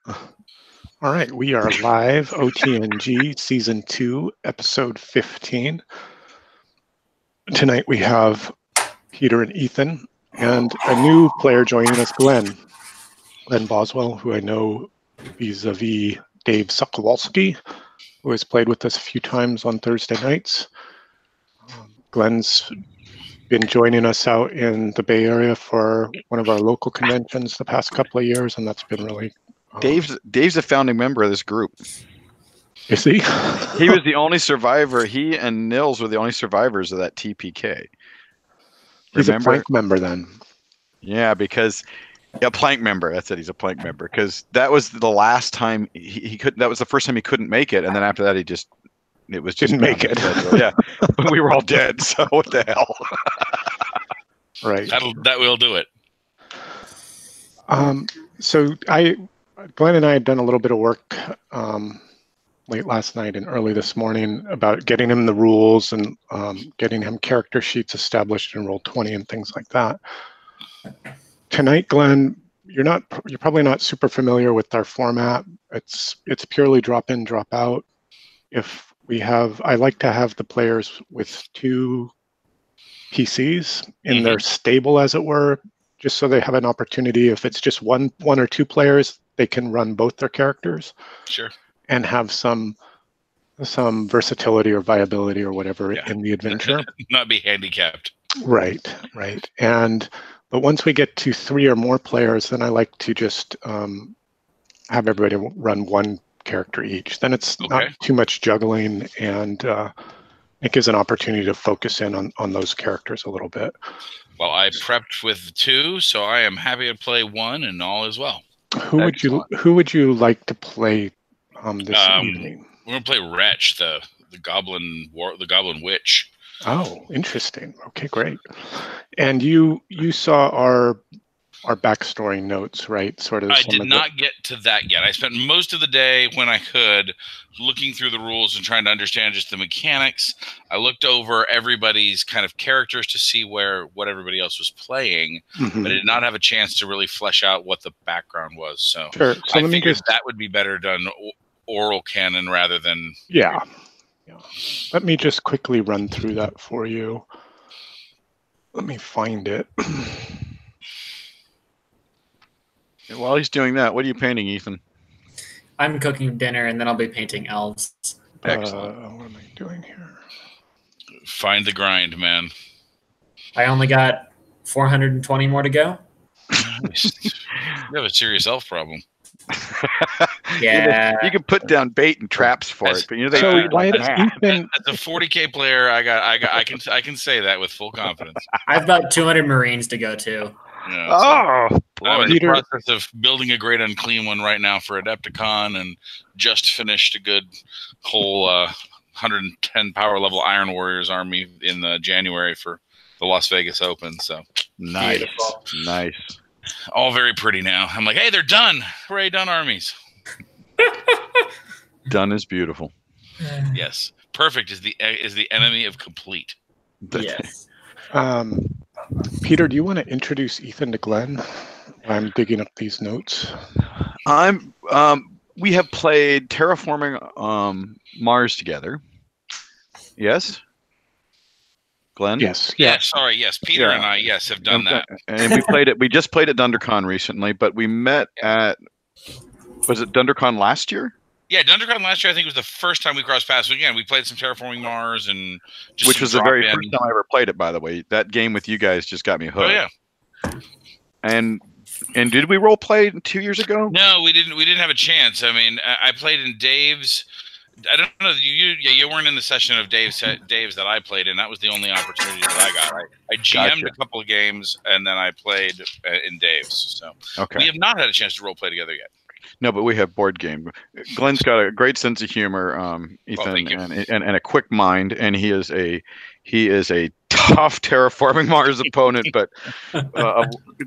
All right, we are live, OTNG Season 2, Episode 15. Tonight we have Peter and Ethan, and a new player joining us, Glenn Boswell, who I know vis-a-vis Dave Sokolowski, who has played with us a few times on Thursday nights. Glenn's been joining us out in the Bay Area for one of our local conventions the past couple of years, and that's been really... Dave's a founding member of this group. Is he? He was the only survivor. He and Nils were the only survivors of that TPK. He's a plank member then. Yeah, because a plank member. That's it. He's a plank member because that was the last time he could. That was the first time he couldn't make it, and then after that he just didn't make it. Yeah, we were all dead. So what the hell? Right. That will do it. So Glenn and I had done a little bit of work late last night and early this morning about getting him the rules and getting him character sheets established in Roll20 and things like that. Tonight, Glenn, you're probably not super familiar with our format. It's purely drop in, drop out. I like to have the players with 2 PCs in their stable, as it were, just so they have an opportunity. If it's just one or 2 players, they can run both their characters. Sure. And have some versatility or viability or whatever in the adventure. Not be handicapped. Right. But once we get to 3 or more players, then I like to just have everybody run 1 character each. Then it's not too much juggling, and it gives an opportunity to focus in on those characters a little bit. Well, I prepped with 2, so I am happy to play 1 and all as well. Who would you like to play this evening? We're gonna play Wretch, the goblin witch. Oh, interesting. Okay, great. And you saw our backstory notes, right? Sort of. I did not get to that yet. I spent most of the day when I could looking through the rules and trying to understand just the mechanics. I looked over everybody's kind of characters to see what everybody else was playing, but I did not have a chance to really flesh out what the background was. So, sure. So I figured that would be better done oral canon rather than... Yeah. Let me just quickly run through that for you. Let me find it. And while he's doing that, what are you painting, Ethan? I'm cooking dinner, and then I'll be painting elves. Excellent. What am I doing here? Find the grind, man. I only got 420 more to go. You have a serious elf problem. Yeah. You can put down bait and traps for it, but as a 40K player, I can say that with full confidence. I've got 200 Marines to go to. I'm in the process of building a great unclean one right now for Adepticon, and just finished a good whole 110 power level Iron Warriors army in January for the Las Vegas Open. So nice. All very pretty now. I'm like, hey, they're done. Hooray, done armies. Done is beautiful. Yes, perfect is the enemy of complete. Yes. Peter, do you want to introduce Ethan to Glenn? I'm digging up these notes. We have played Terraforming Mars together. Yes? Glenn? Yes. Sorry. Yes. Peter and I, have done that. And we just played at DunderCon recently, but we met was it DunderCon last year? Yeah, DunderCon last year, I think, was the first time we crossed paths. Again, we played some Terraforming Mars and just which was the very first time I ever played it, by the way. That game with you guys just got me hooked. Oh yeah. And did we role play 2 years ago? No, we didn't. We didn't have a chance. I mean, I played in Dave's. I don't know. You weren't in the session of Dave's that I played in. That was the only opportunity that I got. I GM'd a couple of games, and then I played in Dave's. So we have not had a chance to role play together yet. No, but we have board game. Glenn's got a great sense of humor, Ethan, and a quick mind, and he is a tough Terraforming Mars opponent, but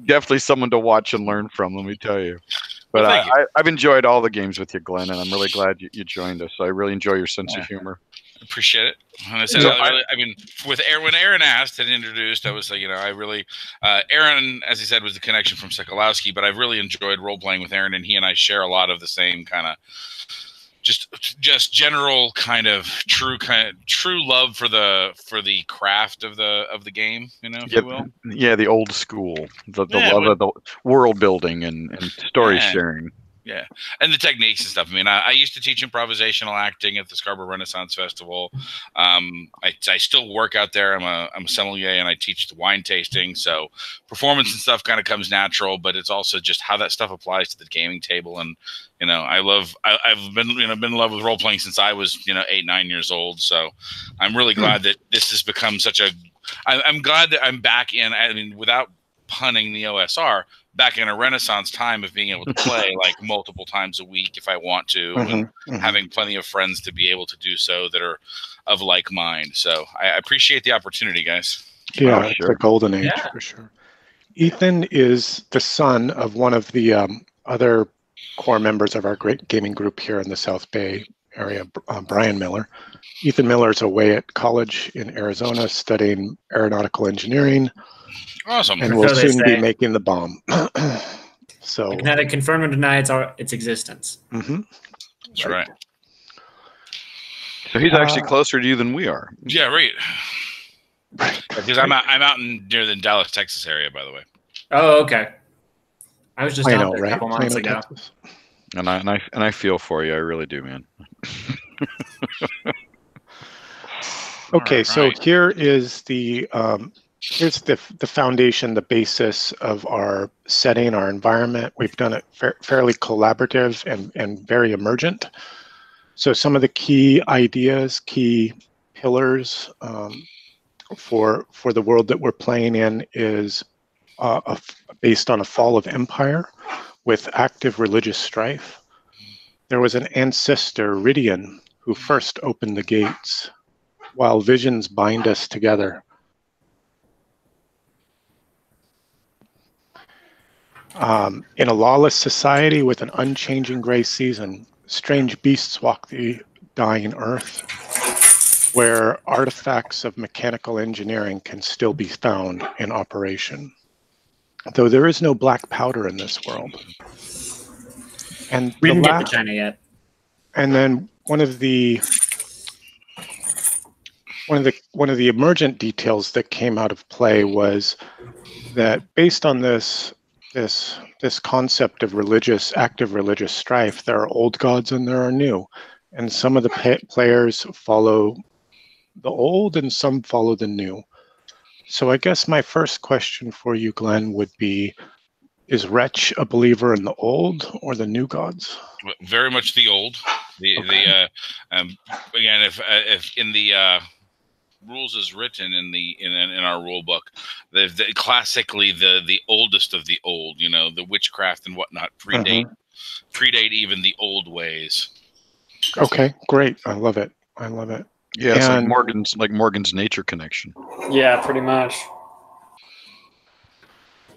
definitely someone to watch and learn from. Let me tell you. But I've enjoyed all the games with you, Glenn, and I'm really glad you joined us. I really enjoy your sense of humor. Appreciate it. And I said, I mean, when Aaron asked and introduced, I was like, I really, Aaron, as he said, was the connection from Sokolowski, but I've really enjoyed role playing with Aaron, and he and I share a lot of the same kind of just general kind of true love for the craft of the game, if you will. Yeah, the old school, the love of the world building and story sharing. Yeah, and the techniques and stuff. I mean, I used to teach improvisational acting at the Scarborough Renaissance Festival. I still work out there. I'm a sommelier, and I teach the wine tasting. So performance and stuff kind of comes natural, but it's also just how that stuff applies to the gaming table. And I've been in love with role playing since I was 8, 9 years old. So I'm really glad that this has become I'm glad that I'm back in. I mean, without punning the OSR, back in a Renaissance time of being able to play like multiple times a week if I want to, and having plenty of friends to be able to do so that are of like mind. So I appreciate the opportunity, guys. Yeah, it's a golden age for sure. Ethan is the son of one of the other core members of our great gaming group here in the South Bay area, Brian Miller. Ethan Miller is away at college in Arizona studying aeronautical engineering. Awesome. And will soon be making the bomb. So I can neither confirm or deny its existence. That's right. So he's actually closer to you than we are. Yeah, right. Because I'm out near the Dallas, Texas area, by the way. Oh, okay. I was just out there a couple months ago. Texas. And I feel for you. I really do, man. Okay, so here is here's the foundation, the basis of our setting, our environment. We've done it fairly collaborative and very emergent. So some of the key ideas, key pillars for the world that we're playing in is based on a fall of empire with active religious strife. There was an ancestor, Ridian, who first opened the gates, while visions bind us together. In a lawless society with an unchanging gray season, strange beasts walk the dying earth, where artifacts of mechanical engineering can still be found in operation. Though there is no black powder in this world. And we didn't get to China yet. And then one of the emergent details that came out of play was that based on this concept of active religious strife, there are old gods and there are new, and some of the players follow the old and some follow the new. So I guess my first question for you, Glenn, would be: is Wretch a believer in the old or the new gods? Very much the old. Again, if in the rules is written in our rule book, classically the oldest of the old, the witchcraft and whatnot predate even the old ways. Okay, great. I love it. Yeah, it's like Morgan's nature connection. Yeah, pretty much.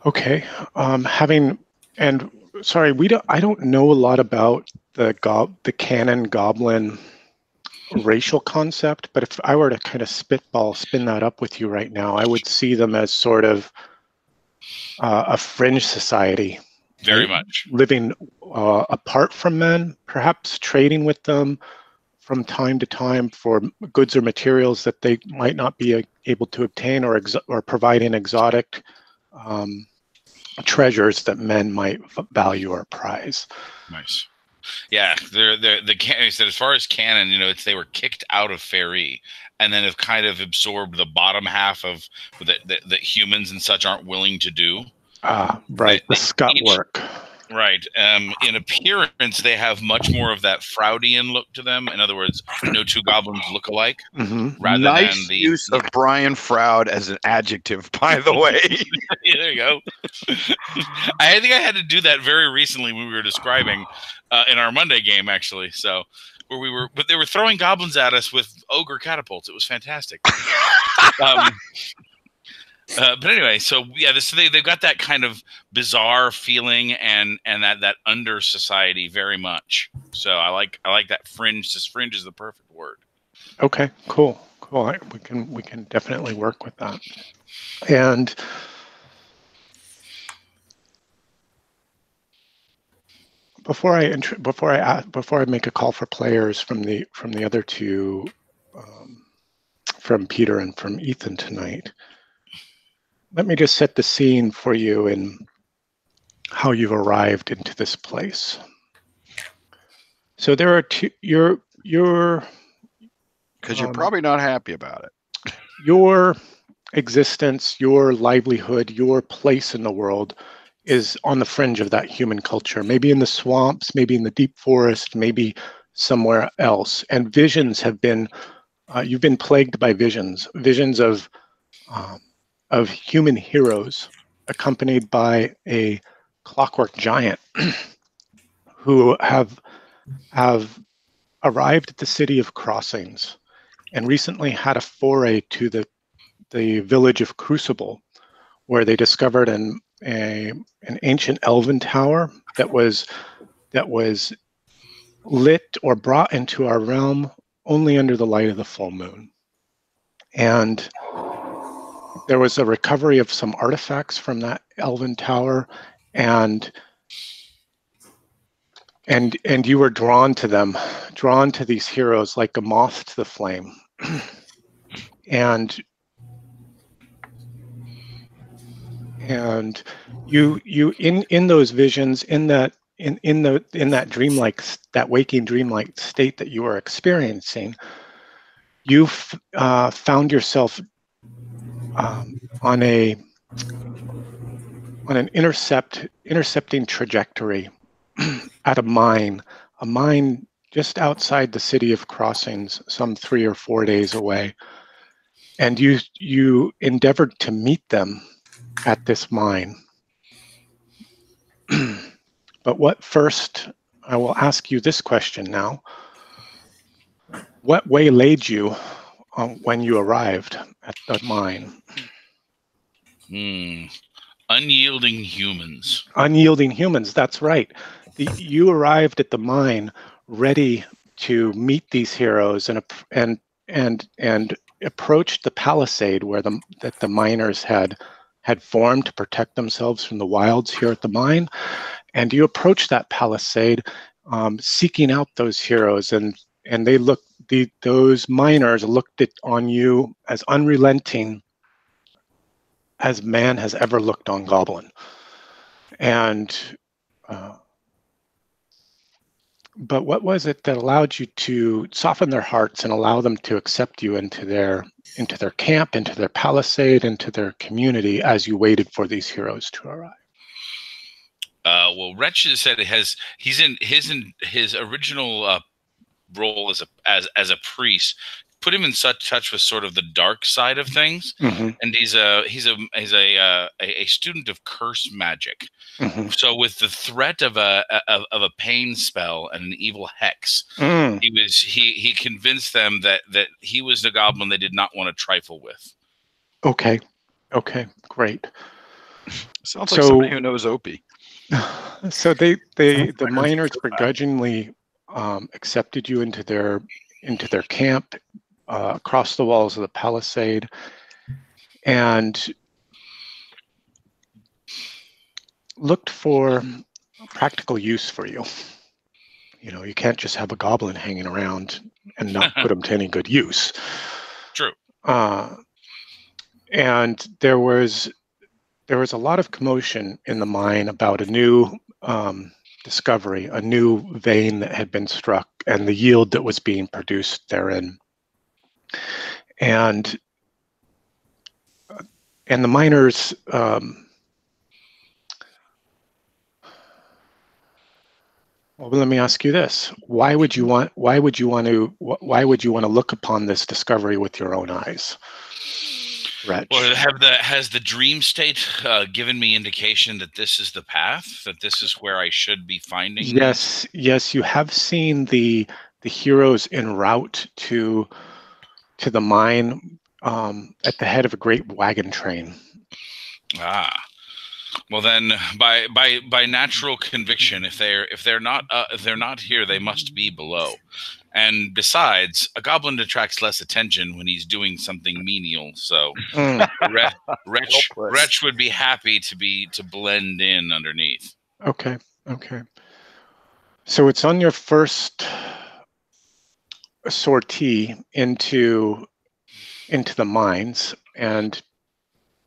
Okay, I don't know a lot about the canon goblin racial concept, but if I were to kind of spin that up with you right now, I would see them as sort of a fringe society. Very much. Living apart from men, perhaps trading with them from time to time for goods or materials that they might not be able to obtain, or providing exotic treasures that men might value or prize. Nice. Yeah, the said as far as canon, they were kicked out of Faerie, and then have kind of absorbed the bottom half of that humans and such aren't willing to do. Right. The scut work. Right. In appearance, they have much more of that Froudian look to them. In other words, no two goblins look alike. Rather nice than the use of Brian Froud as an adjective, by the way. Yeah, there you go. I think I had to do that very recently when we were describing in our Monday game, actually. So but they were throwing goblins at us with ogre catapults. It was fantastic. But anyway, so yeah, they've got that kind of bizarre feeling and that under society very much. So I like that fringe. This fringe is the perfect word. Okay, cool. We can definitely work with that. And before I make a call for players from the other two, from Peter and from Ethan tonight, let me just set the scene for you in how you've arrived into this place. So there are two. You're because you're probably not happy about it. Your existence, your livelihood, your place in the world is on the fringe of that human culture, maybe in the swamps, maybe in the deep forest, maybe somewhere else. And visions have been, you've been plagued by visions of human heroes accompanied by a clockwork giant who have arrived at the city of Crossings and recently had a foray to the village of Crucible, where they discovered an ancient elven tower that was lit or brought into our realm only under the light of the full moon. And there was a recovery of some artifacts from that elven tower, and you were drawn to them, drawn to these heroes like a moth to the flame. and you in those visions, in that waking dreamlike state that you are experiencing, you found yourself on an intercepting trajectory at a mine just outside the city of Crossings, some 3 or 4 days away, and you endeavored to meet them at this mine. But first, I will ask you this question now. What waylaid you when you arrived at the mine? Unyielding humans. Unyielding humans, that's right. You arrived at the mine ready to meet these heroes and approached the palisade where the miners had formed to protect themselves from the wilds here at the mine. And you approached that palisade, seeking out those heroes, and those miners looked on you as unrelenting as man has ever looked on Goblin. And but what was it that allowed you to soften their hearts and allow them to accept you into their camp, into their palisade, into their community as you waited for these heroes to arrive? Well, Wretch said he's in his original role as a priest, put him in such touch with sort of the dark side of things, and he's a student of curse magic. So with the threat of a pain spell and an evil hex, he convinced them that he was the goblin they did not want to trifle with. Okay, great. Sounds like somebody who knows Opie. So the miners begrudgingly accepted you into their camp across the walls of the palisade, and looked for practical use for you. You know, you can't just have a goblin hanging around and not put him to any good use. True. And there was a lot of commotion in the mine about a new discovery, a new vein that had been struck, and the yield that was being produced therein. And the miners well, let me ask you this: why would you want to look upon this discovery with your own eyes, Wretch? Well, has the dream state given me indication that this is the path, that this is where I should be finding? Yes, you have seen the heroes en route to the mine at the head of a great wagon train. Well, then, by natural conviction, if they're not here, they must be below. And besides, a goblin attracts less attention when he's doing something menial. So Wretch would be happy to blend in underneath. Okay. Okay. So it's on your first sortie into the mines, and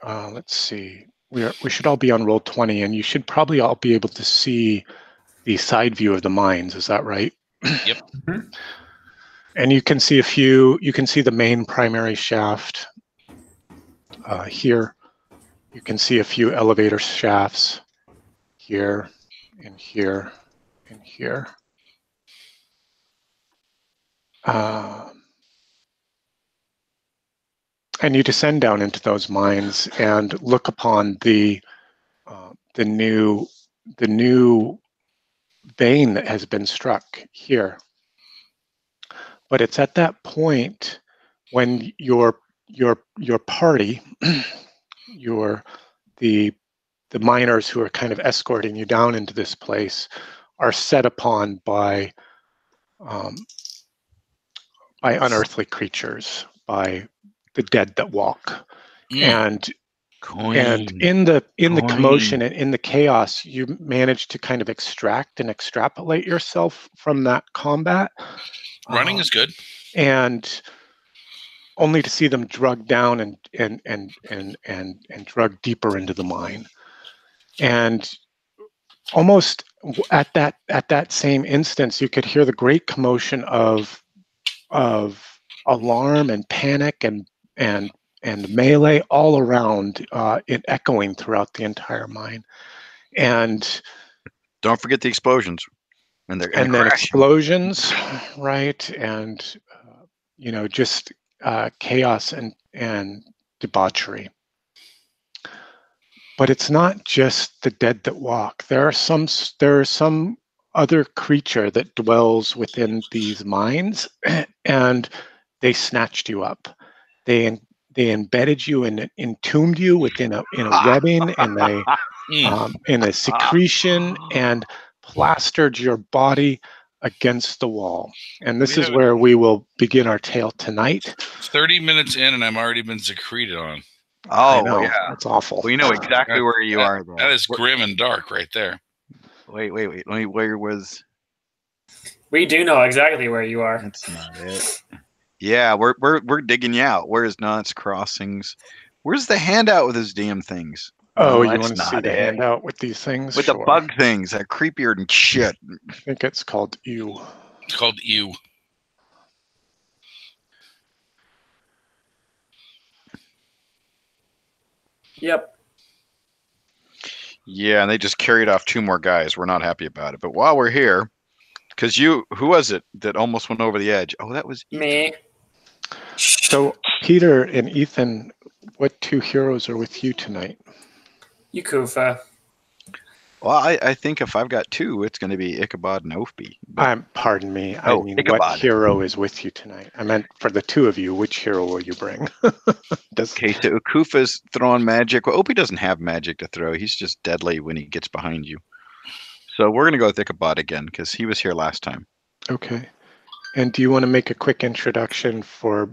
let's see. We should all be on roll 20, and you should probably all be able to see the side view of the mines. Is that right? Yep. And you can see you can see the main primary shaft here. You can see a few elevator shafts here and here and here. And you descend down into those mines and look upon the new vein that has been struck here. But it's at that point when your party, the miners who are kind of escorting you down into this place, are set upon by unearthly creatures, by the dead that walk, and in the commotion and in the chaos, you manage to kind of extract and extrapolate yourself from that combat. Running is good, and only to see them drug down and drug deeper into the mine. And almost at that same instance, you could hear the great commotion of alarm and panic and melee all around, it echoing throughout the entire mine. And don't forget the explosions. And then explosions, right? And just chaos and debauchery. But it's not just the dead that walk. There is some other creature that dwells within these mines, and they snatched you up. They embedded you and entombed you within a webbing and in a secretion, and plastered your body against the wall. And this is where we will begin our tale tonight. 30 minutes in, and I'm already been secreted on. Oh, I know. Yeah, that's awful. We know exactly where you are. Though. That is grim and dark right there. Wait. Where was? We do know exactly where you are. That's not it. Yeah, we're digging you out. Where's Knots Crossings? Where's the handout with his damn things? Oh, you want to see the handout with these things? With the bug things that are creepier than shit. I think it's called Ew. It's called Ew. Yep. Yeah, and they just carried off 2 more guys. We're not happy about it. But while we're here, because who was it that almost went over the edge? Oh, that was Ethan. Me. So, Peter and Ethan, what 2 heroes are with you tonight? Yakufa. Well, I think if I've got 2, it's going to be Ichabod and Ophbe. Pardon me. Oh, I mean, Ichabod. what hero is with you tonight? I meant for the 2 of you, which hero will you bring? Okay, so Ukufa's throwing magic. Well, Ophbe doesn't have magic to throw. He's just deadly when he gets behind you. So we're going to go with Ichabod again because he was here last time. Okay. And do you want to make a quick introduction for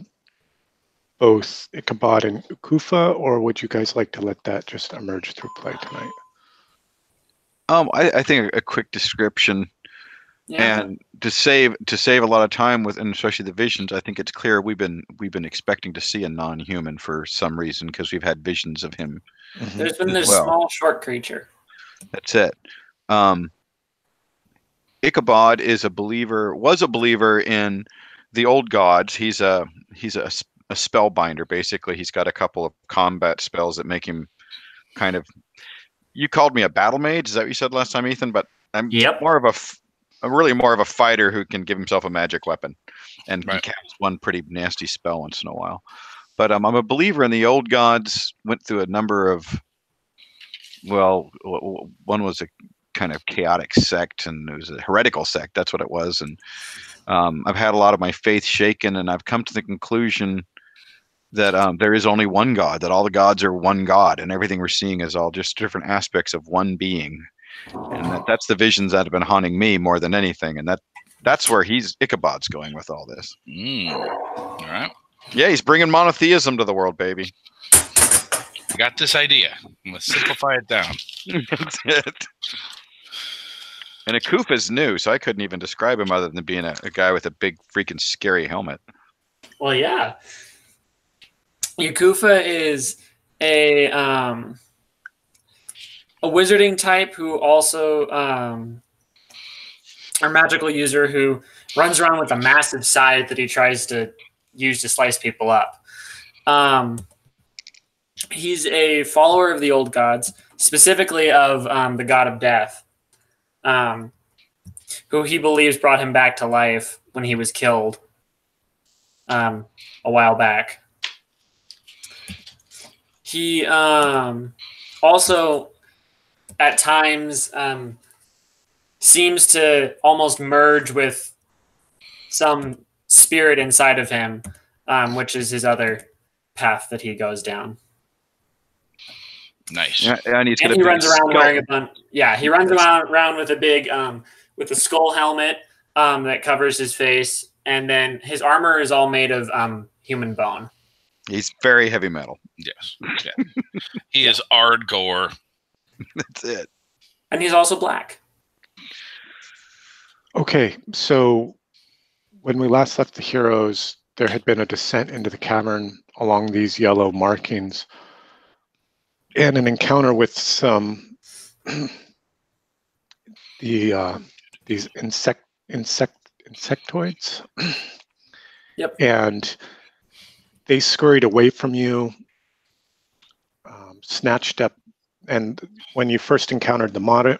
both Ichabod and Ukufa, or would you guys like to let that just emerge through play tonight? I think a quick description, and to save a lot of time with, and especially the visions. I think it's clear we've been expecting to see a non-human for some reason because we've had visions of him. Mm-hmm. There's been this small short creature. That's it. Ichabod was a believer in the old gods. He's a spellbinder basically. He's got a couple of combat spells that make him kind of. You called me a battle mage. Is that what you said last time, Ethan? But I'm more of a fighter who can give himself a magic weapon and can cast one pretty nasty spell once in a while. But I'm a believer in the old gods. Went through a number of. Well, one was a kind of chaotic sect, and it was a heretical sect. That's what it was. And I've had a lot of my faith shaken, and I've come to the conclusion that there is only one God, that all the gods are one God, and everything we're seeing is all just different aspects of one being. And that's the visions that have been haunting me more than anything. And That's where Ichabod's going with all this. All right. Yeah, he's bringing monotheism to the world, baby. I got this idea. I'm going to simplify it down. That's it. And Akufa's new, so I couldn't even describe him other than being a guy with a big freaking scary helmet. Well, yeah. Yakufa is a wizarding type who also a magical user who runs around with a massive scythe that he tries to use to slice people up. He's a follower of the old gods, specifically of the god of death, who he believes brought him back to life when he was killed a while back. He also, at times, seems to almost merge with some spirit inside of him, which is his other path that he goes down. Nice. Yeah, and he runs around wearing a bunch. Yeah, he runs around with a big, with a skull helmet that covers his face, and then his armor is all made of human bone. He's very heavy metal. Yes. Yeah. He is Ardgore. That's it. And he's also black. Okay, so when we last left the heroes, there had been a descent into the cavern along these yellow markings and an encounter with some these insectoids. Yep. And they scurried away from you, snatched up, and when you first encountered the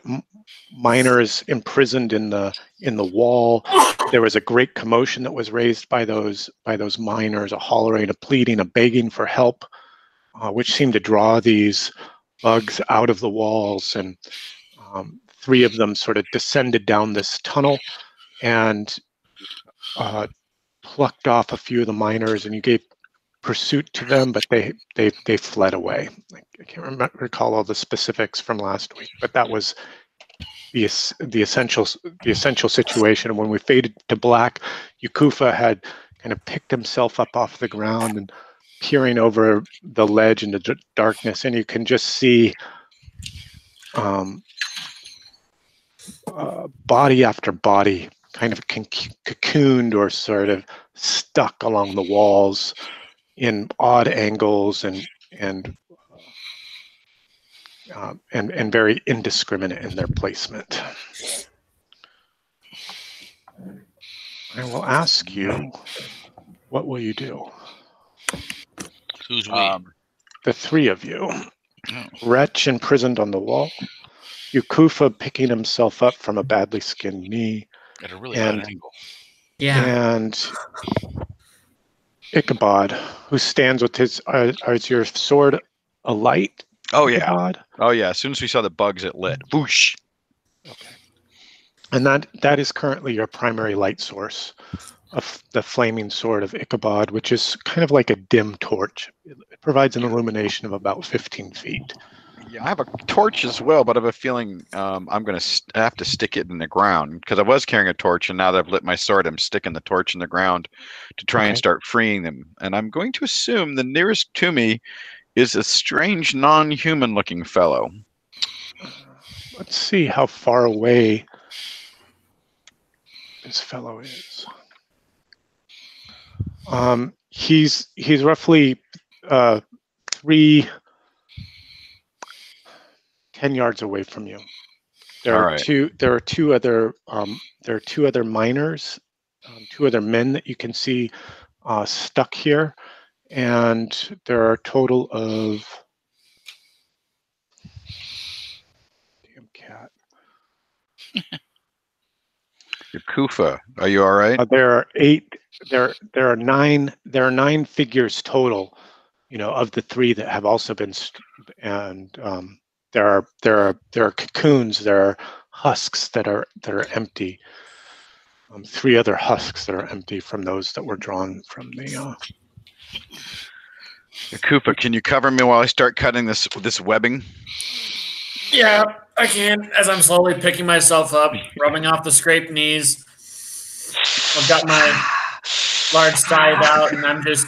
miners imprisoned in the wall, there was a great commotion that was raised by those miners, a hollering, a pleading, a begging for help, which seemed to draw these bugs out of the walls. And 3 of them sort of descended down this tunnel and plucked off a few of the miners, and you gave pursuit to them, but they fled away. I can't recall all the specifics from last week, but that was the essential situation. And when we faded to black, Yakufa had kind of picked himself up off the ground and peering over the ledge into darkness, and you can just see body after body kind of cocooned or sort of stuck along the walls in odd angles and very indiscriminate in their placement. I will ask you, what will you do? Who's we? The 3 of you. Wretch imprisoned on the wall. Yakufa picking himself up from a badly skinned knee. At a really bad angle. Yeah. And Ichabod, who stands with his, is your sword alight? Oh, yeah. Ichabod? Oh, yeah. As soon as we saw the bugs, it lit. Boosh. Okay. And that is currently your primary light source of the flaming sword of Ichabod, which is kind of like a dim torch. It provides an illumination of about 15 feet. Yeah, I have a torch as well, but I have a feeling I'm going to have to stick it in the ground because I was carrying a torch, and now that I've lit my sword, I'm sticking the torch in the ground to try and start freeing them. And I'm going to assume the nearest to me is a strange, non-human looking fellow. Let's see how far away this fellow is. He's roughly 10 yards away from you. There are two other miners, 2 other men that you can see stuck here, and there are a total of damn cat. Yakufa, are you all right? There are 8. There are 9. There are 9 figures total, of the 3 that have also been, and there are cocoons. There are husks that are empty. 3 other husks that are empty from those that were drawn from the. Yakufa, can you cover me while I start cutting this webbing? Yeah, I can. As I'm slowly picking myself up, rubbing off the scraped knees. I've got my large scythe out, and I'm just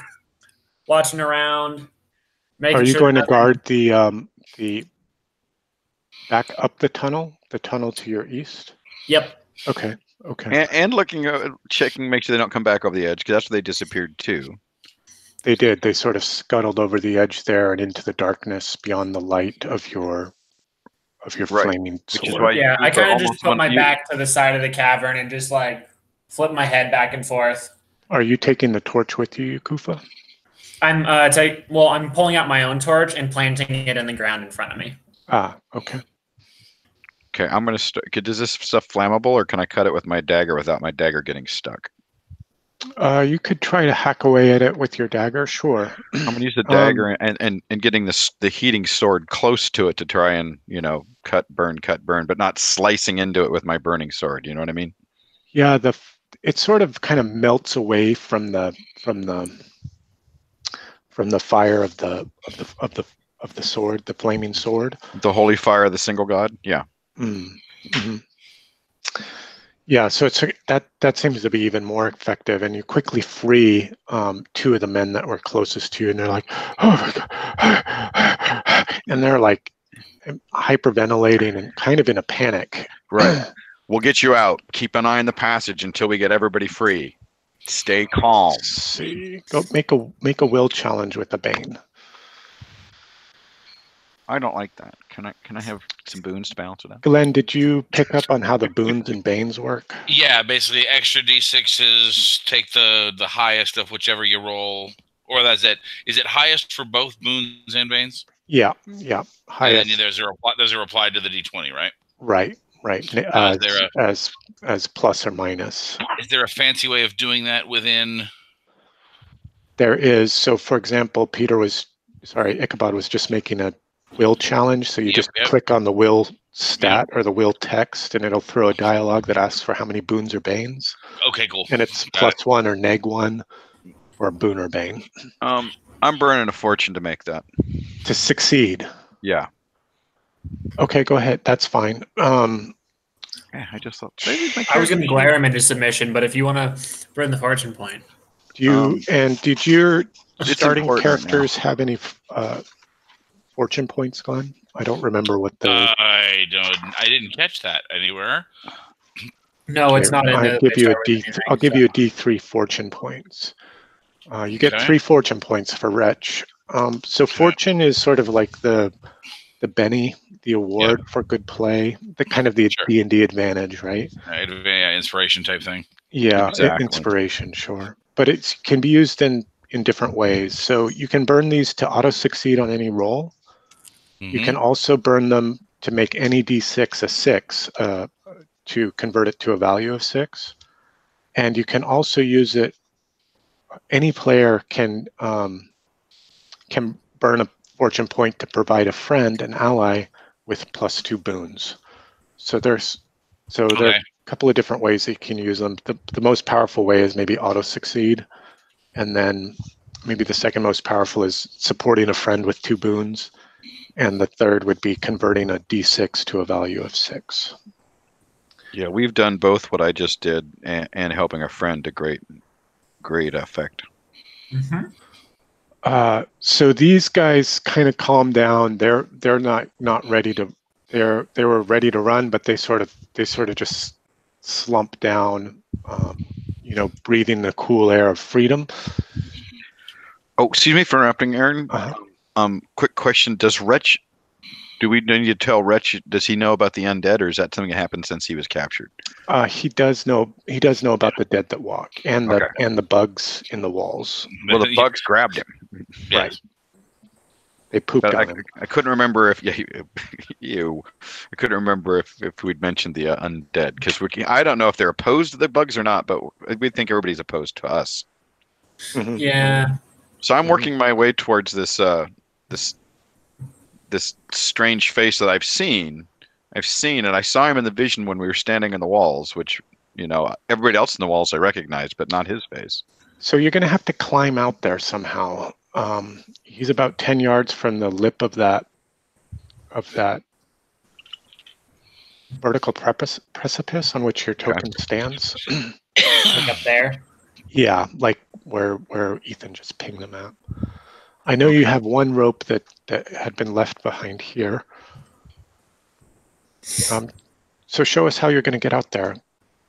watching around, making Are you sure going to that guard the back up the tunnel to your east? Yep. Okay. Okay. And looking, checking, make sure they don't come back over the edge, because that's where they disappeared too. They did. They sort of scuttled over the edge there and into the darkness beyond the light of your flaming sword. Which is why Yeah, I kind of just put my you, back to the side of the cavern and just like flip my head back and forth. Are you taking the torch with you, Kufa? I'm pulling out my own torch and planting it in the ground in front of me. Ah, okay. Okay, I'm gonna. Is this stuff flammable, or can I cut it with my dagger without my dagger getting stuck? You could try to hack away at it with your dagger. Sure. I'm gonna use the dagger and getting the heating sword close to it to try and cut burn, but not slicing into it with my burning sword. You know what I mean? Yeah. It sort of kind of melts away from the fire of the sword, the flaming sword. The holy fire of the single god. Yeah. Mm-hmm. Yeah, so that seems to be even more effective, and you quickly free two of the men that were closest to you, and they're like, "Oh my God," and they're like hyperventilating and kind of in a panic. Right. We'll get you out. Keep an eye on the passage until we get everybody free. Stay calm. Let's see, go make a will challenge with the Bane. I don't like that. Can I have some boons to balance it out? Glenn, did you pick up on how the boons and banes work? Yeah, basically extra d6s, take the highest of whichever you roll, or that's it. Is it highest for both boons and banes? Yeah, highest. And then those are applied to the d20, right? Right. As plus or minus. Is there a fancy way of doing that within? There is. So, for example, Ichabod was just making a will challenge. So you just click on the will stat or the will text, and it'll throw a dialogue that asks for how many boons or banes. Okay, cool. And it's +1 or -1 for a boon or bane. I'm burning a fortune to make that. To succeed. Yeah. Okay, go ahead. That's fine. I just thought I was going to glare him into submission, but if you want to burn the fortune point. Did your starting characters have any fortune points, Glenn? I don't remember what the. I didn't catch that anywhere. No, it's not. I'll give you a D3 fortune points. You get 3 fortune points for Wretch. So fortune is sort of like the Benny, the award for good play, the kind of the D&D advantage, right? Inspiration type thing. Yeah, exactly. Inspiration, sure. But it can be used in different ways. So you can burn these to auto-succeed on any roll. Mm-hmm. You can also burn them to make any D6 a 6, to convert it to a value of 6. And you can also use it, any player can burn a fortune point to provide a friend, an ally, with +2 boons. So there are a couple of different ways that you can use them. The most powerful way is maybe auto-succeed, and then maybe the second most powerful is supporting a friend with 2 boons, and the third would be converting a D6 to a value of 6. Yeah, we've done both what I just did and helping a friend to great effect. Mm-hmm. So these guys kind of calm down. They're not ready to. They were ready to run, but they sort of just slump down. Breathing the cool air of freedom. Oh, excuse me for interrupting, Aaron. Quick question: do we need to tell Wretch? Does he know about the undead, or is that something that happened since he was captured? He does know. He does know about the dead that walk and the bugs in the walls. Well, the bugs grabbed him. Yes. Right. They pooped on him. I couldn't remember if I couldn't remember if we'd mentioned the undead, because I don't know if they're opposed to the bugs or not, but we think everybody's opposed to us. Mm-hmm. Yeah. So I'm working my way towards this strange face that I've seen, and I saw him in the vision when we were standing in the walls, which everybody else in the walls I recognized, but not his face. So you're going to have to climb out there somehow. He's about 10 yards from the lip of that vertical precipice on which your token stands. Like up there. Yeah, like where Ethan just pinged them at. I know you have one rope that had been left behind here. So show us how you're going to get out there.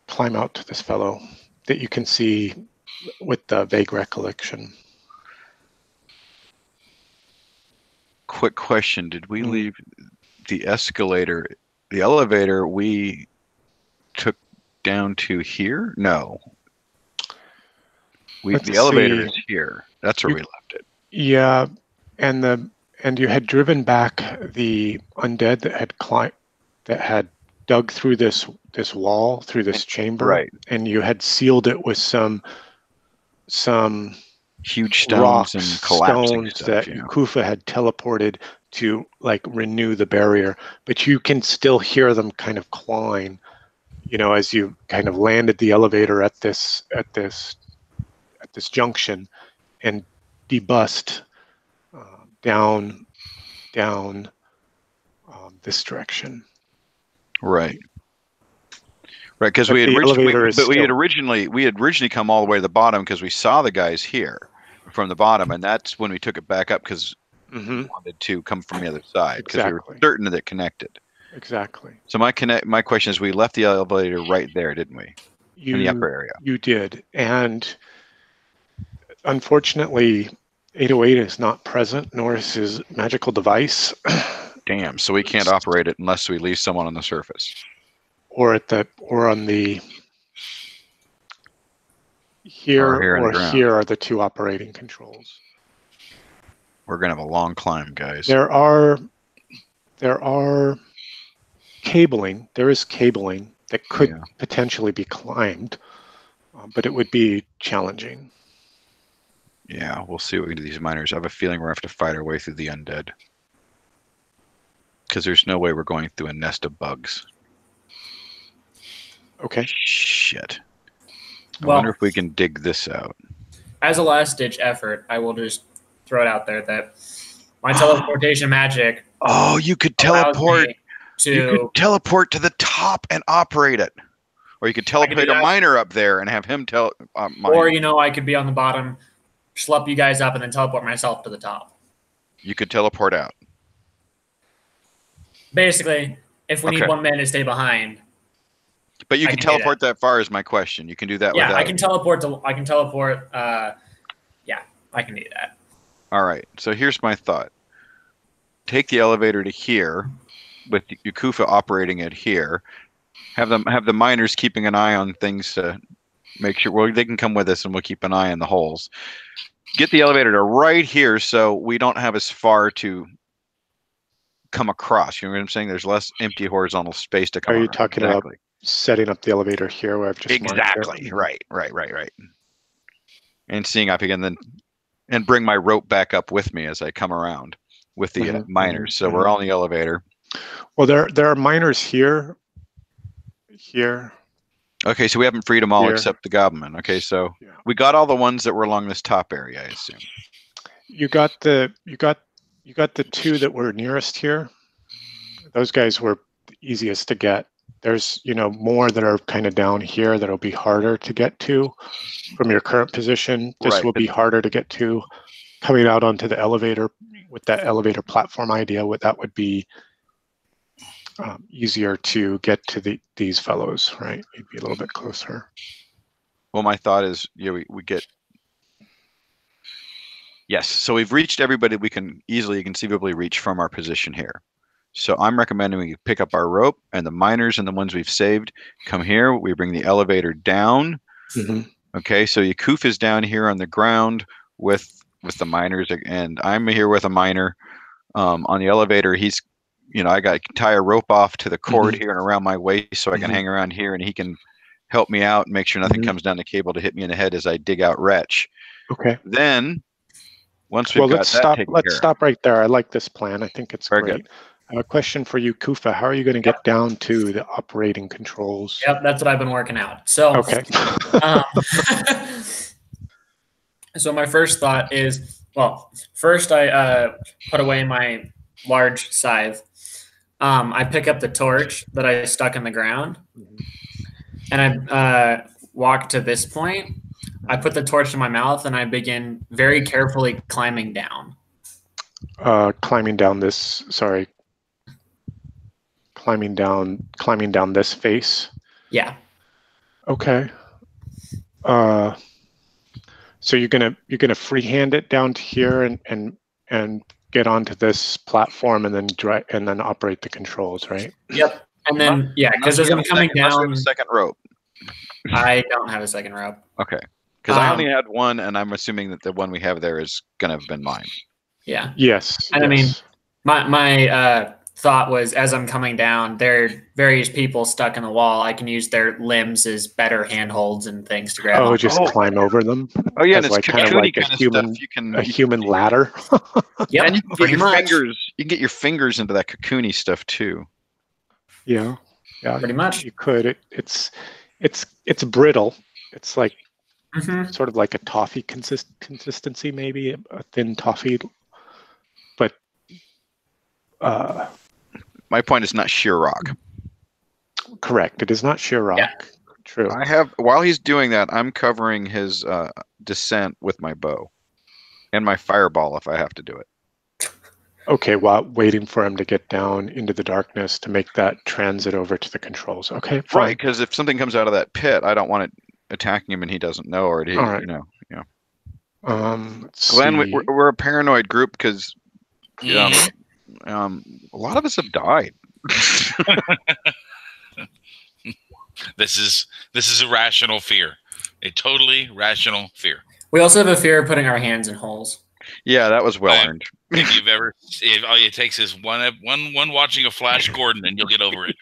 Climb out to this fellow that you can see with the vague recollection. Quick question: did we leave the escalator, the elevator? We took down to here? No. The elevator is here. That's where we left it. Yeah, and you had driven back the undead that had dug through this wall, through this chamber, right? And you had sealed it with some huge stones rocks, and collapsing stones stuff, that Kufa had teleported to like renew the barrier, but you can still hear them kind of clawing, as you kind of landed the elevator at this junction and debust down this direction. Right, because we had originally come all the way to the bottom because we saw the guys here from the bottom, and that's when we took it back up because we wanted to come from the other side because we were certain that it connected. Exactly. So my question is, we left the elevator right there, didn't we? In the upper area. You did, and unfortunately, 808 is not present, nor is his magical device. Damn. So we can't operate it unless we leave someone on the surface. Here are the two operating controls. We're gonna have a long climb, guys. There are cabling. There is cabling that could potentially be climbed, but it would be challenging. Yeah, we'll see what we can do with these miners. I have a feeling we're going to have to fight our way through the undead. Because there's no way we're going through a nest of bugs. Okay. Shit. I wonder if we can dig this out. As a last-ditch effort, I will just throw it out there that my teleportation magic... Oh, you could teleport. You could teleport to the top and operate it. Or you could teleport a miner up there and have him Or, I could be on the bottom, schlup you guys up, and then teleport myself to the top. You could teleport out. Basically, if we need one man to stay behind. But you can teleport that far is my question. You can do that without... I can teleport. I can do that. All right. So here's my thought. Take the elevator to here, with Yakufa operating it here. Have the miners keeping an eye on things to make sure they can come with us, and we'll keep an eye on the holes. Get the elevator to right here so we don't have as far to come across. You know what I'm saying? There's less empty horizontal space to come around. Are you around. talking about setting up the elevator here where I've just exactly right. And seeing up again, and bring my rope back up with me as I come around with the miners. So we're on the elevator. Well, there are miners here. Okay, so we haven't freed them all except the goblin. Okay, so we got all the ones that were along this top area, I assume. You got the two that were nearest here. Those guys were the easiest to get. There's more that are kind of down here that'll be harder to get to from your current position. This will be harder to get to. Coming out onto the elevator with that elevator platform idea, that would be easier to get to these fellows, right? You'd be a little bit closer. Well, my thought is, we get... Yes, so we've reached everybody we can easily conceivably reach from our position here. So I'm recommending we pick up our rope, and the miners and the ones we've saved come here. We bring the elevator down. Okay, so Yakuf is down here on the ground with the miners, and I'm here with a miner. On the elevator, he's... I got to tie a rope off to the cord here and around my waist so I can hang around here, and he can help me out and make sure nothing comes down the cable to hit me in the head as I dig out Wretch. Okay. Then, once we've got that taken care of. Let's stop right there. I like this plan. I think it's great. Good. I have a question for you, Kufa. How are you going to get down to the operating controls? Yep, that's what I've been working out. So, okay. So my first thought is, first I put away my large scythe. I pick up the torch that I stuck in the ground, and I walk to this point. I put the torch in my mouth, and I begin very carefully climbing down. Climbing down this. Sorry. Climbing down this face. Yeah. Okay. So you're gonna freehand it down to here and get onto this platform and then operate the controls, right? Yep. And then because as I'm coming down, a second rope. I don't have a second rope. Okay. Because I only had one, and I'm assuming that the one we have there is gonna have been mine. Yeah. Yes. And I mean, my thought was, as I'm coming down, there are various people stuck in the wall. I can use their limbs as better handholds and things to grab. Just climb over them. Oh yeah, and it's kind of like a human ladder. Yep, and you can get your fingers. You can get your fingers into that cocoony stuff too. Yeah, pretty much. You could. It's brittle. It's like sort of like a toffee consistency, maybe a thin toffee. But my point is not sheer rock. Correct. It is not sheer rock. Yeah. True. While he's doing that, I'm covering his descent with my bow and my fireball if I have to do it. Okay, while waiting for him to get down into the darkness to make that transit over to the controls. Okay, fine. Right, because if something comes out of that pit, I don't want it attacking him and he doesn't know, or he, right. Glenn, we're a paranoid group because a lot of us have died. This is a rational fear, a totally rational fear. We also have a fear of putting our hands in holes. Yeah, that was well earned. If all it takes is one watching a Flash Gordon, and you'll get over it.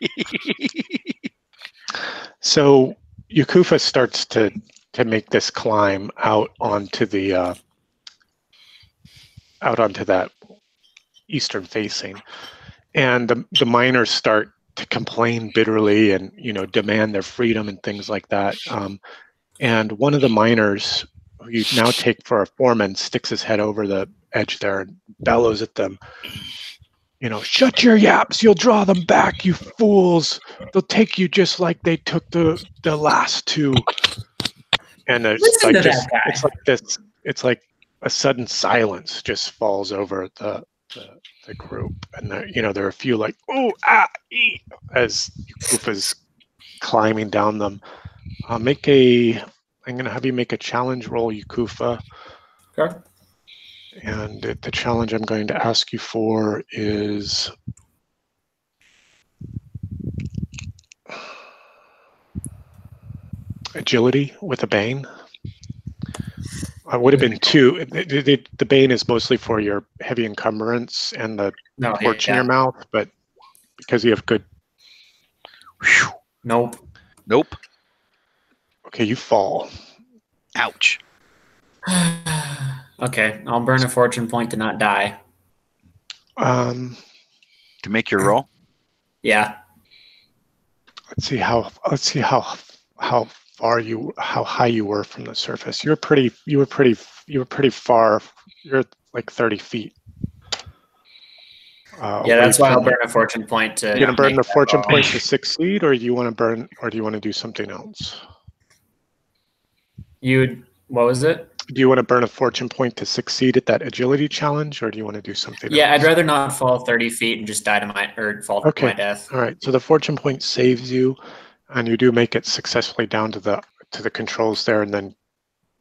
So Yakufa starts to make this climb out onto that eastern facing, and the miners start to complain bitterly and demand their freedom and things like that. And one of the miners, who you now take for a foreman, sticks his head over the edge there and bellows at them. Shut your yaps! You'll draw them back, you fools! They'll take you just like they took the last two. And it's like a sudden silence just falls over the group, and there are a few like as Yakufa's climbing down them. I'm gonna have you make a challenge roll, Yakufa. Okay. And the challenge I'm going to ask you for is agility with a bane. I would have been 2. The bane is mostly for your heavy encumbrance and the torch in your mouth, but because you have good. Nope. Okay, you fall. Ouch. Okay, I'll burn a fortune point to not die. To make your roll. Yeah. Let's see how high you were from the surface. You were pretty far. You're like 30 feet. That's why I'll burn a fortune point to. You're gonna burn the fortune point to succeed, or do you want to do something else? What was it? Do you want to burn a fortune point to succeed at that agility challenge, or do you want to do something else? I'd rather not fall 30 feet and just fall to my death. All right. So the fortune point saves you, and you do make it successfully down to the controls there, and then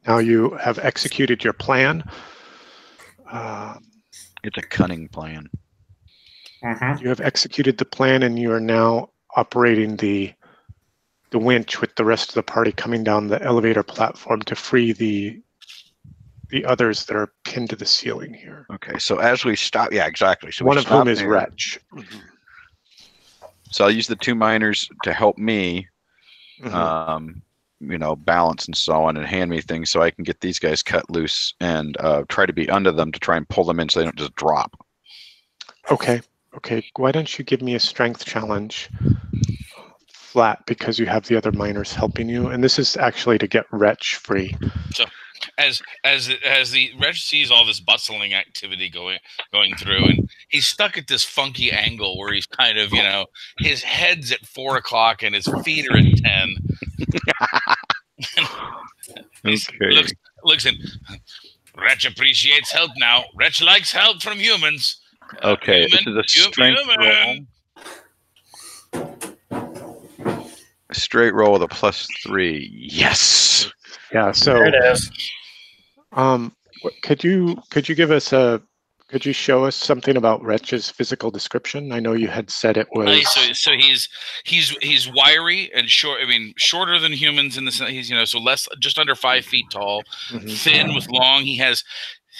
now you have executed your plan. It's a cunning plan. You have executed the plan, and you are now operating the winch with the rest of the party coming down the elevator platform to free the others that are pinned to the ceiling here. Okay, so as we stop, exactly. So one of whom is Wretch. So I'll use the 2 miners to help me, balance and so on, and hand me things so I can get these guys cut loose and try to be under them to try and pull them in so they don't just drop. Okay. Why don't you give me a strength challenge? Flat, because you have the other miners helping you, and this is actually to get Wretch free. as the Reg sees all this bustling activity going through, and he's stuck at this funky angle where he's kind of, his head's at 4 o'clock and his feet are at 10. Okay. Looks and Reg appreciates help now. Reg likes help from humans. Okay, this is a strength roll. A straight roll with a +3. Yes. Yeah. So There it is. could you could you show us something about Wretch's physical description? I know you had said it was. So he's wiry and short. I mean, shorter than humans in the sense he's so less, just under 5 feet tall, thin with long. He has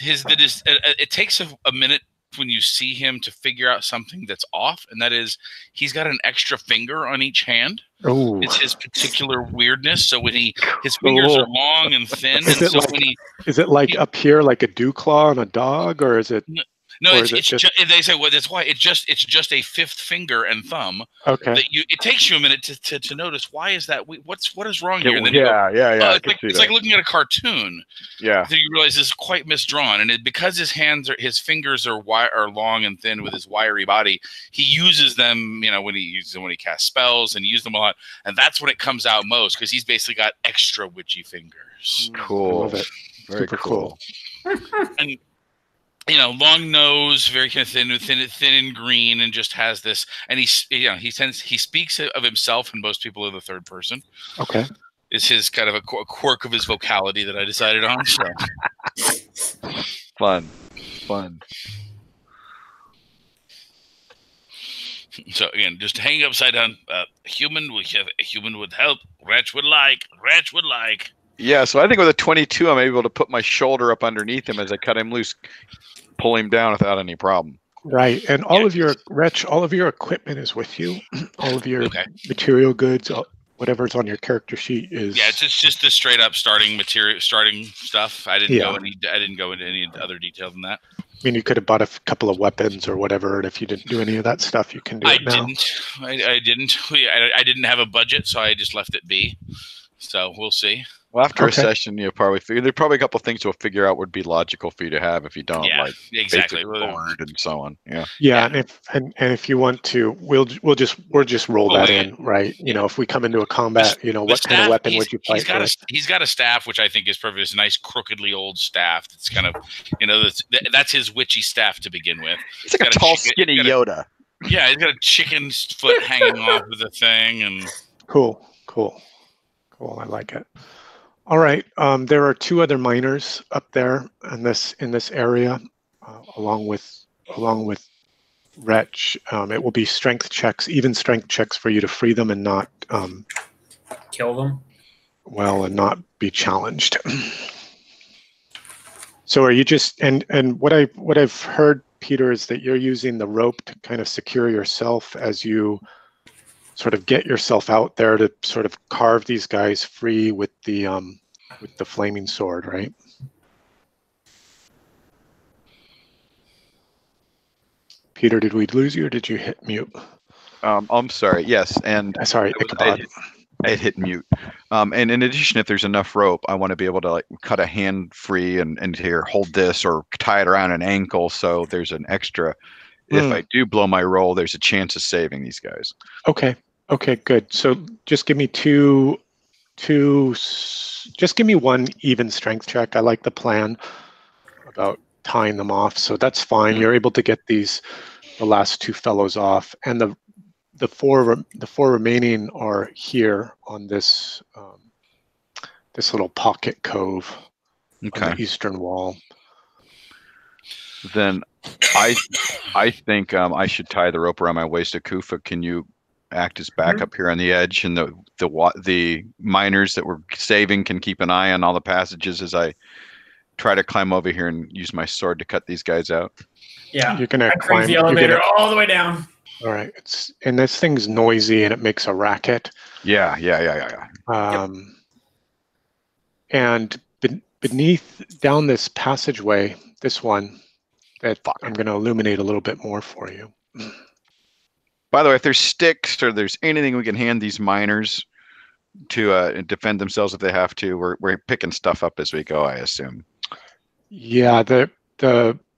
it takes a minute when you see him to figure out something that's off, and that is he's got an extra finger on each hand. Oh, it's his particular weirdness. So when his fingers are long and thin, is it like up here like a dew claw on a dog, or is it? No, it's just, they say, well, that's why it's just a fifth finger and thumb. Okay. That it takes you a minute to notice why is that? What is wrong here? And then yeah. It's like looking at a cartoon. Yeah. So you realize this is quite misdrawn, and because his fingers are long and thin with his wiry body, he uses them. When he casts spells, and he uses them a lot, and that's when it comes out most because he's basically got extra witchy fingers. Cool. Love it. Very cool. And long nose, very kind of thin and green, and just has this. And he speaks of himself and most people in the third person. Okay, is his kind of a quirk of his vocality that I decided on. So. Fun. So again, just hanging upside down. Human would help. Wretch would like. Yeah, so I think with a 22, I'm able to put my shoulder up underneath him as I cut him loose, pull him down without any problem. Right, and all of your equipment is with you. All of your material goods, whatever's on your character sheet is. Yeah, it's just the straight up starting stuff. I didn't go into any other detail than that. I mean, you could have bought a couple of weapons or whatever, and if you didn't do any of that stuff, you can do it now. I didn't have a budget, so I just left it be. So we'll see. Well, after a session, there's probably a couple of things we'll figure out would be logical for you to have if you don't exactly board and so on. Yeah. And if you want to, we'll just roll that in, right? If we come into a combat, what kind of weapon would you fight with? He's got a staff which I think is perfect. It's a nice crookedly old staff. That's kind of that's his witchy staff to begin with. It's like a tall, skinny Yoda. Yeah, he's got a chicken's foot hanging off of the thing, and cool. I like it. All right. There are 2 other miners up there in this area, along with Wretch. It will be strength checks, even strength checks, for you to free them and not kill them. Well, and not be challenged. So, are you just and what I've heard, Peter, is that you're using the rope to kind of secure yourself as you sort of get yourself out there to sort of carve these guys free with the flaming sword, right? Peter, did we lose you or did you hit mute? I'm sorry. Yes, and sorry, I hit mute. And in addition, if there's enough rope, I want to be able to cut a hand free and here hold this or tie it around an ankle so there's an extra. If I do blow my roll, there's a chance of saving these guys. Okay, good. So just give me just give me 1 even strength check. I like the plan about tying them off, so that's fine. You're able to get the last 2 fellows off, and the four remaining are here on this little pocket cove on the eastern wall. Then I think I should tie the rope around my waist. Akufa, can you act as backup here on the edge, and the miners that we're saving can keep an eye on all the passages as I try to climb over here and use my sword to cut these guys out. Yeah, you're gonna climb the elevator all the way down. All right, and this thing's noisy and it makes a racket. Yeah. And beneath down this passageway, this one that I'm going to illuminate a little bit more for you. By the way, if there's sticks or there's anything we can hand these miners, defend themselves if they have to. We're picking stuff up as we go, I assume. Yeah, the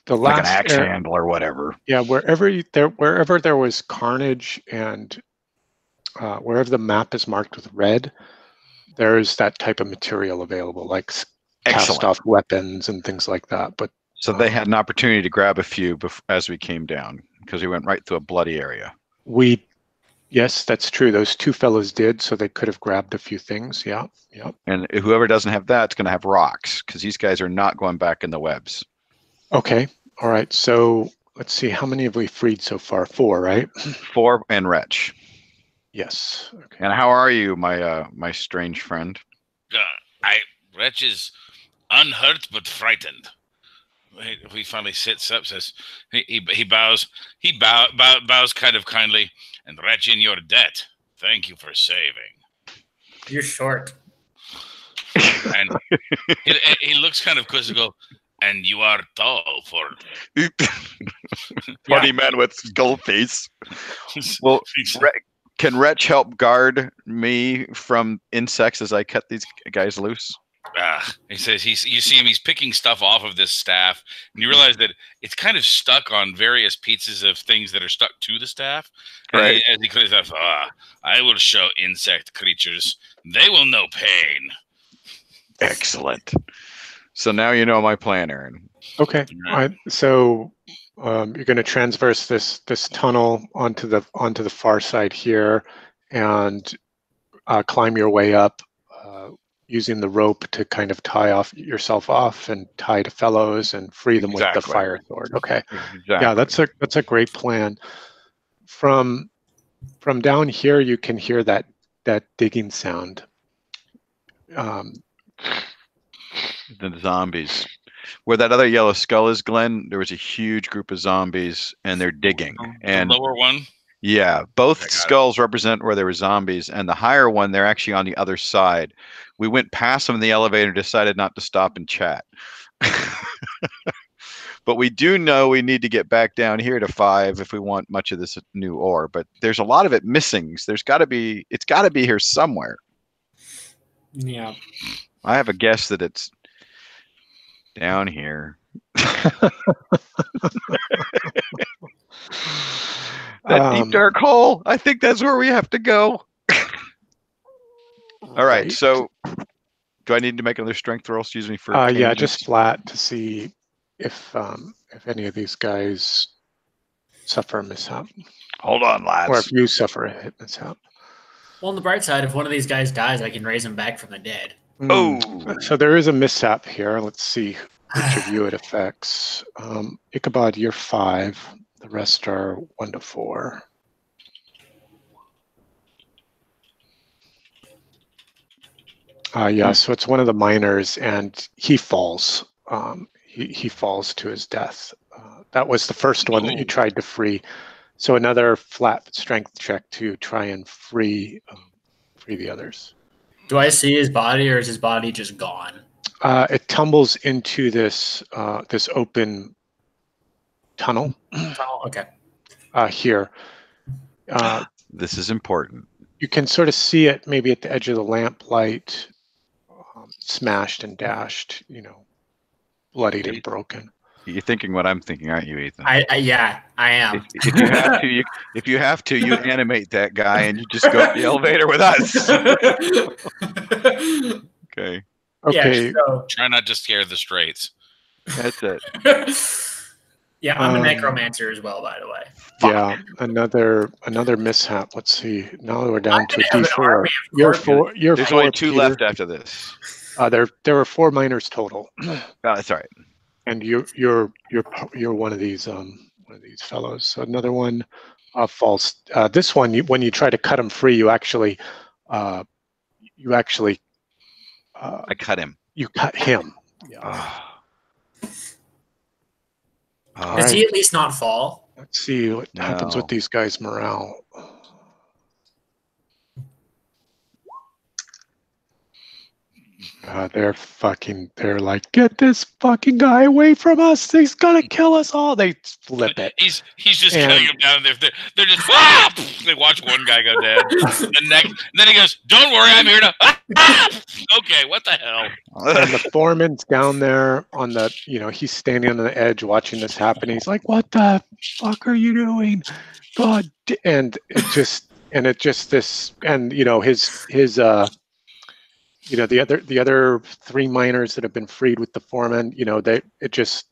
Like an last axe handle or whatever. Yeah, wherever there was carnage and wherever the map is marked with red, there's that type of material available, like cast-off weapons and things like that. But so they had an opportunity to grab a few as we came down because we went right through a bloody area. Yes, that's true. Those two fellows did, so they could have grabbed a few things. Yeah. And whoever doesn't have that's going to have rocks because these guys are not going back in the webs. Okay. All right. So let's see. How many have we freed so far? 4, right? 4 and Wretch. Yes. Okay. And how are you, my strange friend? Wretch is unhurt but frightened. He finally sits up, says he bows kind of kindly, and Wretch, in your debt. Thank you for saving. You're short. And he looks kind of quizzical. And you are tall for funny man with skull face. Well, can Wretch help guard me from insects as I cut these guys loose? He says you see him, he's picking stuff off of this staff, and you realize that it's kind of stuck on various pieces of things that are stuck to the staff. Right. As he clears off, I will show insect creatures. They will know pain. Excellent. So now you know my plan, Aaron. Okay. So you're going to transverse this tunnel onto the far side here, and climb your way up using the rope to kind of tie yourself off and tie to fellows and free them with the fire sword. Okay. Exactly. Yeah, that's a great plan. From down here, you can hear that digging sound. The zombies. Where that other yellow skull is, Glenn, there was a huge group of zombies, and they're digging. And the lower one? Yeah, both skulls represent where there were zombies, and the higher one, they're actually on the other side. We went past them in the elevator and decided not to stop and chat. But we do know we need to get back down here to 5 if we want much of this new ore. But there's a lot of it missing. So it's got to be here somewhere. Yeah. I have a guess that it's down here. That deep dark hole. I think that's where we have to go. All right. So do I need to make another strength roll? Excuse me for yeah, just flat to see if any of these guys suffer a mishap. Hold on, lads. Or if you suffer a hit mishap. Well, on the bright side, if one of these guys dies, I can raise him back from the dead. Oh. So there is a mishap here. Let's see which of you it affects. Ichabod, you're 5. The rest are 1 to 4. Yeah, so it's one of the miners, and he falls. He falls to his death. That was the first one that you tried to free. So another flat strength check to try and free the others. Do I see his body, or is his body just gone? It tumbles into this open tunnel. Okay. Here. This is important. You can sort of see it maybe at the edge of the lamplight, smashed and dashed, bloodied and broken. You're thinking what I'm thinking, aren't you, Ethan? Yeah, I am. If you have to, you animate that guy and you just go up the elevator with us. Okay. Okay. Yeah, so, try not to scare the straights. That's it. Yeah, I'm a necromancer as well, by the way. Yeah, another mishap. Let's see. Now we're down to a D4. You're 4. There's only 2 Peter. left after this. There were 4 miners total. Oh, that's all right. And you're one of these fellows. So another one falls. This one, when you try to cut him free, you actually I cut him. You cut him. Yeah. Does he at least not fall? Let's see what happens with these guys' morale. They're like, get this fucking guy away from us. He's gonna kill us all. They flip it. He's just cutting him down. They're just they watch one guy go dead. And then he goes, "Don't worry, I'm here to." Okay, what the hell? And the foreman's down there on the, he's standing on the edge watching this happen. He's like, "What the fuck are you doing, God?" And it just this, and his the other 3 miners that have been freed with the foreman, it just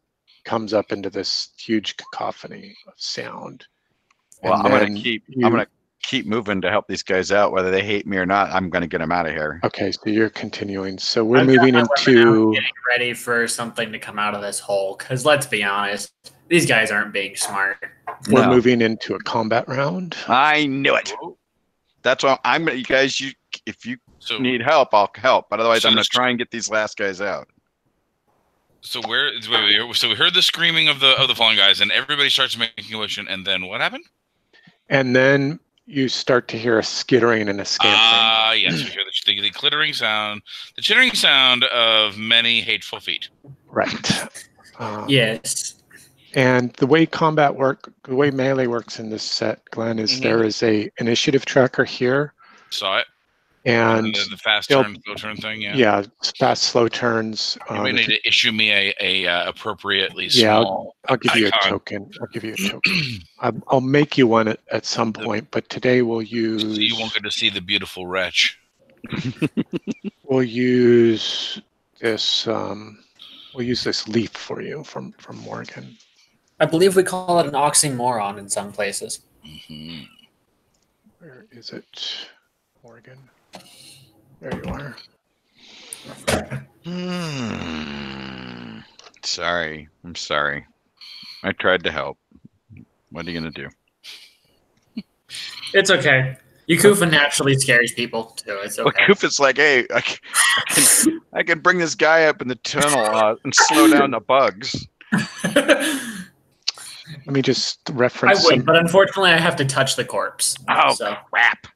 comes up into this huge cacophony of sound. Well, I'm gonna keep moving to help these guys out, whether they hate me or not. I'm gonna get them out of here. Okay, so you're continuing. So we're moving into getting ready for something to come out of this hole. Because let's be honest, these guys aren't being smart. We're moving into a combat round. I knew it. That's why I'm gonna. You guys, if you need help, I'll help. But otherwise, I'm gonna try and get these last guys out. So so we heard the screaming of the fallen guys, and everybody starts making a motion. And then what happened? And then you start to hear a skittering and a scampering. Yes, we hear the clittering sound, the chittering sound of many hateful feet. Right. Yes. And the way the way melee works in this set, Glenn, is there is a initiative tracker here. Saw it. And the fast turn, slow turn thing, yeah. Yeah, fast, slow turns. You may need to issue me a appropriately small. I'll give you a token. I'll make you one at some point, but today we'll use. So you won't get to see the beautiful wretch. We'll use this. We'll use this leaf for you from Morgan. I believe we call it an oxymoron in some places. Mm-hmm. Where is it, Morgan? There you are. Sorry. I'm sorry. I tried to help. What are you going to do? It's okay. Yakufa naturally scares people, too. It's okay. Well, Kufa's like, hey, I can bring this guy up in the tunnel and slow down the bugs. Let me just reference. I would, but unfortunately I have to touch the corpse. Oh, crap.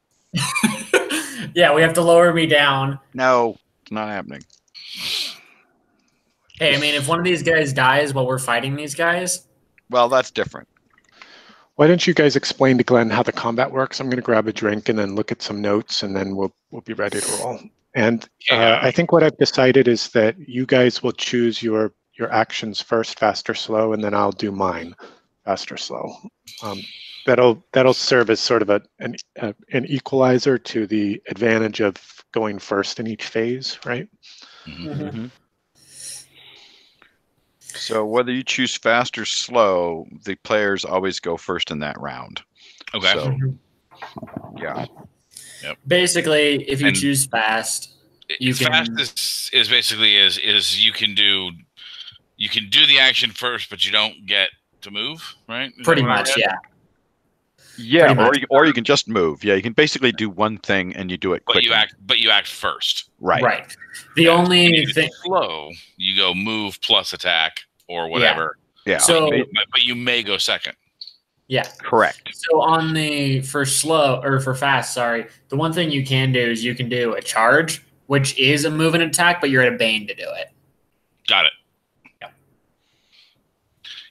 Yeah, we have to lower me down. No, it's not happening. Hey, I mean, if one of these guys dies while we're fighting these guys... Well, that's different. Why don't you guys explain to Glenn how the combat works? I'm going to grab a drink and then look at some notes, and then we'll be ready to roll. And I think what I've decided is that you guys will choose your actions first, fast or slow, and then I'll do mine, fast or slow. That'll serve as sort of an equalizer to the advantage of going first in each phase, right? Mm-hmm. So whether you choose fast or slow, the players always go first in that round. Okay. So, yeah. Yep. Basically, if you choose fast, fast is basically is you can do the action first, but you don't get to move, right? Pretty much, yeah. Yeah, or you can just move. Yeah, you can basically do one thing and you do it quickly. But you act first. Right. Right. The only thing slow, you go move plus attack or whatever. Yeah. So, but you may go second. Yeah. Correct. So on for fast, the one thing you can do is you can do a charge, which is a move and attack, but you're at a bane to do it. Got it.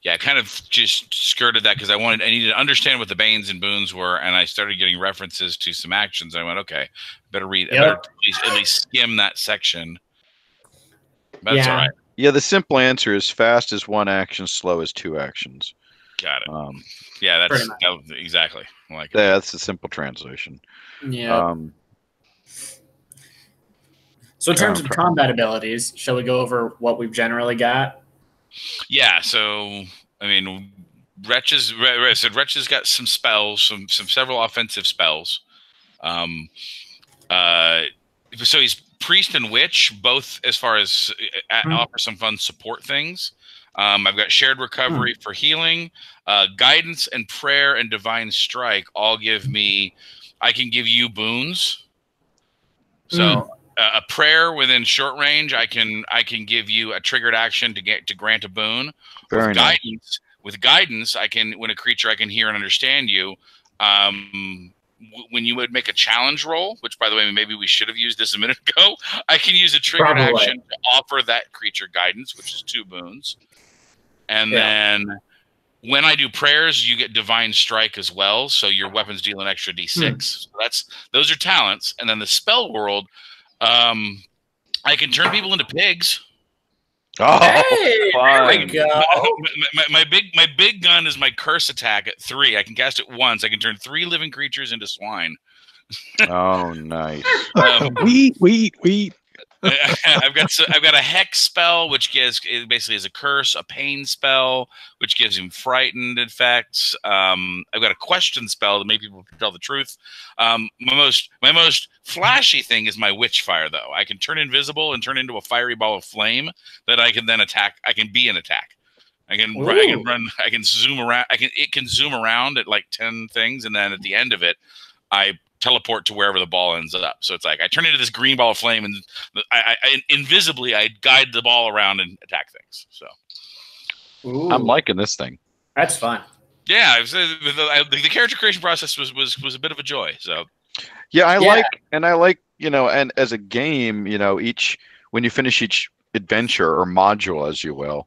Yeah, I kind of just skirted that because I needed to understand what the banes and boons were, and I started getting references to some actions. I went, okay, better read, at least skim that section. But that's all right. Yeah, the simple answer is fast is 1 action, slow is 2 actions. Got it. Yeah, that's exactly like it. Yeah, that's a simple translation. Yeah. So in terms of combat abilities, shall we go over what we've generally got? Yeah, so I mean, Wretch's got some spells, several offensive spells. So he's priest and witch, both as far as offer some fun support things. I've got shared recovery for healing, guidance and prayer and divine strike all give me. I can give you boons. So. A prayer within short range, I can give you a triggered action to grant a boon. With guidance, I can, when a creature I can hear and understand you, when you would make a challenge roll, which by the way, maybe we should have used this a minute ago, I can use a triggered action to offer that creature guidance, which is 2 boons. And then when I do prayers, you get divine strike as well. So your weapons deal an extra D6. So those are talents. And then the spell world, I can turn people into pigs. Oh, hey, there we go. My big gun is my curse attack at 3. I can cast it once. I can turn 3 living creatures into swine. Oh, nice. We. I've got a hex spell, which basically is a curse, a pain spell, which gives him frightened effects. I've got a question spell to make people tell the truth. My most flashy thing is my witch fire, though. I can turn invisible and turn into a fiery ball of flame that I can then attack. I can be an attack. I can run. I can zoom around. It can zoom around at like 10 things, and then at the end of it, I teleport to wherever the ball ends up. So it's like I turn into this green ball of flame, and I invisibly I guide the ball around and attack things. So I'm liking this thing. That's fun. Yeah, the character creation process was a bit of a joy. So yeah, I like and as a game, when you finish each adventure or module, as you will,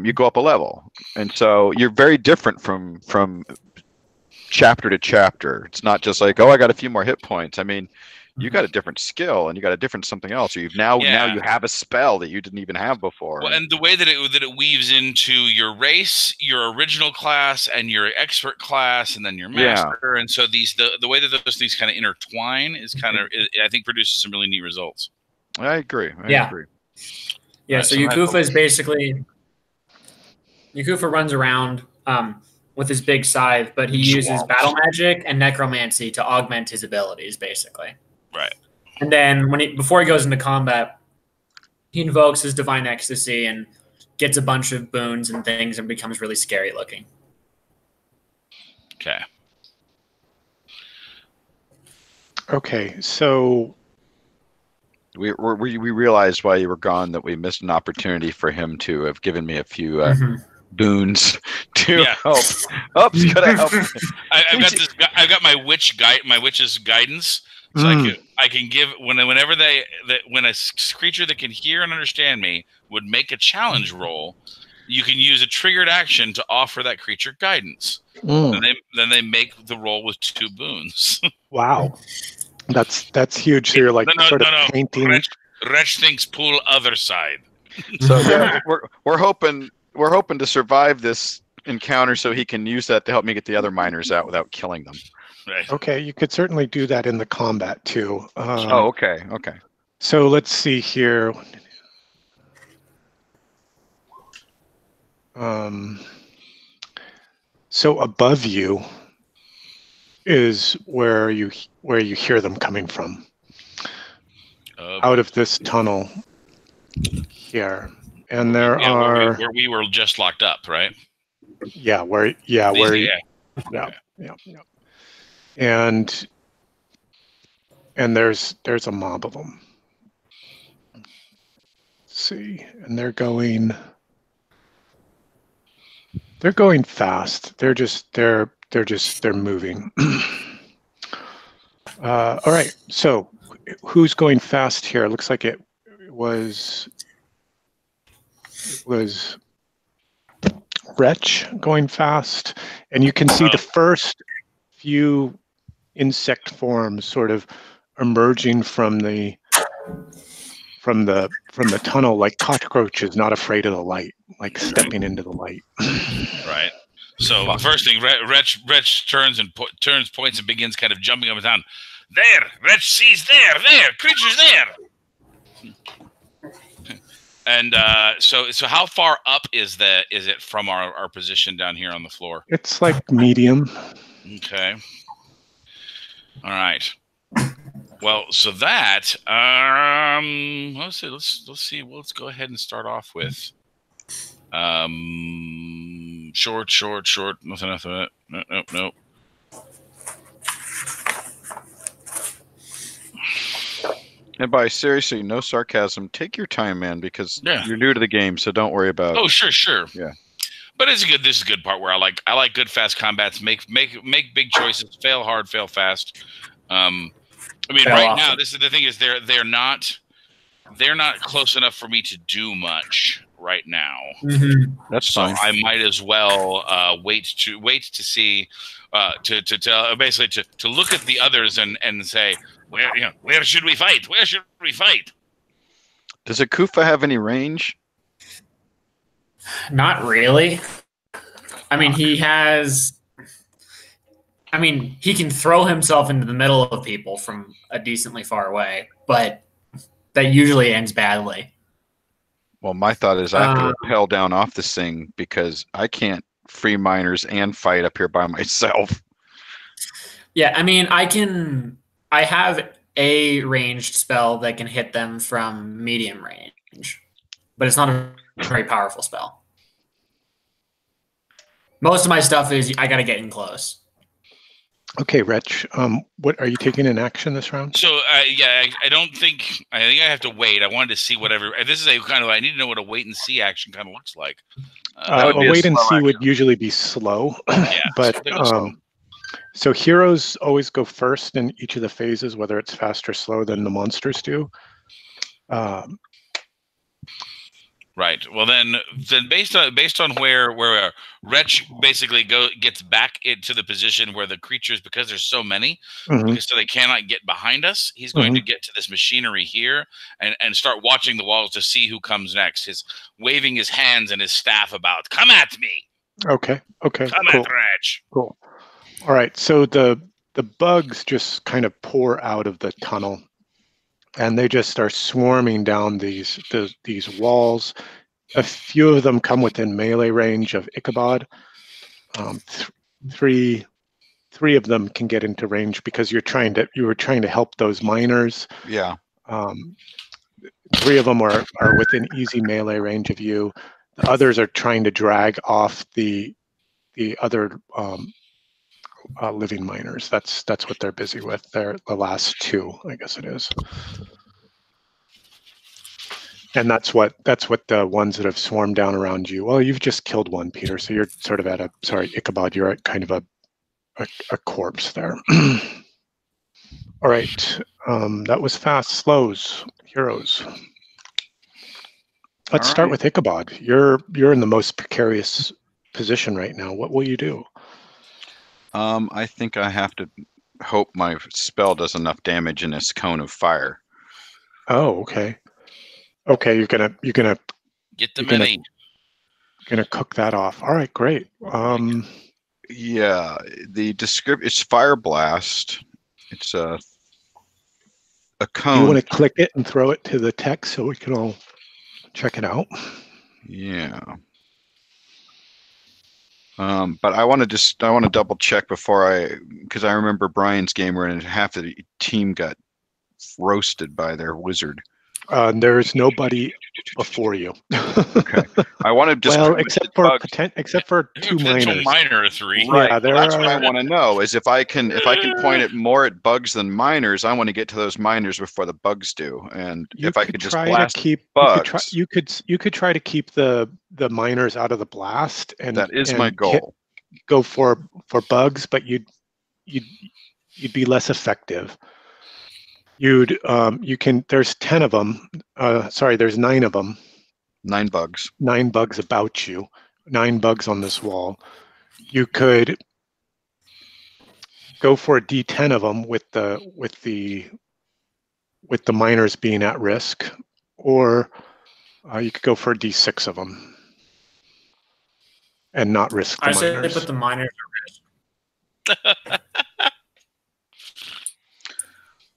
you go up a level, and so you're very different from chapter to chapter. It's not just like, oh, I got a few more hit points. I mean, you got a different skill and you got a different something else. So now you have a spell that you didn't even have before. Well, and the way that it weaves into your race, your original class, and your expert class, and then your master, and so the way that those things kind of intertwine is I think produces some really neat results. I agree. I agree. Yeah. So Yakufa is basically Yakufa runs around with his big scythe, but he uses battle magic and necromancy to augment his abilities, basically. Right. And then before he goes into combat, he invokes his divine ecstasy and gets a bunch of boons and things and becomes really scary looking. Okay. Okay, so we realized while you were gone that we missed an opportunity for him to have given me a few boons to help. Oh, it's gonna help. I've got my witch's guidance, so I can give when a creature that can hear and understand me would make a challenge roll, you can use a triggered action to offer that creature guidance. Then they make the roll with 2 boons. Wow, that's huge. So you're like painting. Wretch thinks pool other side. So yeah, we're hoping to survive this encounter so he can use that to help me get the other miners out without killing them. Right. Okay, you could certainly do that in the combat too. Okay. So let's see here. So above you is where you hear them coming from. Out of this tunnel here. And there are where we were just locked up, right? Yeah. And there's a mob of them. Let's see, and they're going fast. They're moving. All right. So who's going fast here? Looks like it was Wretch going fast, and you can see the first few insect forms sort of emerging from the tunnel, like cockroaches not afraid of the light, like stepping into the light. Right. So the first thing, Wretch turns, points, and begins kind of jumping up and down. There, Wretch sees there, creatures there. And so how far up is it from our position down here on the floor? It's like medium. Okay. All right. Well, so that let's see. Let's go ahead and start off with short. Nothing. Nope. And by seriously, no sarcasm. Take your time, man, because you're new to the game, so don't worry about it. Oh, sure. Yeah. But it's good. This is a good part where I like good fast combats. Make big choices. Fail hard. Fail fast. I mean, Fail right often. now, this is the thing is they're not close enough for me to do much right now. That's So fine. I might as well wait to see basically to look at the others and say where should we fight? Where should we fight? Does a Kufa have any range? Not really. I mean, he has. I mean, he can throw himself into the middle of people from a decently far away, but that usually ends badly. Well, my thought is I have to rappel down off this thing because I can't free miners and fight up here by myself. Yeah, I mean, I have a ranged spell that can hit them from medium range, but it's not a very powerful spell. Most of my stuff is I got to get in close. Okay, Wretch, what are you taking in action this round? So I don't think I have to wait. I wanted to see whatever. This is a kind of I need to know what a wait and see action kind of looks like. A wait and see would usually be slow, Yeah, but so heroes always go first in each of the phases, whether it's fast or slow than the monsters do. Right. Well, then based on where Wretch basically gets back into the position where the creatures, because there's so many, because so they cannot get behind us. He's going to get to this machinery here and start watching the walls to see who comes next. His waving his hands and his staff about. Come at me. Okay. Come cool. at Wretch. Cool. All right. So the bugs just kind of pour out of the tunnel. And they just are swarming down these walls. A few of them come within melee range of Ichabod. Three of them can get into range because you were trying to help those miners. Yeah. 3 of them are within easy melee range of you. The others are trying to drag off the other living miners. That's what they're busy with. They're the last 2, I guess it is. And that's what the ones that have swarmed down around you. Well, you've just killed one, Peter. So you're sort of at Ichabod. You're at kind of a corpse there. All right. That was fast. Slows, heroes. Let's start with Ichabod. You're in the most precarious position right now. What will you do? I think I have to hope my spell does enough damage in this cone of fire. Oh, okay. Okay, you're gonna Get the mini. Gonna cook that off. All right, great. Yeah, the description, it's fire blast. It's a cone. You want to click it and throw it to the text so we can all check it out. Yeah. But I want to double check before because I remember Brian's game where half the team got roasted by their wizard. There's nobody before you. Okay. I want to just except for 2 miners. Miner 3. Right. Yeah, that's what I want to know is if I can point it more at bugs than miners, I want to get to those miners before the bugs do. And if I could just blast bugs, you could try to keep the miners out of the blast, and that is my goal. Go for bugs, but you'd be less effective. There's 10 of them. There's 9 of them. 9 bugs. 9 bugs about you. 9 bugs on this wall. You could go for a D10 of them with the miners being at risk, or you could go for a D6 of them and not risk the miners. I say put the miners at risk.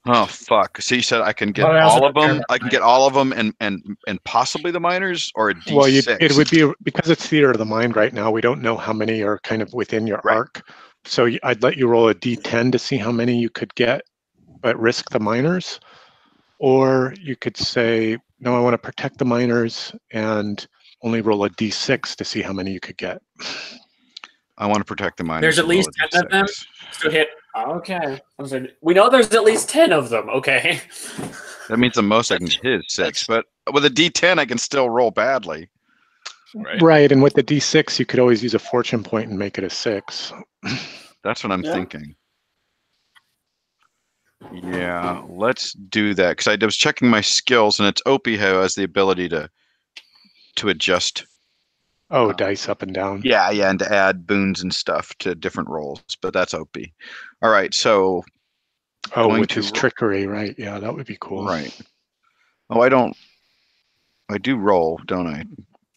Oh fuck! So you said I can get all of them. I can get all of them, and possibly the miners, or a D6. Well, it would be because it's theater of the mind right now. We don't know how many are kind of within your arc. So I'd let you roll a D10 to see how many you could get, but risk the miners. Or you could say, no, I want to protect the miners and only roll a D6 to see how many you could get. I want to protect the miners. There's at least 10 of them to hit. Okay. We know there's at least 10 of them. Okay. That means the most I can hit is 6. But with a D10, I can still roll badly. right? Right, and with the D6, you could always use a fortune point and make it a 6. That's what I'm thinking. Yeah, let's do that because I was checking my skills, and it's Opie who has the ability to adjust. Oh, dice up and down. Yeah, and to add boons and stuff to different rolls, but that's Opie. All right, so. Oh, with his trickery, right? Yeah, that would be cool. Right. Oh, I do roll, don't I?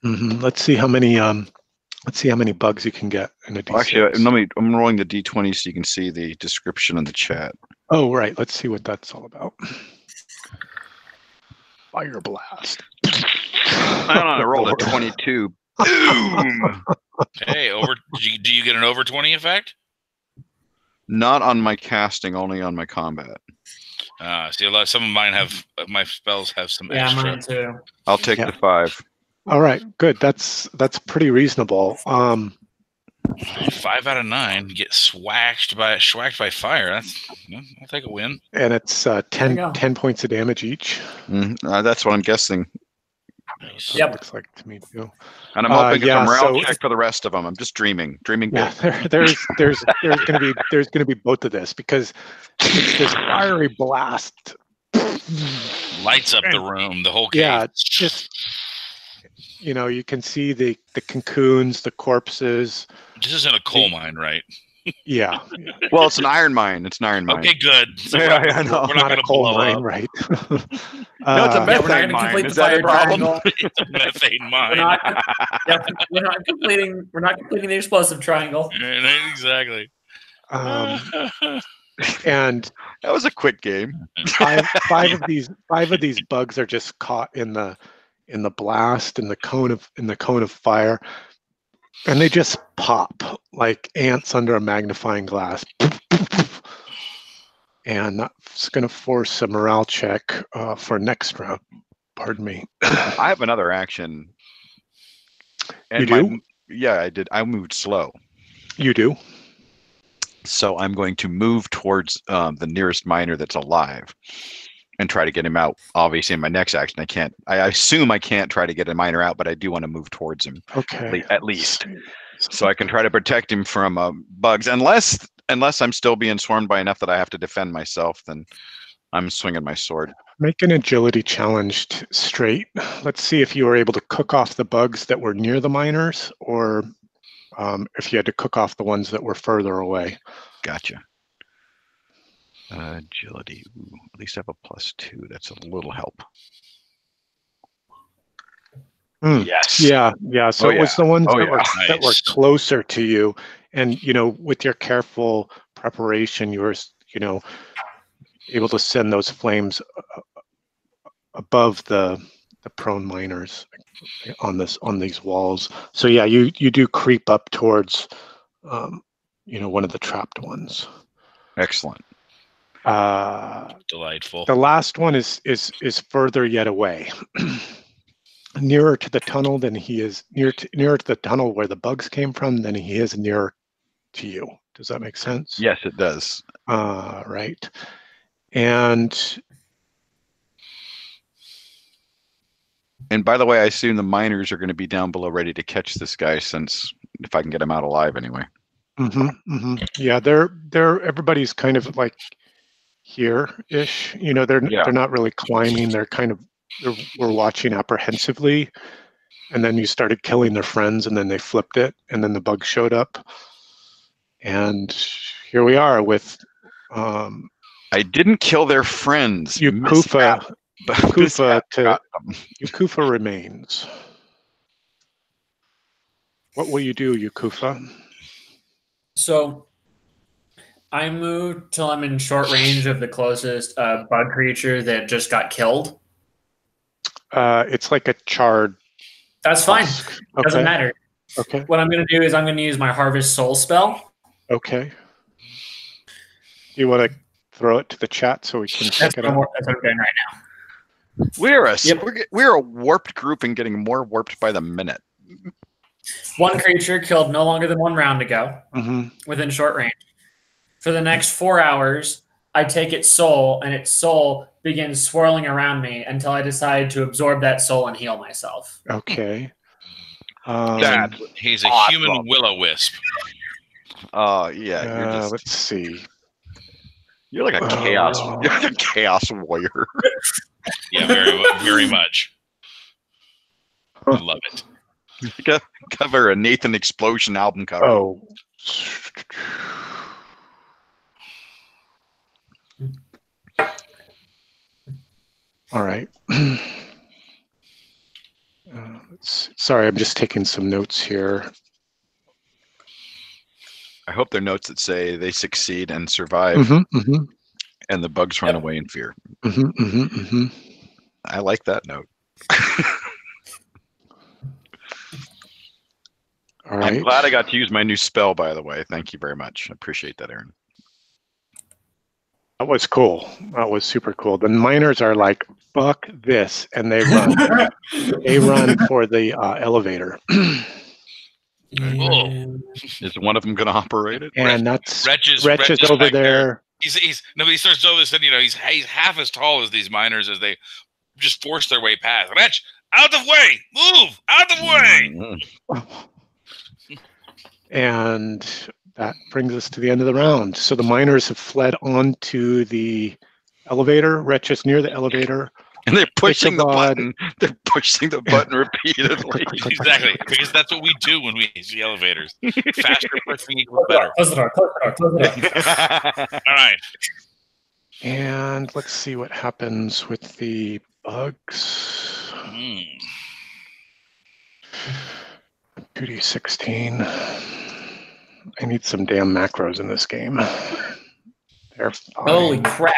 Mm-hmm. Let's see how many bugs you can get in a D6. Actually, I'm rolling the D20 so you can see the description in the chat. Oh, right. Let's see what that's all about. Fire blast. I rolled a 22. Boom. Hey, do you get an over 20 effect? Not on my casting, only on my combat. See, some of mine have my spells have some extra. Yeah, mine too. I'll take the 5. All right, good. That's pretty reasonable. 5 out of 9 get swacked by fire. I'll take a win. And it's 10 points of damage each. That's what I'm guessing. Nice. Yep. Looks like to me too. And I'm hoping it's a morale check for the rest of them. I'm just dreaming Yeah, there's gonna be both of this because it's this fiery blast. Lights up the room, the whole cave. Yeah, it's just you can see the cocoons, the corpses. This isn't a coal mine, right? Yeah. Well, it's an iron mine. Okay, good. So we're not not going to coal blow mine, up. Right? No, it's a we're not methane going to mine. complete Is the that fire a problem? triangle. It's a methane mine. We're not completing the explosive triangle. Exactly. And that was a quick game. five of these bugs are just caught in the blast in the cone of fire, and they just pop like ants under a magnifying glass. And that's going to force a morale check for next round. Pardon me. I have another action. And you do? Yeah, I did. I moved slow. You do? So I'm going to move towards the nearest miner that's alive and try to get him out. Obviously, in my next action, I can't. I assume I can't try to get a miner out, but I do want to move towards him. Okay. At least. So I can try to protect him from bugs. Unless I'm still being swarmed by enough that I have to defend myself, then I'm swinging my sword. Make an agility challenge straight. Let's see if you were able to cook off the bugs that were near the miners, or if you had to cook off the ones that were further away. Gotcha. Agility. Ooh, at least I have a +2. That's a little help. Yes. Yeah. So it was the ones that were closer to you, and with your careful preparation, you were able to send those flames above the prone miners on these walls. So yeah, you do creep up towards one of the trapped ones. Excellent. Delightful. The last one is further yet away. Nearer to the tunnel than he is nearer to the tunnel where the bugs came from than he is nearer to you. Does that make sense? Yes, it does. Right. And by the way, I assume the miners are going to be down below ready to catch this guy, since if I can get him out alive anyway. Yeah, they're everybody's kind of like here-ish. They're not really climbing. They're kind of we're watching apprehensively, and then you started killing their friends, and then they flipped it, and then the bugs showed up, and here we are with I didn't kill their friends. Yukufa remains. What will you do, Yukufa? So I moved till I'm in short range of the closest bug creature that just got killed. It's like a charred. That's fine. Doesn't matter. Okay. What I'm going to do is I'm going to use my Harvest Soul spell. Okay. You want to throw it to the chat so we can check it out? That's what I'm doing right now. We're a warped group and getting more warped by the minute. One creature killed no longer than 1 round ago within short range. For the next 4 hours, I take its soul, and its soul begins swirling around me until I decide to absorb that soul and heal myself. Okay. He's a human will-o-wisp. Yeah, you're just. Let's see. You're like a chaos. You're like a chaos warrior. Yeah, very much. I love it. Cover a Nathan Explosion album cover. Oh. All right. Sorry, I'm just taking some notes here. I hope they're notes that say they succeed and survive, and the bugs run away in fear. I like that note. All right. I'm glad I got to use my new spell, by the way. Thank you very much. I appreciate that, Aaron. That was cool. That was super cool. The miners are like, fuck this, and they run. They run for the elevator. Is one of them going to operate it? And that's Wretch is over there. He starts over this, and he's half as tall as these miners as they just force their way past. Wretch, out of the way! Move! Out of the way! And that brings us to the end of the round. So the miners have fled onto the elevator. Wretch is near the elevator. And they're pushing the button. They're pushing the button repeatedly. Exactly, because that's what we do when we see elevators. Faster pushing equals better. Close the door. All right. And let's see what happens with the bugs. 2d16. I need some damn macros in this game. They're fine. Holy crap.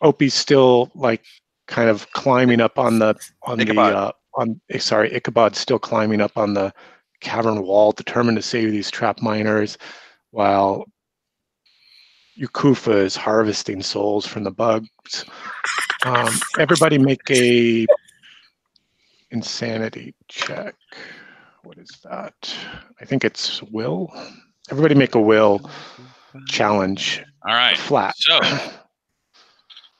Opie's still like kind of climbing up on the Ichabod's still climbing up on the cavern wall, determined to save these trap miners, while Yukufa is harvesting souls from the bugs. Everybody make a insanity check. What is that? I think it's will. Everybody make a will challenge. All right. Flat. So,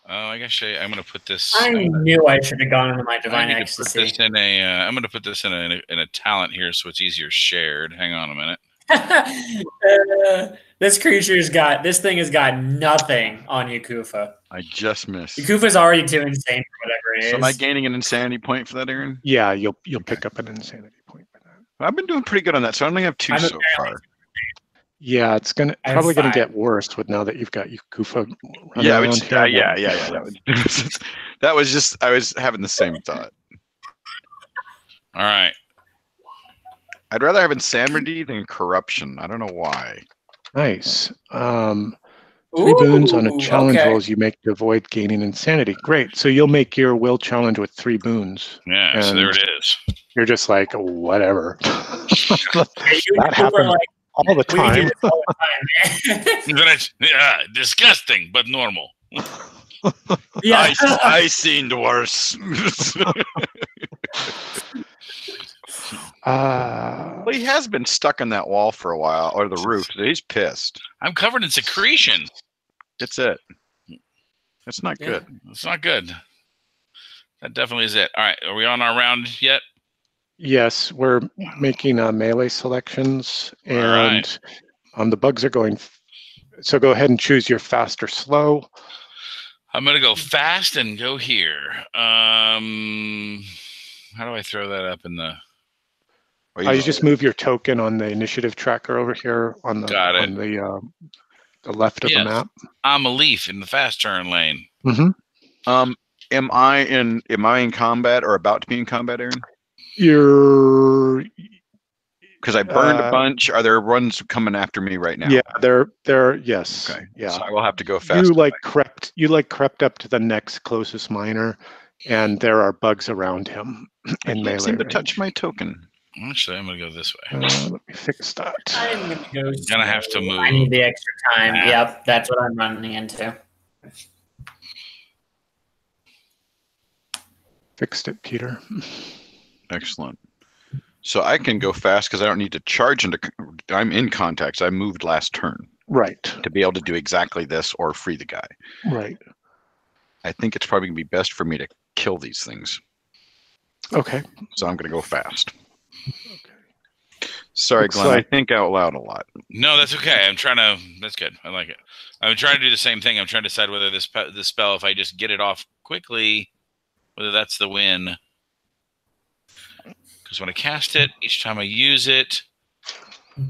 I guess I'm going to put this. I knew I should have gone into my divine ecstasy. I'm going to put this in a talent here, so it's easier shared. Hang on a minute. This thing has got nothing on Yukufa. I just missed. Yukufa's already too insane for whatever it is. So am I gaining an insanity point for that, Aaron? Yeah, you'll pick up an insanity point for that. I've been doing pretty good on that, so I only have 2 so far. Yeah, it's probably gonna get worse with now that you've got Yukufa. Yeah. That was just, I was having the same thought. All right. I'd rather have insanity than corruption. I don't know why. Nice. 3 boons on a challenge roll as you make to avoid gaining insanity. Great. So you'll make your will challenge with 3 boons. Yeah, so there it is. You're just like, whatever. That happens all the time. Disgusting, but normal. Yeah. I seen worse. Well, he has been stuck on that wall for a while, or the roof. So he's pissed. I'm covered in secretion. That's it. That's not good. It's not good. That definitely is it. All right, are we on our round yet? Yes, we're making melee selections, and the bugs are going. So go ahead and choose your fast or slow. I'm going to go fast and go here. How do I throw that up in the... You just move your token on the initiative tracker over here on the the left of the map. I'm a leaf in the fast turn lane. Am I in combat or about to be in combat, Aaron? You're... Because I burned a bunch. Are there ones coming after me right now? Yeah, they're yes. Okay. Yeah. So I will have to go fast. You crept up to the next closest miner, and there are bugs around him in melee. I seem to touch my token. Actually, I'm going to go this way. Let me fix that. I'm going to have to move. I need the extra time. Yep, that's what I'm running into. Fixed it, Peter. Excellent. So I can go fast because I don't need to charge into. I'm in contact. So I moved last turn. Right. To be able to do exactly this or free the guy. Right. I think it's probably going to be best for me to kill these things. Okay. So I'm going to go fast. Okay. Sorry, Looks Glenn. like- I think out loud a lot. No, that's okay. I'm trying to. That's good. I like it. I'm trying to do the same thing. I'm trying to decide whether this spell, if I just get it off quickly, whether that's the win. Because when I cast it, each time I use it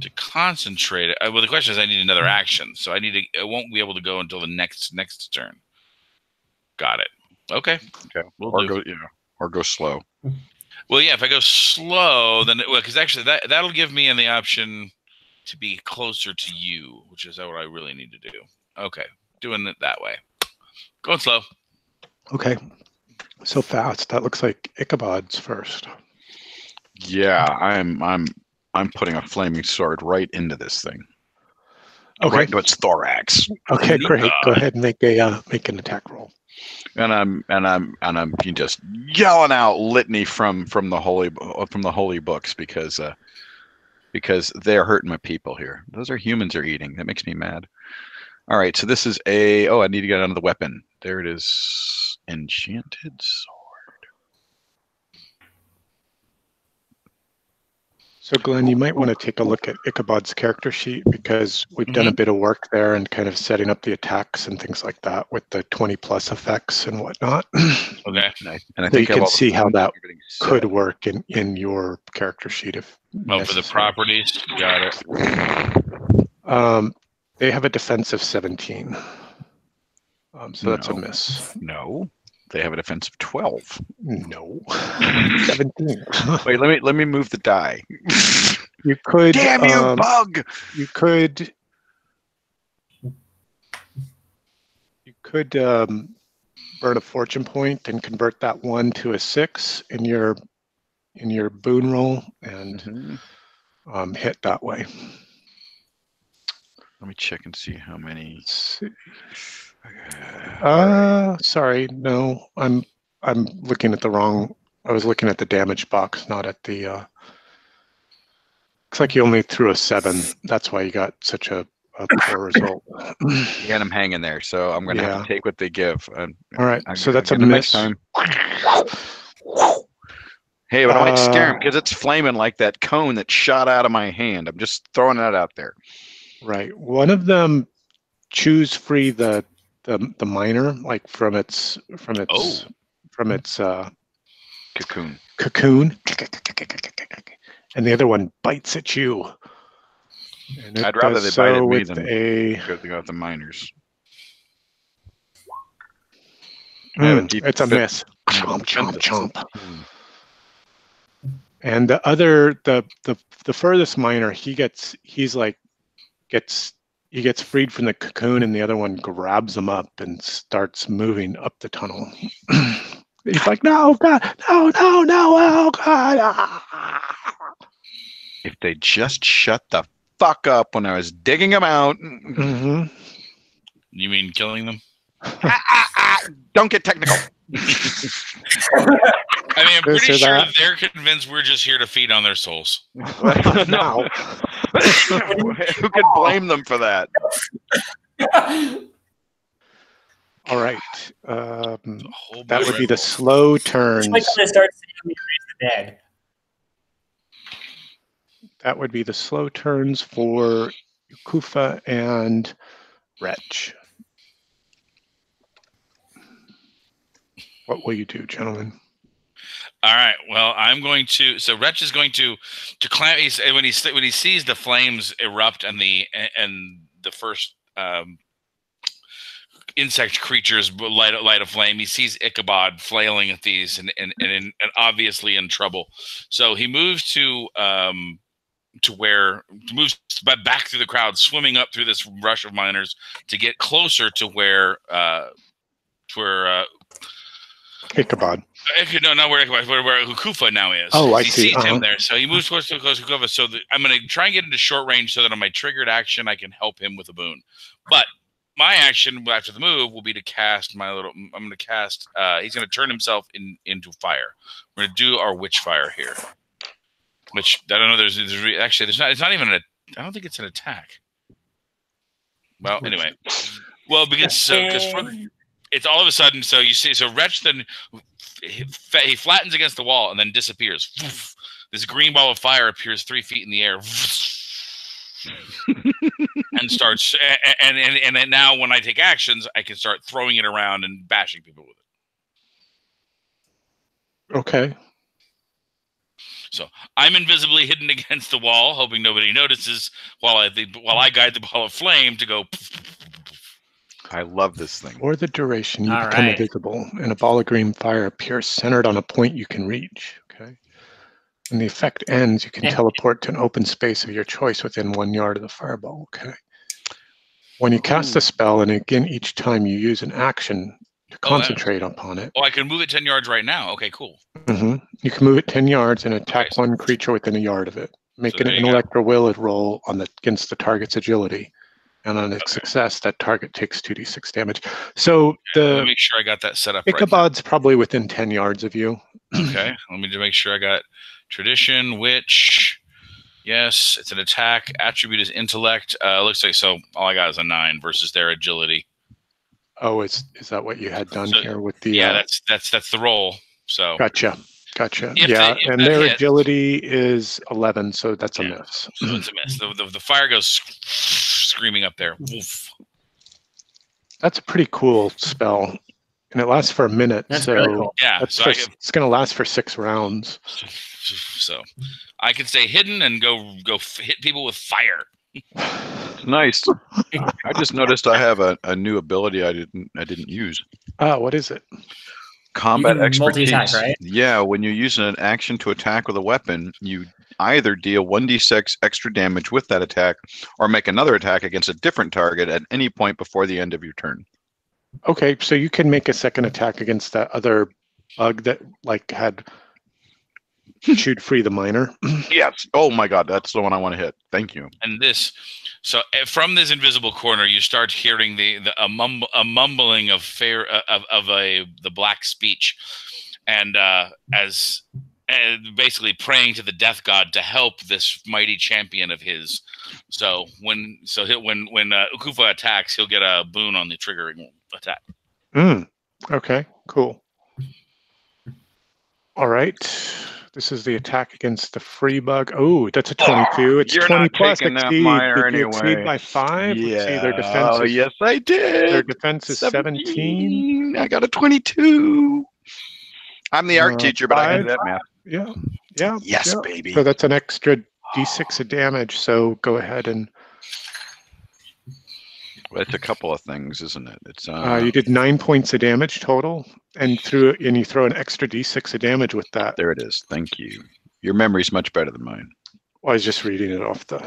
to concentrate it. Well, the question is, I need another action, so I need to. I won't be able to go until the next turn. Got it. Okay. Okay. Or go slow. Well, yeah. If I go slow, then because actually that'll give me the option to be closer to you, which is what I really need to do. Okay, doing it that way. Going slow. Okay. So fast. That looks like Ichabod's first. Yeah, I'm putting a flaming sword right into this thing. Okay. Right into its thorax. Okay, great. Go ahead and make an attack roll. And I'm just yelling out litany from the holy books because they're hurting my people here. Those are humans are eating. That makes me mad. All right, so this is I need to get onto the weapon. There it is. Enchanted sword. So Glenn, you might want to take a look at Ichabod's character sheet because we've done a bit of work there and kind of setting up the attacks and things like that with the 20+ effects and whatnot. Okay. And I So you think can see how that could set. work in your character sheet if for the properties. Got it. They have a defensive 17. So that's a No. miss. No. They have a defensive 12. No. 17. Wait, let me move the die. You could. Damn you, bug! You could burn a fortune point and convert that 1 to a 6 in your boon roll and hit that way. Let me check and see how many. Sorry, no, I'm looking at the wrong. I was looking at the damage box, not at the. Looks like you only threw a 7. That's why you got such a poor result. You got them hanging there, so I'm gonna have to take what they give. All right, so that's a Next miss. time. Hey, but I might scare him because it's flaming like that cone that shot out of my hand. I'm just throwing that out there. Right. One of them chews free the miner, like from its Cocoon. And the other one bites at you. And I'd rather they bite at me with than go with the miners. It's a miss. Chomp, chomp, chomp. And the other, the furthest miner, he gets freed from the cocoon, and the other one grabs him up and starts moving up the tunnel. He's like, no, God, no, oh, God. If they just shut the fuck up when I was digging them out. Mm-hmm. You mean killing them? Don't get technical. I mean, I'm pretty sure they're convinced we're just here to feed on their souls. No. Who could blame them for that? All right. That would be the slow turns. Dead. That would be the slow turns for Kufa and Wretch. What will you do, gentlemen? All right. Well, I'm going to. So Wretch is going to climb. When he sees the flames erupt and the first insect creatures light a flame, he sees Ichabod flailing at these and obviously in trouble. So he moves moves back through the crowd, swimming up through this rush of miners to get closer to where Ichabod. No, not where Ichabod, where Kufa now is. Oh, I see. He sees him there, so he moves close to Kufa. So I'm going to try and get into short range so that on my triggered action I can help him with a boon. But my action after the move will be to cast my little. I'm going to cast. He's going to turn himself into fire. We're going to do our witch fire here, which I don't know. There's not. It's not even a. I don't think it's an attack. Well, anyway. Well, because it's all of a sudden. So you see, so Wretch then he flattens against the wall and then disappears. This green ball of fire appears 3 feet in the air. And starts and then now when I take actions, I can start throwing it around and bashing people with it. Okay. So I'm invisibly hidden against the wall, hoping nobody notices, while I guide the ball of flame to go. I love this thing. For the duration, you become invisible, and a ball of green fire appears centered on a point you can reach. Okay. When the effect ends, you can teleport to an open space of your choice within 1 yard of the fireball. Okay. When you cast a spell, and again each time you use an action to concentrate upon it. Oh, I can move it 10 yards right now. Okay, cool. You can move it 10 yards and attack one creature within a yard of it. Make an intellect or will roll against the target's agility. And on its success, that target takes 2d6 damage. So let me make sure I got that set up. Ichabod's probably within 10 yards of you. Okay, let me just make sure I got tradition, witch. Yes, it's an attack. Attribute is intellect. Looks like so. All I got is a 9 versus their agility. Oh, is that what you had done here with the? Yeah, that's the roll. So gotcha. And their agility is 11, so that's a miss. So it's a miss. The fire goes screaming up there. Woof. That's a pretty cool spell, and it lasts for a minute. That's really cool. Yeah, it's going to last for 6 rounds. So I can stay hidden and go hit people with fire. Nice. I just noticed I have a new ability I didn't use. What is it? Combat expertise. Multi-attack, right? Yeah, when you use an action to attack with a weapon, you either deal 1d6 extra damage with that attack, or make another attack against a different target at any point before the end of your turn. Okay, so you can make a second attack against that other bug that had chewed free the miner. Yes. Oh my God, that's the one I want to hit. Thank you. And so from this invisible corner, you start hearing a mumbling of the black speech, and basically praying to the death god to help this mighty champion of his. So when Ukufa attacks, he'll get a boon on the triggering attack. Okay, cool. All right. This is the attack against the free bug. Oh, that's a 22. It's 20 plus exceed. Did you exceed by 5? Yeah. Let's see, their defense is, yes, I did. Their defense is 17. I got a 22. I'm the art teacher, but I can do that math. Yeah. Yes, yeah. baby. So that's an extra d6 of damage. So go ahead and. Well, it's a couple of things, isn't it? It's you did 9 points of damage total, and you throw an extra d6 of damage with that. There it is. Thank you. Your memory's much better than mine. Well, I was just reading it off the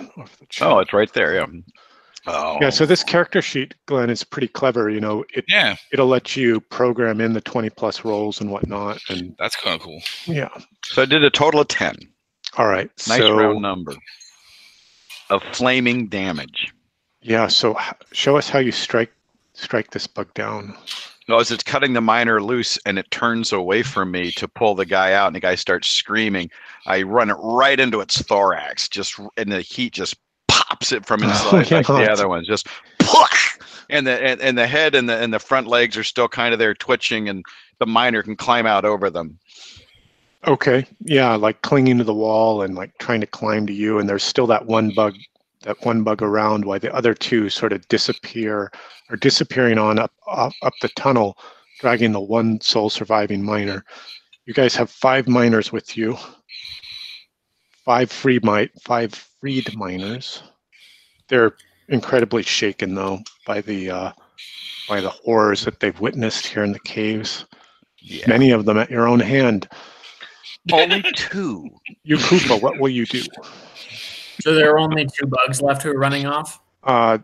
chat. Oh, it's right there. Yeah. Oh. Yeah. So this character sheet, Glenn, is pretty clever. It'll let you program in the 20 plus rolls and whatnot, and that's kind of cool. Yeah. So I did a total of 10. All right. Nice round number of flaming damage. Yeah, so show us how you strike this bug down. No, as it's cutting the miner loose and it turns away from me to pull the guy out, and the guy starts screaming. I run it right into its thorax, and the heat just pops it from inside like the other one. Just and the head and the front legs are still kind of there twitching, and the miner can climb out over them. Okay, yeah, like clinging to the wall and like trying to climb to you, and there's still that one bug around, while the other two sort of disappearing on up the tunnel, dragging the one sole surviving miner. You guys have 5 miners with you. 5 freed miners. They're incredibly shaken though by the horrors that they've witnessed here in the caves. Yeah. Many of them at your own hand. Only 2. Ukufa, what will you do? So there are only 2 bugs left who are running off?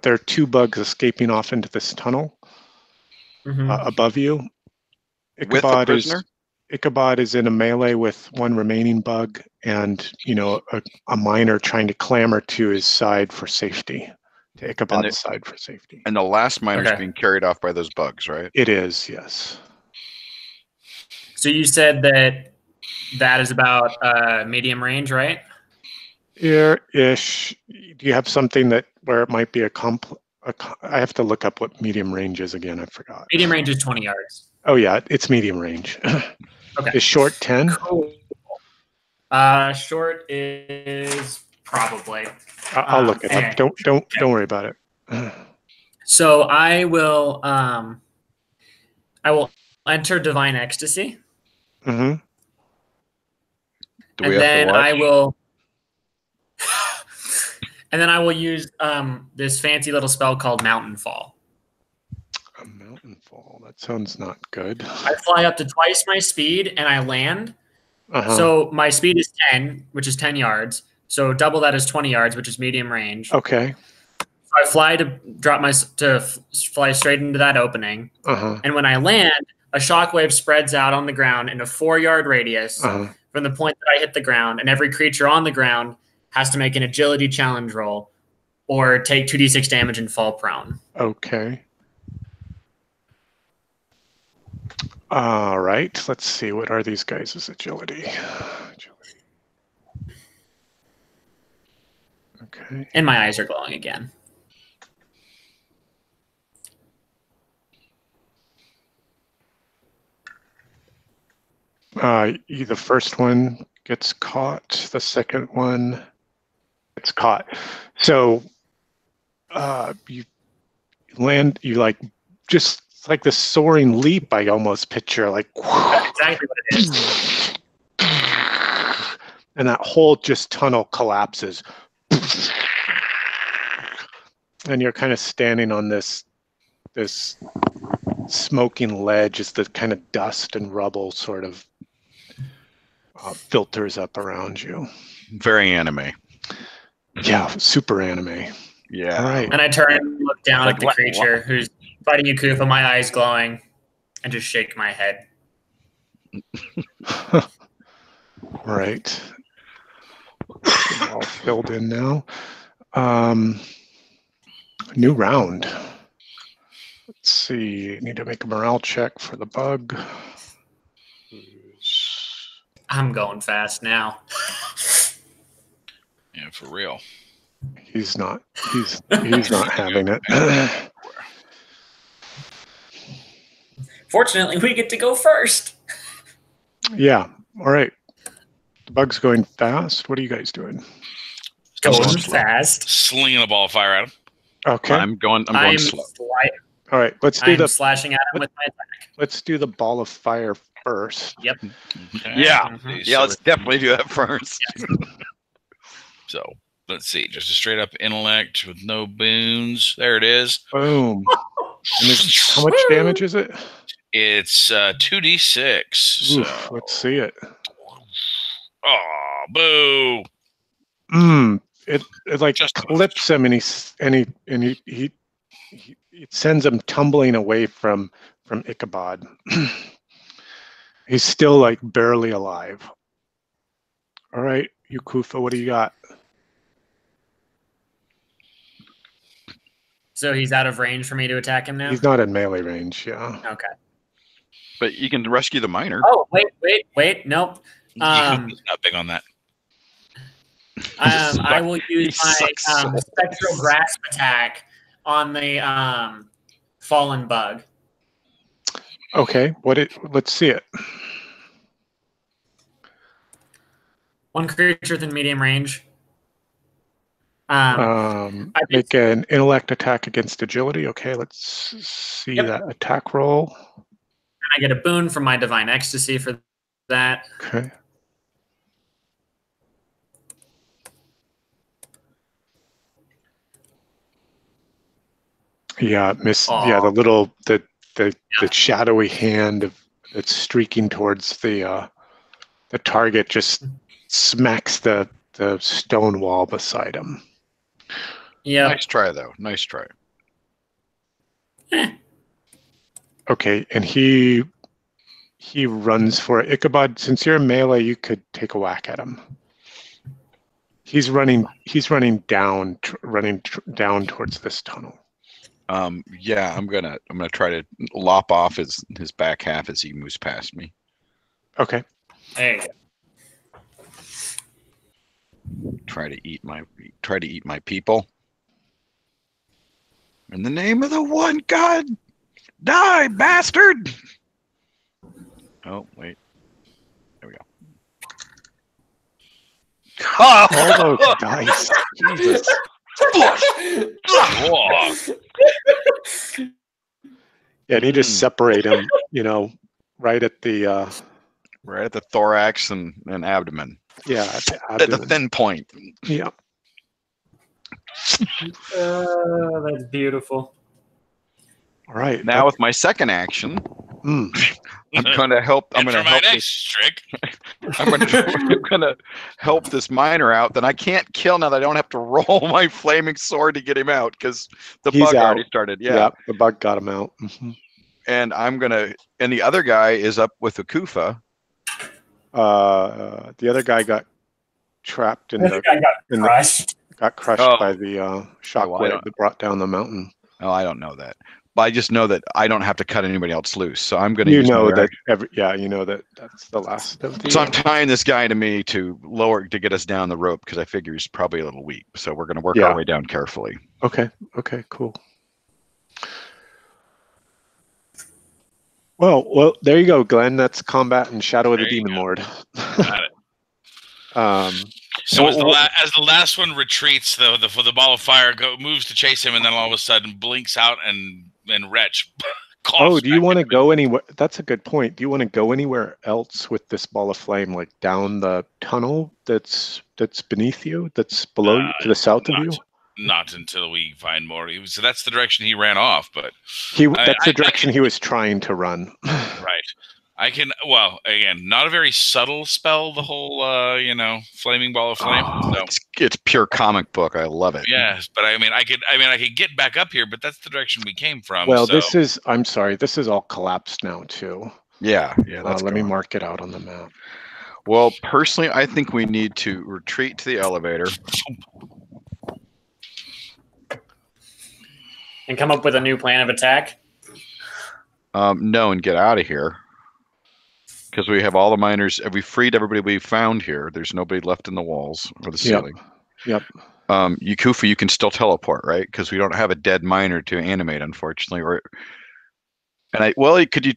There are 2 bugs escaping off into this tunnel above you. With the prisoner? Ichabod is in a melee with 1 remaining bug, and a miner trying to clamber to his side for safety. To Ichabod's side for safety. And the last miner's being carried off by those bugs, right? It is, yes. So you said that is about medium range, right? Ish. Do you have something where it might be I have to look up what medium range is again. I forgot. Medium range is 20 yards. Oh yeah, it's medium range. Okay. Is short 10? Cool. Short is probably. I'll look it up. Don't worry about it. So I will enter Divine Ecstasy. Mm-hmm. Do we have to watch? And then I will use this fancy little spell called Mountain Fall. A mountain fall. That sounds not good. I fly up to twice my speed and I land. Uh-huh. So my speed is 10, which is 10 yards. So double that is 20 yards, which is medium range. Okay. So I fly to fly straight into that opening. Uh-huh. And when I land, a shockwave spreads out on the ground in a 4-yard radius from the point that I hit the ground. And every creature on the ground has to make an agility challenge roll or take 2d6 damage and fall prone. Okay. All right. Let's see. What are these guys' agility? Okay. And my eyes are glowing again. The first one gets caught. The second one gets caught. So you land, you like just like the soaring leap. I almost picture like That's exactly what it is. And that whole just tunnel collapses. And you're kind of standing on this smoking ledge as the kind of dust and rubble sort of filters up around you. Very anime. Yeah, super anime. Yeah. All right. And I turn and look down at the creature who's fighting Yakufa, my eyes glowing, and just shake my head. Right. All filled in now. New round. Let's see. Need to make a morale check for the bug. I'm going fast now. Yeah, for real. He's not having it. Fortunately, we get to go first. Yeah. All right. The bug's going fast. What are you guys doing? Going fast. Slinging a ball of fire at him. Okay. I'm going slow. All right. Let's do slashing at him with my attack. Let's do the ball of fire first. Yep. Okay. Yeah. Mhm. Yeah, let's definitely do that first. So let's see. Just a straight up intellect with no boons. There it is. Boom. And how much damage is it? It's 2d6. Oof, So. let's see it. Oh, boo! It like just clips him, and he it sends him tumbling away from Ichabod. He's still like barely alive. All right, Yakufa, what do you got? So he's out of range for me to attack him now? He's not in melee range, yeah. Okay. But you can rescue the miner. Oh, wait. Nope. Not big on that. I will use my so spectral grasp attack on the fallen bug. Okay, let's see it. One creature within medium range. Make an intellect attack against agility. Okay, let's see that attack roll. And I get a boon from my Divine Ecstasy for that. Okay. Yeah, Yeah, the shadowy hand that's streaking towards the target just smacks the stone wall beside him. Yeah. Nice try, though. Nice try. Okay, and he runs for it. Ichabod, since you're melee, you could take a whack at him. He's running down towards this tunnel. Yeah, I'm gonna try to lop off his back half as he moves past me. Okay. There you go. Try to eat my people. In the name of the one God, die, bastard! Oh wait. All those dice. Jesus. Whoa. Yeah, and you just separate him, right at the right at the thorax and abdomen. yeah, at the At the abdomen. thin point. Yeah. That's beautiful. All right. Now with my second action, I'm going to help. I'm going to help next trick. I'm going to help this miner out. Then I can't kill now that I don't have to roll my flaming sword to get him out because the bug already started. Yeah, the bug got him out. And and the other guy is up with the Kufa. The other guy got trapped in the. Got crushed by the shockwave that brought down the mountain. Oh, I don't know that. But I just know that I don't have to cut anybody else loose. So I'm going to use that's the last of the. So I'm tying this guy to me to get us down the rope because I figure he's probably a little weak. So we're going to work our way down carefully. Okay, cool. Well, there you go, Glenn. That's combat and Shadow of the Demon Lord. Got it. So as the last one retreats, the ball of fire moves to chase him, and then all of a sudden blinks out, and Wretch. Oh, do you want to go anywhere? That's a good point. Do you want to go anywhere else with this ball of flame, like down the tunnel that's beneath you, that's below you, to the south of you? Not until we find more. So that's the direction he ran off, but that's the direction he was trying to run. Right. I can. Well, again, not a very subtle spell. The whole, flaming ball of flame. So. It's pure comic book. I love it. Yes, but I could get back up here, but that's the direction we came from. Well, this is. I'm sorry. This is all collapsed now too. Yeah. Let me mark it out on the map. Well, personally, I think we need to retreat to the elevator and come up with a new plan of attack. No, and get out of here. Because we have all the miners, we freed everybody we found here. There's nobody left in the walls or the ceiling. Yep. Kufa, you can still teleport, right? Because we don't have a dead miner to animate, unfortunately. Could you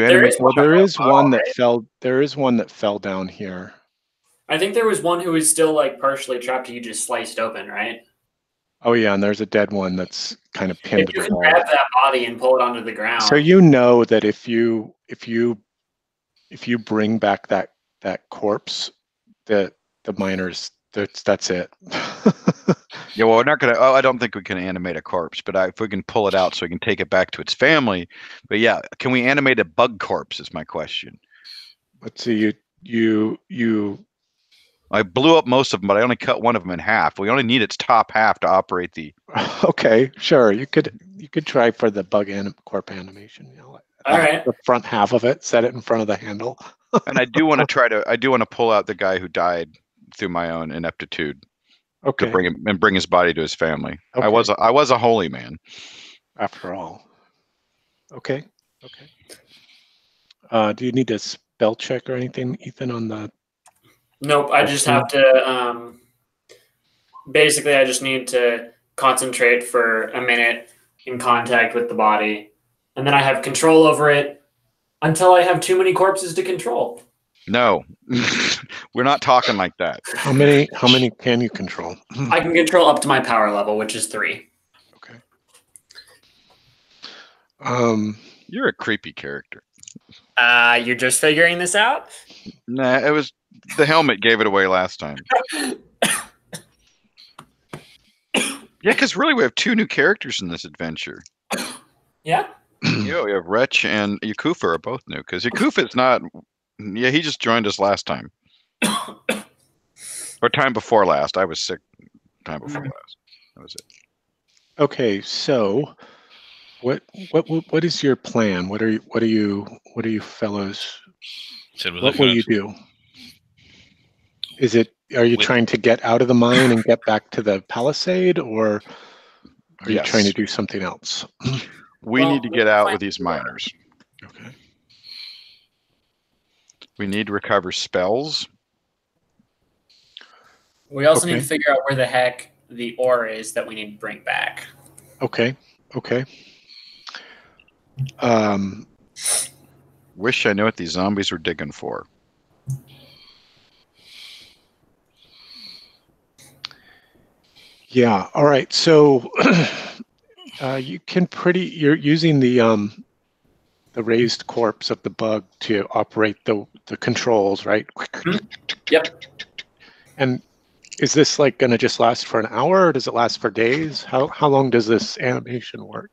animate? There is one that fell down here. I think there was one who was still like partially trapped. You just sliced open, right? Oh yeah, and there's a dead one that's kind of pinned to the wall. You can grab that body and pull it onto the ground. So you know that if you bring back that corpse, the miners, that's it. Yeah, well, we're not gonna. I don't think we can animate a corpse, but if we can pull it out so we can take it back to its family. But yeah, can we animate a bug corpse? Is my question. Let's see. You. I blew up most of them, but I only cut one of them in half. We only need its top half to operate the. Okay, sure. You could try for the bug corp animation. All right. The front half of it, set it in front of the handle. And I do want to pull out the guy who died through my own ineptitude. Okay. To bring his body to his family. Okay. I was a holy man. After all. Okay. Do you need a spell check or anything, Ethan, on the? Nope. I just have to. Basically, I just need to concentrate for a minute in contact with the body. And then I have control over it until I have too many corpses to control. No, we're not talking like that. How many can you control? I can control up to my power level, which is 3. Okay. You're a creepy character. You're just figuring this out? Nah, it was the helmet gave it away last time. Yeah, because really we have 2 new characters in this adventure. Yeah. We have Wretch and Yakufa are both new because Yakufa is not. Yeah, he just joined us last time. Or time before last. I was sick. Time before last. That was it. Okay, so what is your plan? What are you fellows? What will you do? Are you trying to get out of the mine and get back to the palisade, or are you trying to do something else? We need to get out with these miners. Okay. We need to recover spells. We also need to figure out where the heck the ore is that we need to bring back. Okay. Wish I knew what these zombies were digging for. Yeah. All right. So you can you're using the raised corpse of the bug to operate the controls, right? Yep. And is this like going to just last for an hour, or does it last for days? How long does this animation work?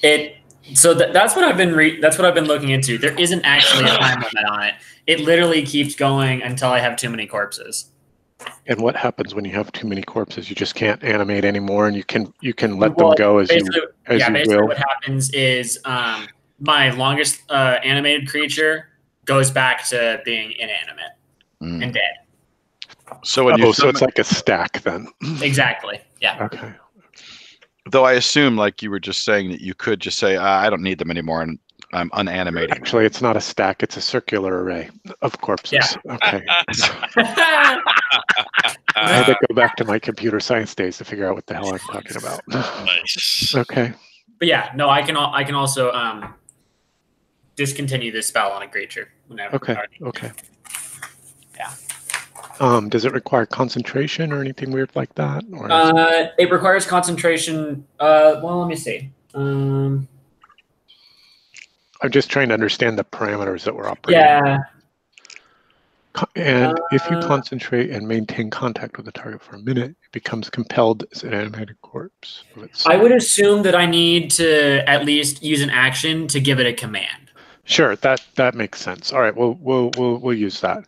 That's what I've been that's what I've been looking into. There isn't actually a time limit on it. It literally keeps going until I have too many corpses. And what happens when you have too many corpses? You just can't animate anymore, and you can let them go as you basically will. what happens is my longest animated creature goes back to being inanimate and dead. So when so it's like a stack then. Exactly. Yeah. Okay. Though I assume, like you were just saying, that you could just say, I don't need them anymore, and I'm unanimating. Actually, it's not a stack; it's a circular array of corpses. Yeah. Okay. I had to go back to my computer science days to figure out what the hell I'm talking about. Nice. Okay. But yeah, no, I can also discontinue this spell on a creature whenever. Okay. Okay. Yeah. Does it require concentration or anything weird like that? Or it requires concentration. Well, let me see. I'm just trying to understand the parameters that we're operating. Yeah. And if you concentrate and maintain contact with the target for a minute, it becomes compelled as an animated corpse of itself. I would assume that I need to at least use an action to give it a command. Sure, that makes sense. All right, we'll use that.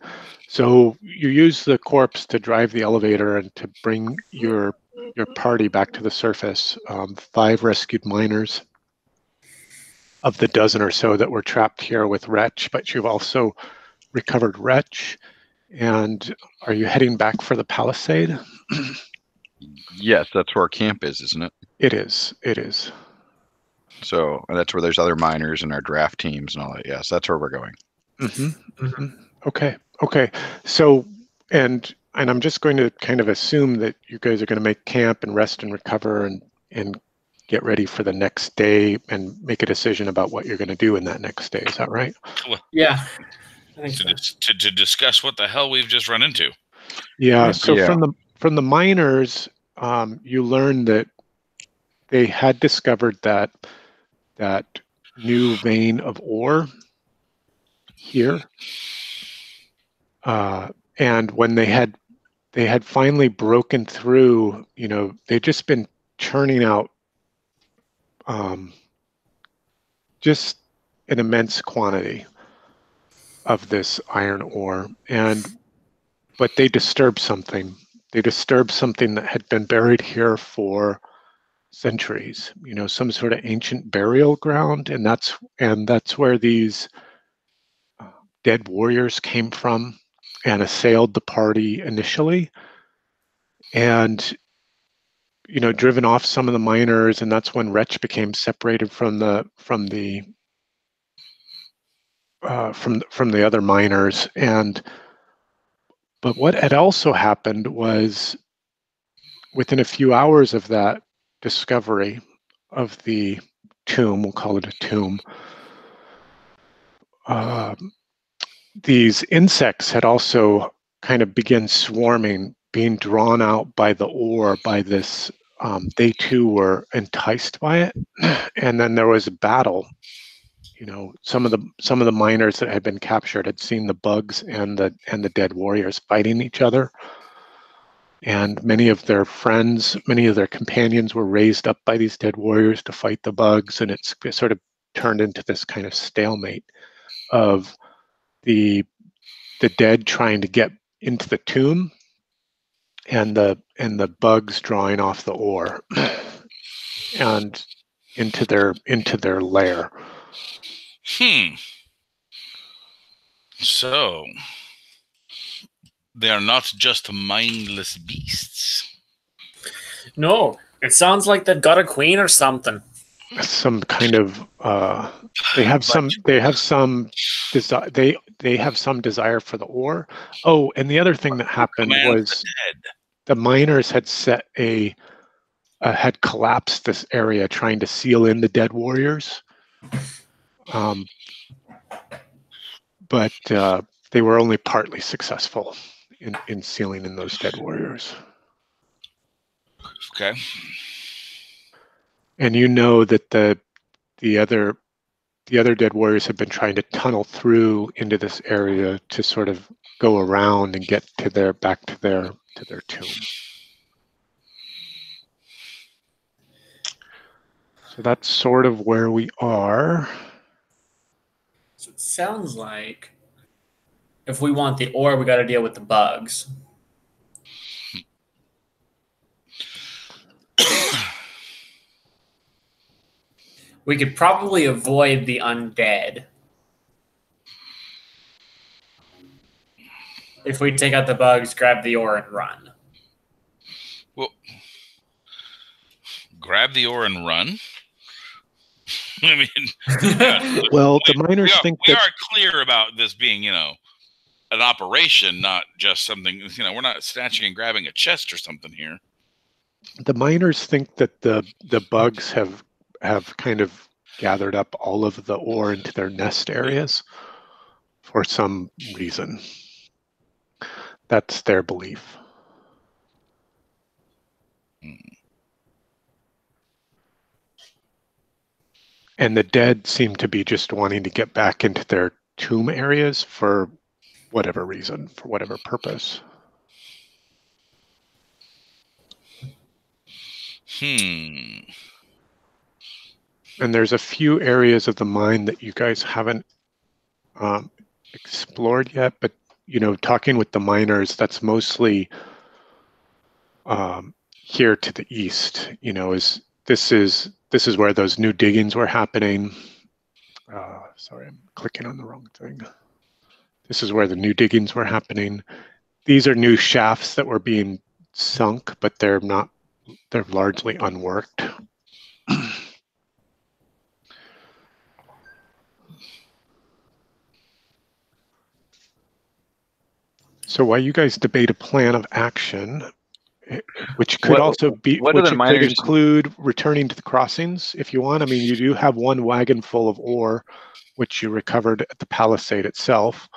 So you use the corpse to drive the elevator and to bring your party back to the surface. 5 rescued miners of the dozen or so that were trapped here with Wretch, but you've also recovered Wretch. And are you heading back for the palisade? Yes, that's where our camp is, isn't it? It is. It is. So that's where there's other miners and our draft teams and all that. Yes, that's where we're going. Mm-hmm. Mm-hmm. Okay. Okay. So, and I'm just going to kind of assume that you guys are going to make camp and rest and recover and get ready for the next day and make a decision about what you're going to do in that next day. Is that right? Yeah. To discuss what the hell we've just run into. Yeah. So from the miners, you learn that they had discovered that new vein of ore here, and when they had finally broken through, they'd just been churning out just an immense quantity of this iron ore, but they disturbed something. They disturbed something that had been buried here for centuries, some sort of ancient burial ground, and that's where these dead warriors came from and assailed the party initially, and driven off some of the miners, and that's when Wretch became separated from the other miners. But what had also happened was, within a few hours of that discovery of the tomb, we'll call it a tomb, these insects had also kind of begun swarming, being drawn out by the ore, by this. They too were enticed by it, and then there was a battle. Some of the miners that had been captured had seen the bugs and the dead warriors fighting each other, and many of their friends, many of their companions were raised up by these dead warriors to fight the bugs, and it sort of turned into this kind of stalemate of the dead trying to get into the tomb, and the bugs drawing off the ore and into their lair. So they are not just mindless beasts. No, it sounds like they've got a queen or something. Some kind of they have some desire for the ore. Oh, and the other thing that happened was the miners had had collapsed this area trying to seal in the dead warriors, but they were only partly successful in sealing in those dead warriors. Okay. And you know that the other dead warriors have been trying to tunnel through into this area to sort of go around and get to back to their tomb. So that's sort of where we are. So it sounds like if we want the ore, we got to deal with the bugs. We could probably avoid the undead if we take out the bugs, grab the ore, and run. Well, grab the ore and run? I mean, well, the miners think we are clear about this being, you know, an operation, not just something, you know, we're not snatching and grabbing a chest or something here. The miners think that the bugs have kind of gathered up all of the ore into their nest areas for some reason. That's their belief. And the dead seem to be just wanting to get back into their tomb areas for whatever reason, for whatever purpose. And there's a few areas of the mine that you guys haven't explored yet, but you know, talking with the miners, that's mostly here to the east. You know, this is where those new diggings were happening. Sorry, I'm clicking on the wrong thing. This is where the new diggings were happening. These are new shafts that were being sunk, but they're largely unworked. So while you guys debate a plan of action, which could include returning to the crossings if you want. I mean, you do have one wagon full of ore, which you recovered at the palisade itself.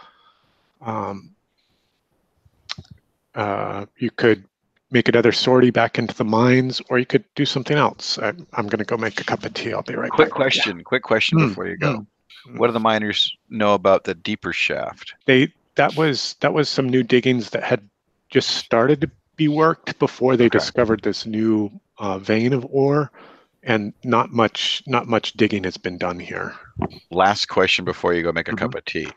You could make another sortie back into the mines, or you could do something else. I'm going to go make a cup of tea. I'll be right back. Quick question before you go. What do the miners know about the deeper shaft? That was some new diggings that had just started to be worked before they discovered this new vein of ore, and not much digging has been done here. Last question before you go make a cup of tea.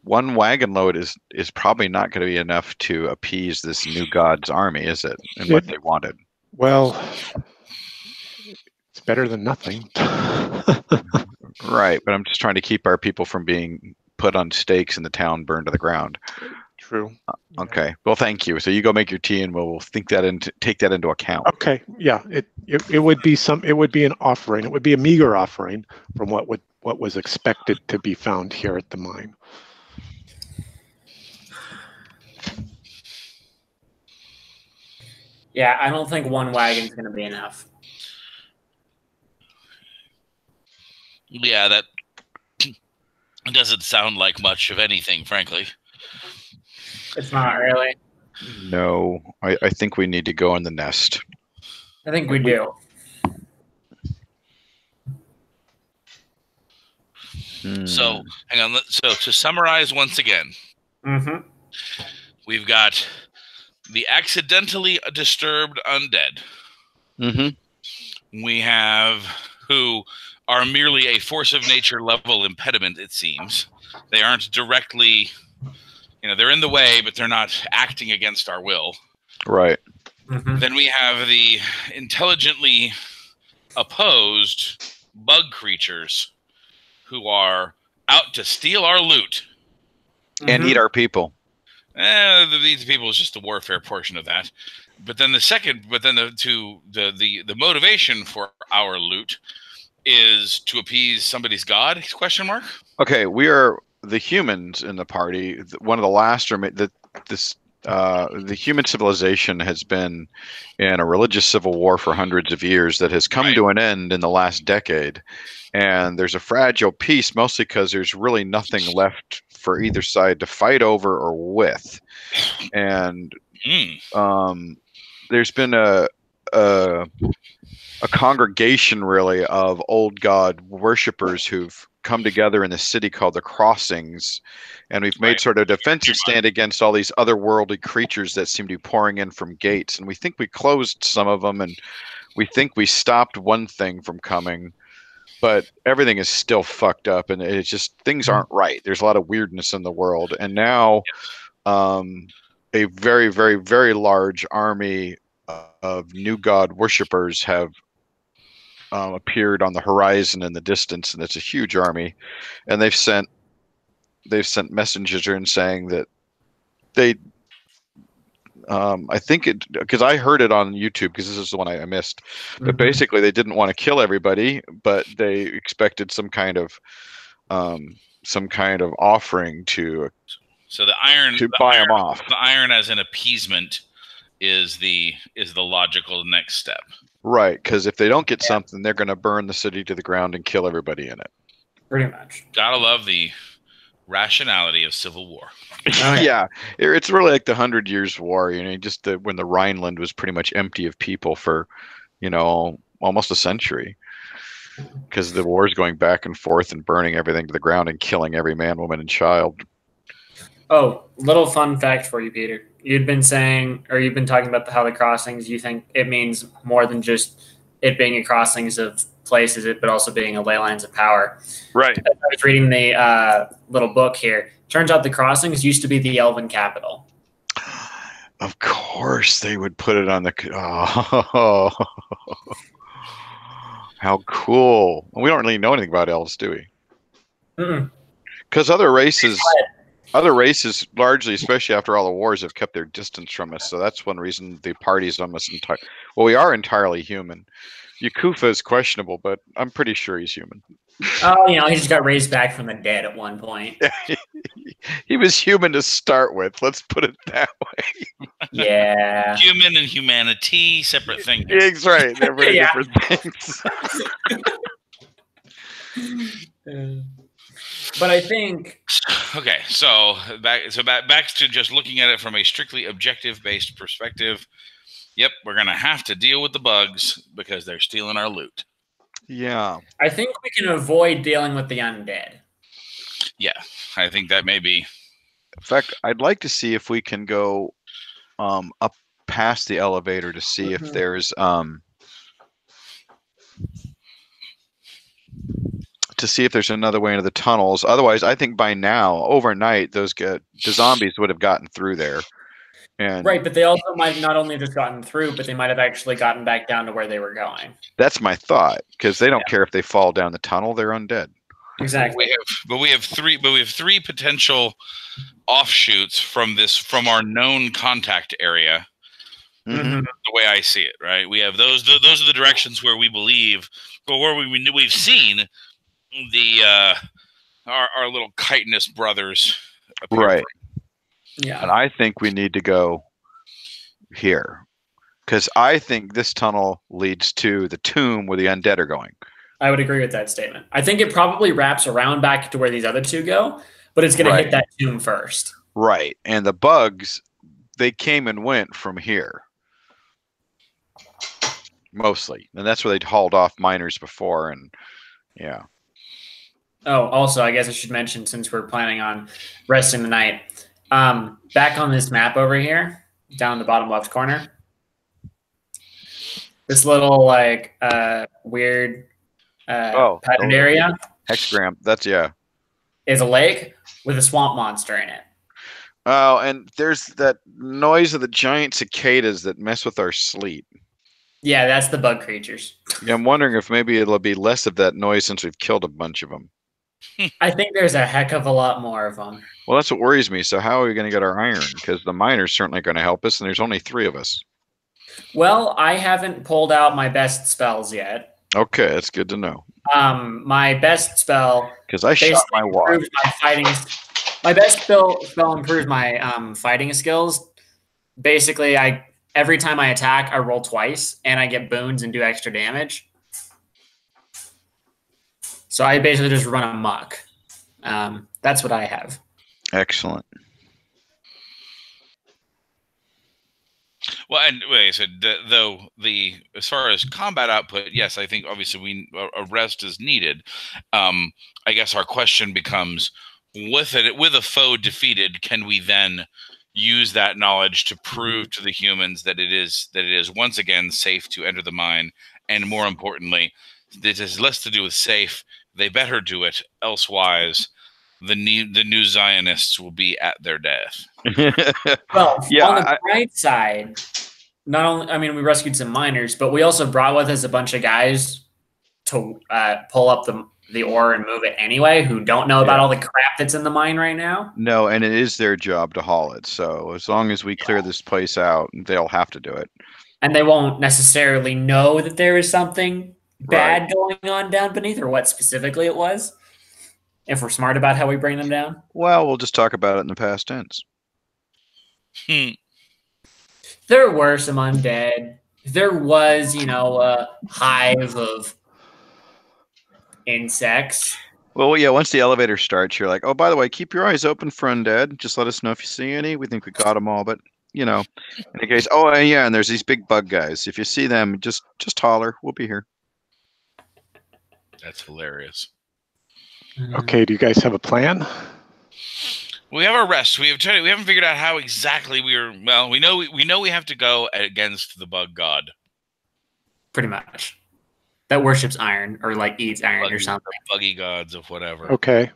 One wagon load is probably not going to be enough to appease this new god's army, is it? And what they wanted. Well, it's better than nothing. Right, but I'm just trying to keep our people from being put on stakes in the town, burned to the ground. True. Okay. Well, thank you. So you go make your tea, and we'll take that into account. Okay. Yeah. It would be an offering. It would be a meager offering from what was expected to be found here at the mine. Yeah, I don't think one wagon's going to be enough. Yeah, that doesn't sound like much of anything, frankly. It's not really. No, I think we need to go in the nest. I think we do. So, hang on. So, to summarize once again, we've got the accidentally disturbed undead. We have who are merely a force of nature level impediment, it seems. They aren't directly, you know, they're in the way, but they're not acting against our will. Right. Then we have the intelligently opposed bug creatures who are out to steal our loot. And eat our people. These people is just the warfare portion of that. But then the motivation for our loot is to appease somebody's god? Question mark. Okay, we are the humans in the party. One of the last, the human civilization has been in a religious civil war for hundreds of years that has come to an end in the last decade. And there's a fragile peace, mostly because there's really nothing left for either side to fight over or with. And been a congregation really of old god worshippers who've come together in the city called the Crossings, and we've made sort of a defensive stand against all these otherworldly creatures that seem to be pouring in from gates. And we think we closed some of them, and we think we stopped one thing from coming, but everything is still fucked up, and it's just things aren't right. There's a lot of weirdness in the world, and now a very, very, very large army of new god worshippers have appeared on the horizon in the distance, and it's a huge army, and they've sent messengers in saying that they I think it, because I heard it on YouTube, because this is the one I missed, but basically they didn't want to kill everybody, but they expected some kind of offering to the iron to buy them off. The iron as an appeasement is the logical next step. Right, because if they don't get something, they're going to burn the city to the ground and kill everybody in it. Pretty much. Gotta love the rationality of civil war. Yeah, it's really like the 100 Years' War. Just when the Rhineland was pretty much empty of people for, almost a century, because the war's going back and forth and burning everything to the ground and killing every man, woman, and child. Oh, little fun fact for you, Peter. You've been talking about how the crossings, you think it means more than just it being a crossings of places, but also being a ley lines of power. Right. I was reading the little book here. Turns out the crossings used to be the Elven capital. Of course they would put it on the... Oh, how cool. We don't really know anything about elves, do we? Because other races, largely, especially after all the wars, have kept their distance from us. So that's one reason the party's almost entirely... Well, we are entirely human. Yakufa is questionable, but I'm pretty sure he's human. Oh, he just got raised back from the dead at one point. He was human to start with. Let's put it that way. Yeah. Human and humanity, separate things. That's right. They're very different things. But I think... Okay, so back to just looking at it from a strictly objective-based perspective. Yep, we're going to have to deal with the bugs because they're stealing our loot. Yeah. I think we can avoid dealing with the undead. Yeah, I think that may be. In fact, I'd like to see if we can go up past the elevator to see if there's another way into the tunnels. Otherwise, I think by now, overnight, the zombies would have gotten through there. Right, but they also might not only just gotten through, but they might have actually gotten back down to where they were going. That's my thought, because they don't care if they fall down the tunnel; they're undead. Exactly. We have three potential offshoots from our known contact area. The way I see it, right? We have those are the directions where we believe, or where we've seen our little chitinous brothers appear. Right. Yeah. And I think we need to go here, because I think this tunnel leads to the tomb where the undead are going. I would agree with that statement. I think it probably wraps around back to where these other two go, but it's going to hit that tomb first. Right. And the bugs, they came and went from here. Mostly. And that's where they'd hauled off miners before. And yeah. Oh, also, I guess I should mention, since we're planning on resting the night, back on this map over here, down in the bottom left corner, this little weird patterned area. Hexagram. Is a lake with a swamp monster in it. Oh, and there's that noise of the giant cicadas that mess with our sleep. Yeah, that's the bug creatures. Yeah, I'm wondering if maybe it'll be less of that noise since we've killed a bunch of them. I think there's a heck of a lot more of them. Well, that's what worries me. So how are we going to get our iron? Because the miners certainly going to help us, and there's only 3 of us. Well, I haven't pulled out my best spells yet. Okay, that's good to know. My best spell, because I shot my watch. My best spell improves my fighting skills. Basically, every time I attack, I roll twice, and I get boons and do extra damage. So I basically just run amok. That's what I have. Excellent. Well, and like I said, though as far as combat output, yes, I think obviously a rest is needed. I guess our question becomes, with a foe defeated, can we then use that knowledge to prove to the humans that it is once again safe to enter the mine, and more importantly, this has less to do with safe. They better do it, elsewise, the new Zionists will be at their death. Well, Yeah, on the bright side, not only, I mean, we rescued some miners, but we also brought with us a bunch of guys to pull up the ore and move it anyway, who don't know about all the crap that's in the mine right now. No, and it is their job to haul it. So as long as we clear this place out, they'll have to do it. And they won't necessarily know that there is something bad going on down beneath, or what specifically it was, if we're smart about how we bring them down. Well, we'll just talk about it in the past tense. There were some undead. There was, a hive of insects. Well, yeah, once the elevator starts, you're like, oh, by the way, keep your eyes open for undead. Just let us know if you see any. We think we got them all, but, in the case, and there's these big bug guys. If you see them, just holler. We'll be here. That's hilarious. Okay, do you guys have a plan? We have our rest. We haven't figured out how exactly Well, we know we have to go against the bug god. Pretty much. That worships iron, or like eats iron or something. The buggy gods of whatever. Okay.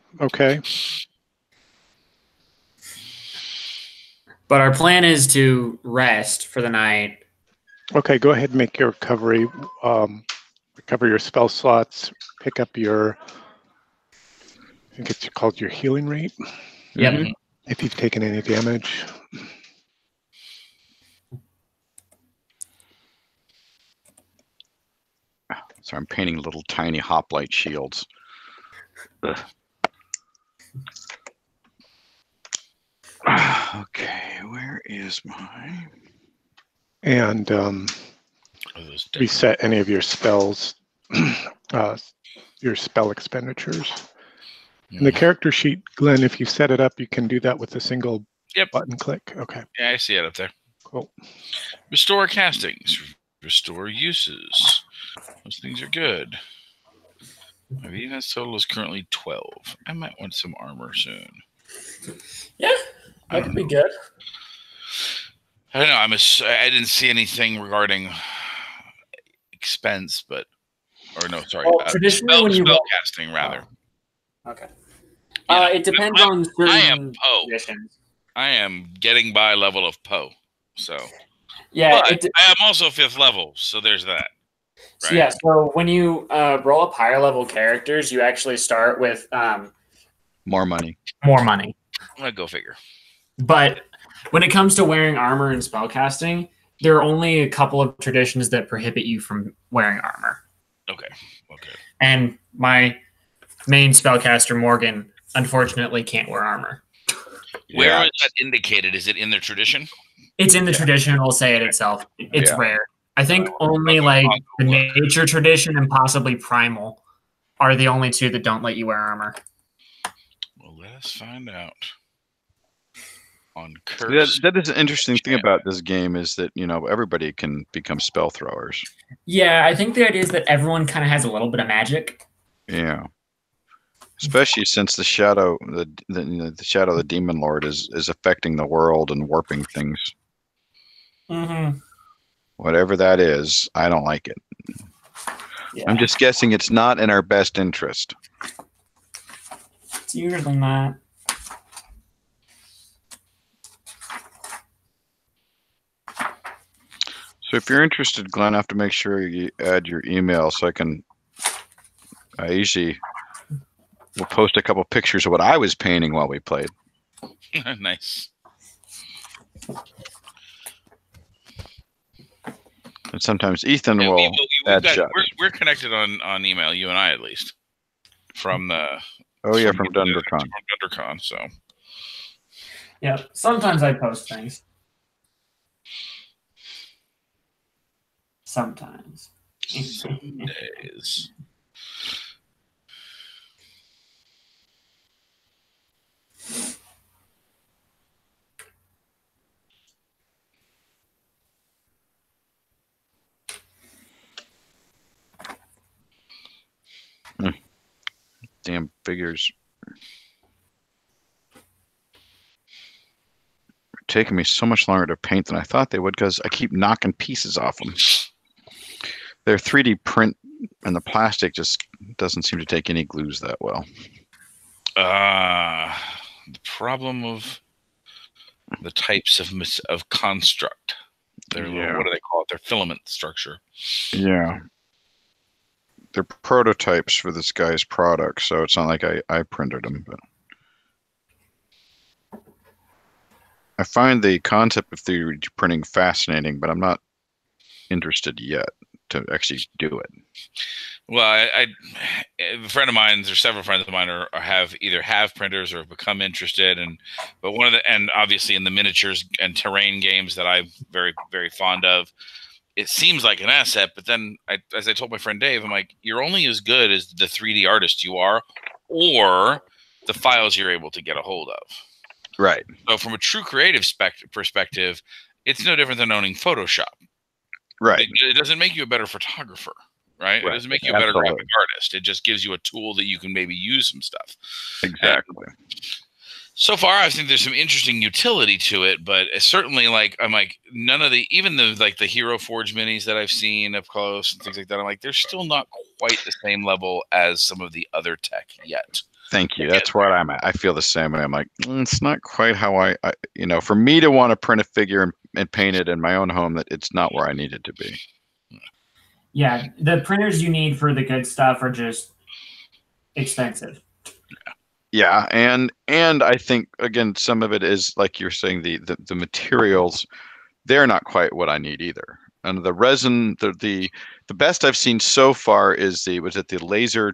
But our plan is to rest for the night. Okay, go ahead and make your recovery. Recover your spell slots. Pick up your, I think it's called your healing rate. Yep. Mm-hmm. If you've taken any damage. So I'm painting little tiny hoplite shields. Ugh. Okay, where is my... And reset any of your spells, your spell expenditures. In the character sheet, Glenn, if you set it up, you can do that with a single button click. Okay. Yeah, I see it up there. Cool. Restore castings. Restore uses. Those things are good. My defense total is currently 12. I might want some armor soon. Yeah, that could be good. I don't know. I didn't see anything regarding expense, traditionally when you spell casting, rather. Okay. It depends on certain conditions. I am getting by level of Poe, so yeah. But I am also 5th level, so there's that. Right? Yeah. So when you roll up higher level characters, you actually start with more money. More money. I'm gonna go figure. But when it comes to wearing armor and spellcasting, there are only a couple of traditions that prohibit you from wearing armor. Okay. And my main spellcaster, Morgan, unfortunately can't wear armor. Where is that indicated? Is it in their tradition? It's in the tradition, and will say it itself. It's rare. I think only like the nature tradition and possibly primal are the only two that don't let you wear armor. Well, let us find out. On curse. That is an interesting thing about this game, is that everybody can become spell throwers. Yeah, I think the idea is that everyone kind of has a little bit of magic. Yeah, especially since the shadow, the shadow of the demon lord is affecting the world and warping things. Mm-hmm. Whatever that is, I don't like it. Yeah. I'm just guessing it's not in our best interest. It's usually not. So if you're interested, Glenn, I have to make sure you add your email so I usually will post a couple pictures of what I was painting while we played. Nice. And sometimes Ethan will add shots. We're connected on email, you and I at least. From the... from DunderCon. From DunderCon, so... Yeah, sometimes I post things. Sometimes. Some days. damn figures are taking me so much longer to paint than I thought they would because I keep knocking pieces off them. They're 3D print, and the plastic just doesn't seem to take any glues that well. The problem of the types of construct. What do they call it? Their filament structure. Yeah. They're prototypes for this guy's product, so it's not like I printed them. But I find the concept of 3D printing fascinating, but I'm not interested yet to actually do it. Well, a friend of mine, there's several friends of mine either have printers or have become interested, but one of the, and obviously in the miniatures and terrain games that I'm very, very fond of, it seems like an asset. But then, as I told my friend Dave, I'm like, you're only as good as the 3D artist you are, or the files you're able to get a hold of. Right. So from a true creative perspective, it's no different than owning Photoshop. Right. It doesn't make you a better photographer. Right? It doesn't make you a better graphic artist. It just gives you a tool that you can maybe use some stuff. Exactly. And so far, I think there's some interesting utility to it, but it's certainly I'm like none of even the Hero Forge minis that I've seen up close and things like that. I'm like, they're still not quite the same level as some of the other tech yet. Thank you. That's where I'm at. I feel the same way. I'm like, it's not quite how I for me to want to print a figure and paint it in my own home, that it's not where I need it to be. Yeah, the printers you need for the good stuff are just expensive. Yeah, and I think again some of it is like you're saying the materials, they're not quite what I need either. And the resin, the best I've seen so far is the laser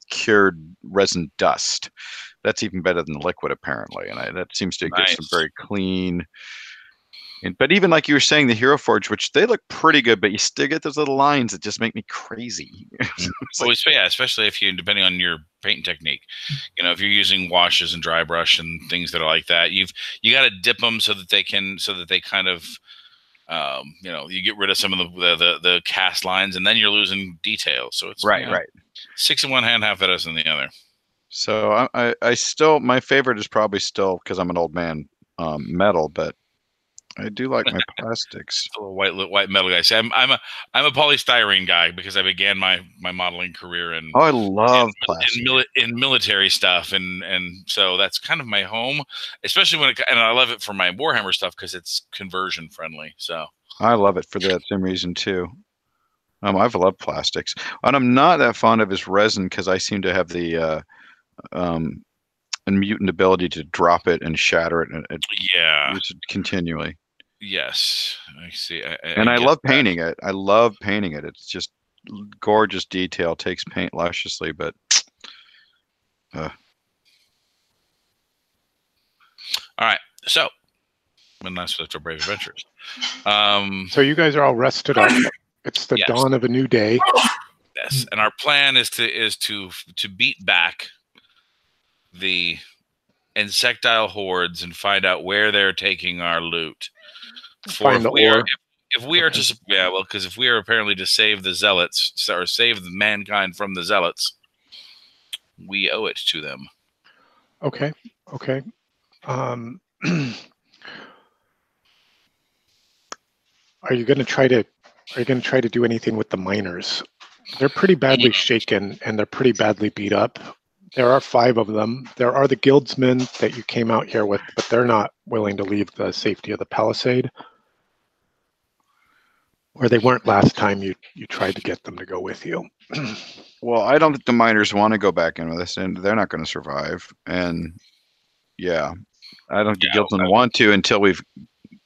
cured resin dust. That's even better than the liquid apparently, and that seems to get some very clean. But even like you were saying, the Hero Forge, which they look pretty good, but you still get those little lines that just make me crazy. Especially if depending on your paint technique, if you're using washes and dry brush and things that are like that, you got to dip them so that they kind of, you get rid of some of the cast lines, and then you're losing detail. So it's right. 6 in one hand, half a dozen in the other. So I still, my favorite is probably still, because I'm an old man, metal, but I do like my plastics. A little white metal guy. See, I'm a polystyrene guy because I began my modeling career in. Oh, I love plastics in military stuff, and so that's kind of my home, especially and I love it for my Warhammer stuff because it's conversion friendly. So I love it for that same reason too. I've loved plastics, and I'm not that fond of his resin because I seem to have the mutant ability to drop it and shatter it, and use it continually. Yes, I see. I love painting it. I love painting it. It's just gorgeous detail. Takes paint lusciously, but all right. So, when that's for Brave Adventures. So you guys are all rested up. It's the dawn of a new day. Yes, and our plan is to beat back the insectile hordes and find out where they're taking our loot. Find the ore. If we are because if we are apparently to save the zealots or save mankind from the zealots, we owe it to them. Okay. Are you going to try to do anything with the miners? They're pretty badly shaken and they're pretty badly beat up. There are 5 of them. There are the guildsmen that you came out here with, but they're not willing to leave the safety of the palisade. Or they weren't last time you tried to get them to go with you. Well, I don't think the miners want to go back in with us, and they're not going to survive. And I don't think the guildsmen want to until we've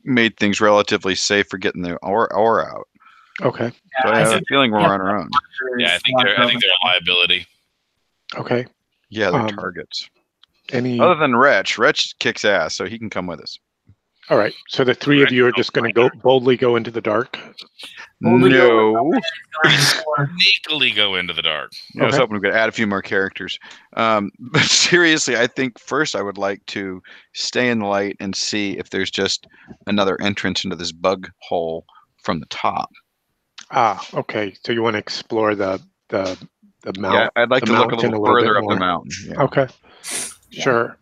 made things relatively safe for getting the ore out. Okay. So I have a feeling we're on our own. Yeah, I think they're a liability. Okay. Yeah, they're targets. Other than Wretch. Wretch kicks ass, so he can come with us. All right. So the 3 of you are just going to boldly go into the dark? No. Sneakily go into the dark. I was hoping we could add a few more characters. But seriously, I think first I would like to stay in the light and see if there's just another entrance into this bug hole from the top. Okay. So you want to explore the mount. I'd like the to look a mountain little further bit up the more. mountain. Yeah. Okay, Yeah. sure.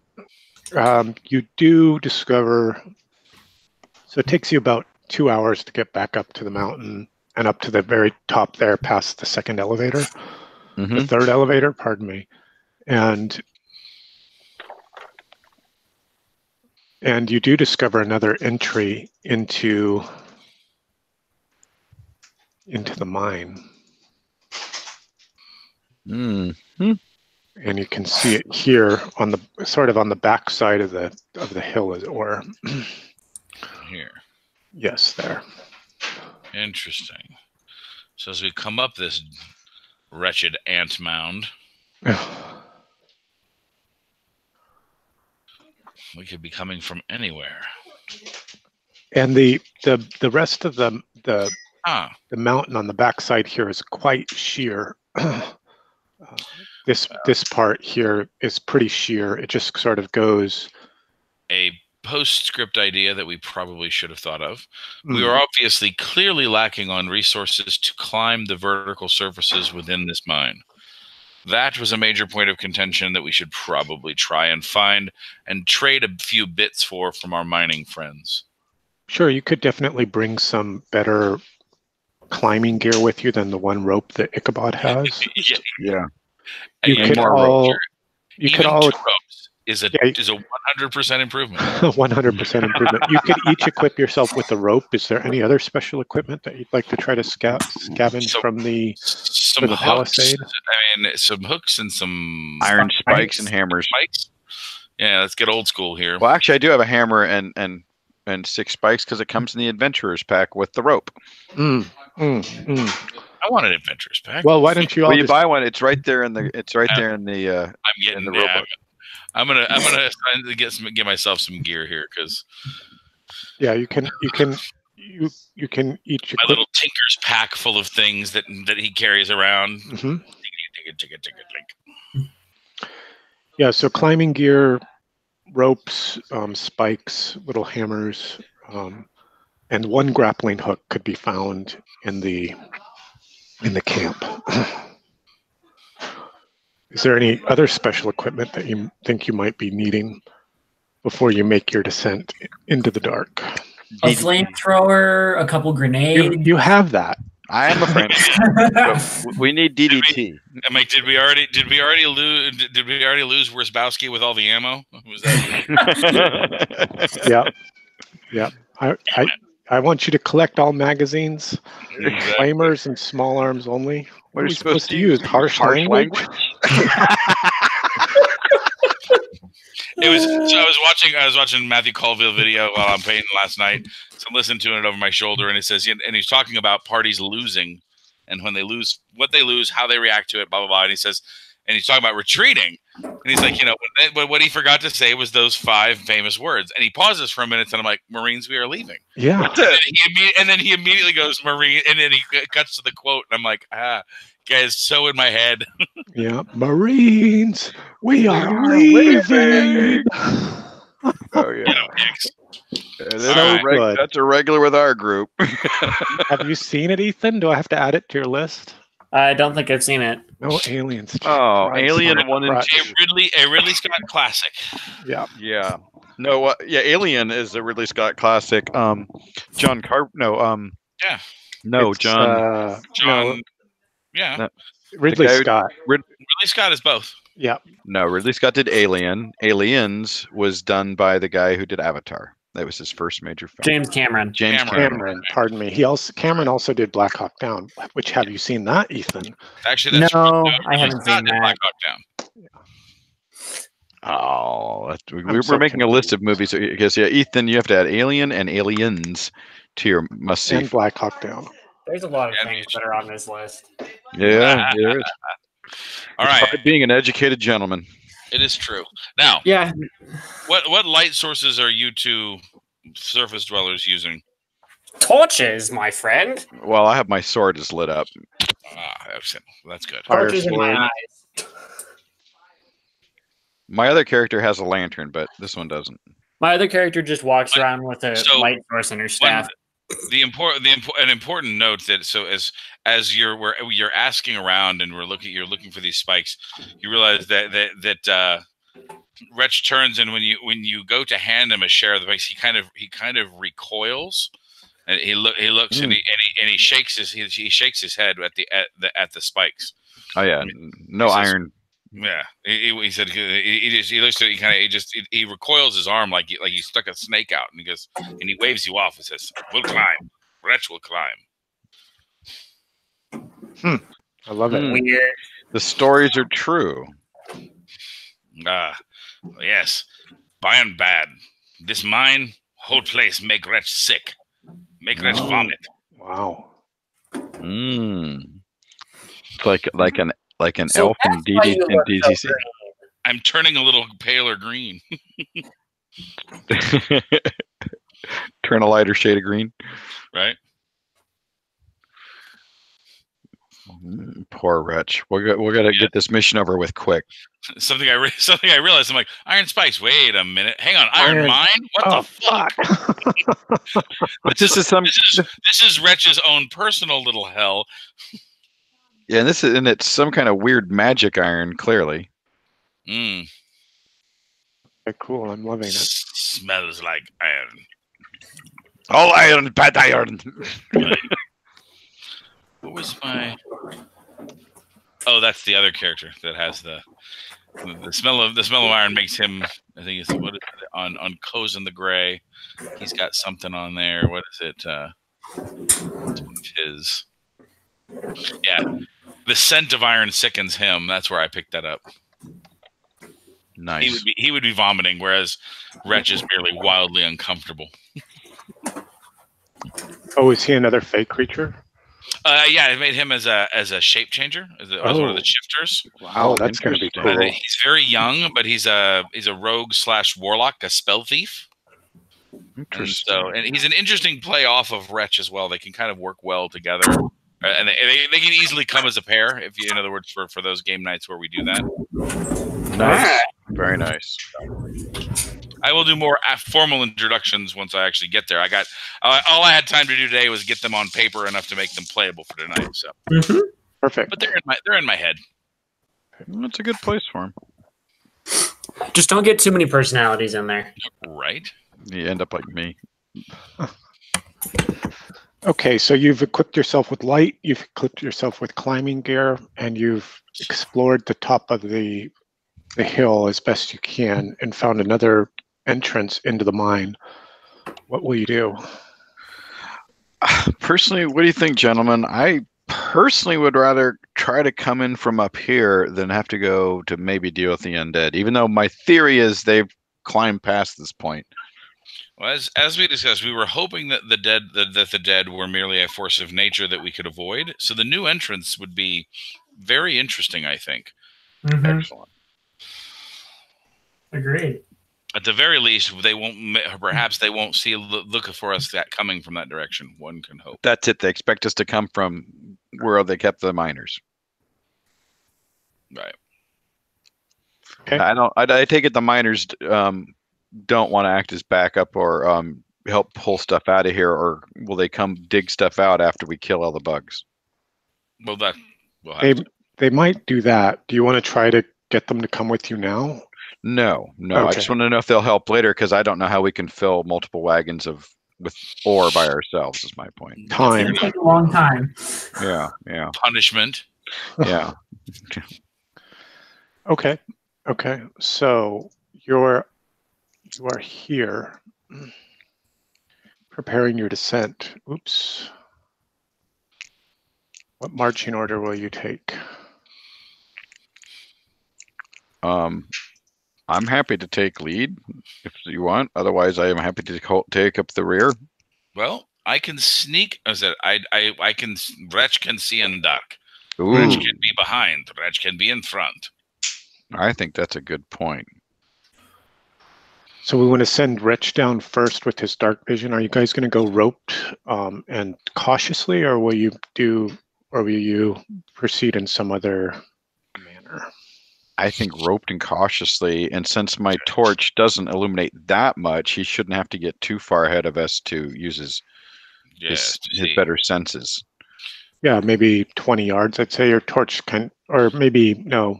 You do discover. So it takes you about 2 hours to get back up to the mountain and up to the very top there, past the second elevator, Mm-hmm. the third elevator. Pardon me, and you do discover another entry into the mine. Mm-hmm. And you can see it here on the sort of on the back side of the hill, as it were. Here. Yes, there. Interesting. So as we come up this wretched ant mound, we could be coming from anywhere. And the rest of the mountain on the backside here is quite sheer. This part here is pretty sheer. It just sort of goes. A postscript idea that we probably should have thought of. We were obviously clearly lacking on resources to climb the vertical surfaces within this mine. That was a major point of contention that we should probably try and find and trade a few bits from our mining friends. Sure, you could definitely bring some better climbing gear with you than the one rope that Ichabod has. Yeah. You could all. You could all. 2 ropes is a 100% improvement. 100% improvement. You could each equip yourself with a rope. Is there any other special equipment that you'd like to try to scavenge from the palisade? I mean, some hooks and some iron spikes and hammers. Yeah, let's get old school here. Well, actually, I do have a hammer and 6 spikes because it comes in the adventurers pack with the rope. I want an adventurers pack. Well, why don't you all you buy one? It's right there in the. It's right there in the. I'm getting in the robot. I'm gonna get myself some gear here because. Yeah, you can each. My little tinker's pack full of things that he carries around. Yeah, so climbing gear, ropes, spikes, little hammers, and one grappling hook could be found in the camp. Is there any other special equipment that you think you might be needing before you make your descent into the dark? A flamethrower, a couple grenades. You have that. I am a friend. We need DDT. Did we already lose Wierzbowski with all the ammo? Was that? Yeah. I want you to collect all magazines, flamers, and small arms only. What are we supposed to use? Harsh language? I was watching Matthew Colville video while I'm painting last night. So I'm listening to it over my shoulder, and it says, and he's talking about parties losing, and when they lose, what they lose, how they react to it, blah blah blah. And he says, and he's talking about retreating, and he's like, what he forgot to say was those 5 famous words. And he pauses for a minute, and I'm like, Marines, we are leaving. Yeah. And then he immediately goes, Marine, and then he cuts to the quote, and I'm like, guys, so in my head. Yeah, Marines, we are leaving. Oh yeah. Good. That's a regular with our group. Have you seen it, Ethan? Do I have to add it to your list? I don't think I've seen it. No aliens. Oh, Alien 1 and 2. A Ridley Scott classic. Yeah. Yeah. No. Yeah. Alien is a Ridley Scott classic. John Car. No. Yeah. No. It's, John. No. Yeah. No. Ridley Scott. Ridley Scott is both. Yeah. No. Ridley Scott did Alien. Aliens was done by the guy who did Avatar. That was his first major film. James Cameron. Cameron. Pardon me. Cameron also did Black Hawk Down. Which have you seen that, Ethan? Actually, that's no, I haven't seen that. Black Hawk Down. Oh, we're making a list of movies because Ethan, you have to add Alien and Aliens to your must see. And Black Hawk Down. There's a lot of things that are on this list. Yeah, there is. All right, being an educated gentleman. It is true. Now, yeah. What light sources are you 2 surface dwellers using? Torches, my friend. Well, I have my sword is lit up. That's good. Torches in my eyes. My other character has a lantern, but this one doesn't. My other character just walks around with a light source in her staff. An important note that as you're asking around and you're looking for these spikes, you realize that Wretch turns, and when you go to hand him a share of the spikes, he kind of recoils, and he looks and he shakes his head at the spikes. Oh yeah, no iron. Yeah, he said he looks at he recoils his arm like he stuck a snake out, and he waves you off and says, "We'll climb. Wretch will climb." I love it. Weird. The stories are true. Yes, by and bad. This mine, whole place make Wretch sick, make Wretch vomit. Wow. It's like an elf in DCC. I'm turning a little paler green. Turn a lighter shade of green. Right. Poor Wretch. We're gonna get this mission over with quick. Something I realized. I'm like, iron spikes. Wait a minute. Hang on. Iron mine? What the fuck? But this is Wretch's own personal little hell. Yeah, and it's some kind of weird magic iron, clearly. Okay, cool. I'm loving it. Smells like iron. All iron, bad iron. What was my? Oh, that's the other character that has the smell of iron makes him. I think it's what is it, on Cozen the Grey. He's got something on there. What is it? His. Yeah, the scent of iron sickens him. That's where I picked that up. Nice. He would be vomiting, whereas Wretch is merely wildly uncomfortable. Oh, is he another fake creature? Yeah, I made him as a shape changer, as one of the shifters. Wow, that's going to be cool. He's very young, but he's a rogue / warlock, a spell thief. Interesting. And he's an interesting play off of Wretch as well. They can kind of work well together, and they can easily come as a pair. If you, in other words, for those game nights where we do that. Nice, very nice. I will do more formal introductions once I actually get there. I got all I had time to do today was get them on paper enough to make them playable for tonight. So perfect. But they're in my head. That's a good place for them. Just don't get too many personalities in there. Right. You end up like me. Okay, so you've equipped yourself with light, you've equipped yourself with climbing gear, and you've explored the top of the hill as best you can and found another entrance into the mine. What will you do? Personally, what do you think, gentlemen? I personally would rather try to come in from up here than have to go to maybe deal with the undead, even though my theory is they've climbed past this point. Well, as we discussed, we were hoping that the dead were merely a force of nature that we could avoid. So the new entrance would be very interesting, I think. Excellent. Agreed. At the very least, perhaps they won't see look for us that coming from that direction. One can hope. That's it. They expect us to come from where they kept the miners. Right. Okay. I take it the miners don't want to act as backup or help pull stuff out of here, or will they come dig stuff out after we kill all the bugs? Well, they might do that. Do you want to try to get them to come with you now? No. Okay. I just want to know if they'll help later, because I don't know how we can fill multiple wagons with ore by ourselves. Is my point. Time. It'll take a long time. Yeah. Punishment. Yeah. Okay. So you are here preparing your descent. Oops. What marching order will you take? I'm happy to take lead if you want. Otherwise, I am happy to take up the rear. Well, I can sneak. I said, I can. Wretch can see in dark. Ooh. Wretch can be behind. Wretch can be in front. I think that's a good point. So we want to send Wretch down first with his dark vision. Are you guys going to go roped and cautiously, or will you proceed in some other manner? I think roped and cautiously, and since my torch doesn't illuminate that much, he shouldn't have to get too far ahead of us to use his Yes, his better senses. Yeah, maybe 20 yards. I'd say your torch or maybe no,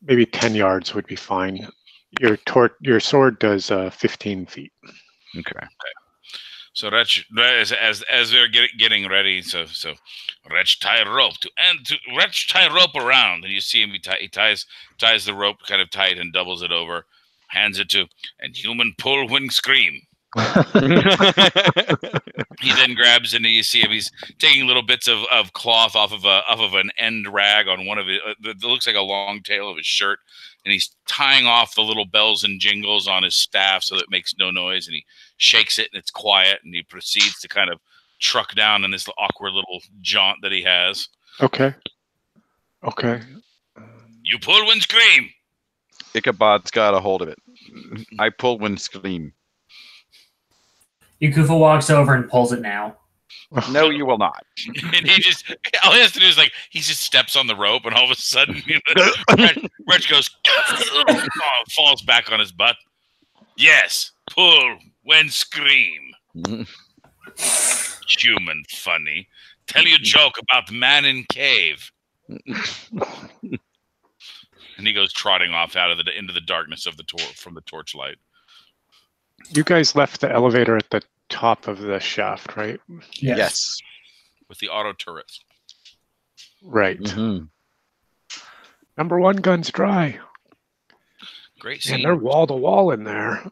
maybe 10 yards would be fine. Your sword does 15 feet. Okay. So Wretch, as they're getting ready, so Wretch tie a rope Wretch tie a rope around, and you see him. He ties the rope kind of tight and doubles it over, hands it to, and human pull when scream. He then grabs, and you see him. He's taking little bits of cloth off of an end rag on one of it. That looks like a long tail of his shirt, and he's tying off the little bells and jingles on his staff so that it makes no noise. And he shakes it, and it's quiet. And he proceeds to kind of truck down in this awkward little jaunt that he has. Okay. Okay. You pull when scream. Ichabod's got a hold of it. I pull when scream. Yakufa walks over and pulls it now. No, you will not. And all he has to do is he just steps on the rope, and all of a sudden, Wretch goes, falls back on his butt. Yes, pull when scream. Human funny. Tell you a joke about the man in cave. And he goes trotting off into the darkness of from the torchlight. You guys left the elevator at the top of the shaft, right? Yes. With the auto turrets. Right. Number 1 gun's dry. Great scene. And they're wall to wall in there.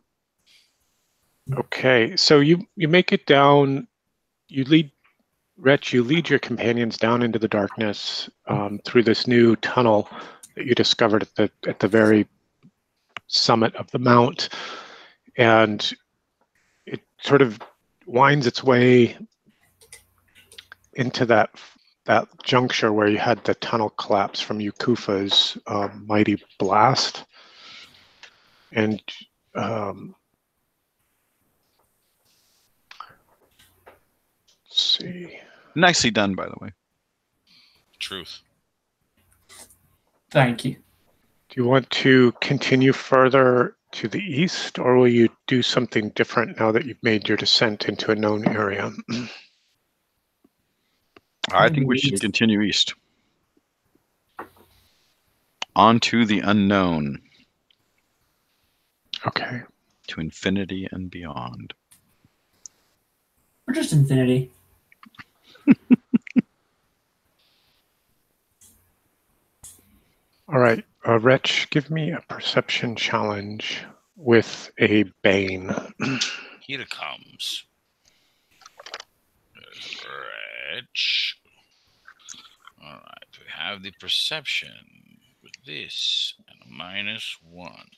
Okay, so you make it down. You lead your companions down into the darkness through this new tunnel that you discovered at the very summit of the mount, and it sort of winds its way into that juncture where you had the tunnel collapse from Yakufa's mighty blast, and let's see. Nicely done, by the way. Truth. Thank you. Do you want to continue further to the east, or will you do something different now that you've made your descent into a known area? I think we should continue east. On to the unknown. Okay. To infinity and beyond. Or just infinity. All right, Wretch, give me a perception challenge with a bane. Here it comes. Wretch. All right, we have the perception with this and a -1.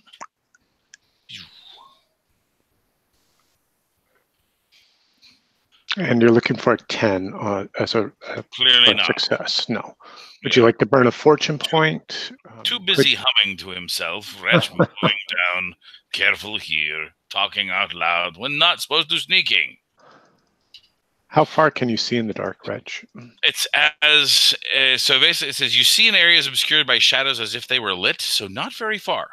And you're looking for a 10 as a Clearly not. Success. No. Would you like to burn a fortune point? Too busy humming to himself. Wretch moving down. Careful here. Talking out loud when not supposed to sneaking. How far can you see in the dark, Wretch? It's so basically it says you see in areas obscured by shadows as if they were lit, so not very far.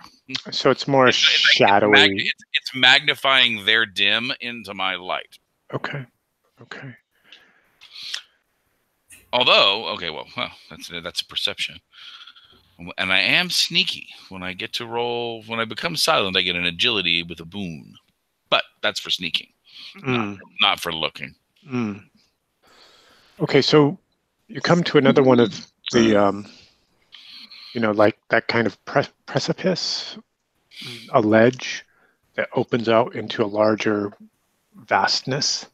So it's more shadowy. It's magnifying their dim into my light. Okay. Okay. Although, okay, well, that's a perception. And I am sneaky. When I get to roll, when I become silent, I get an agility with a boon. But that's for sneaking, not for looking. Okay, so you come to another one of the, like that kind of precipice, a ledge that opens out into a larger vastness.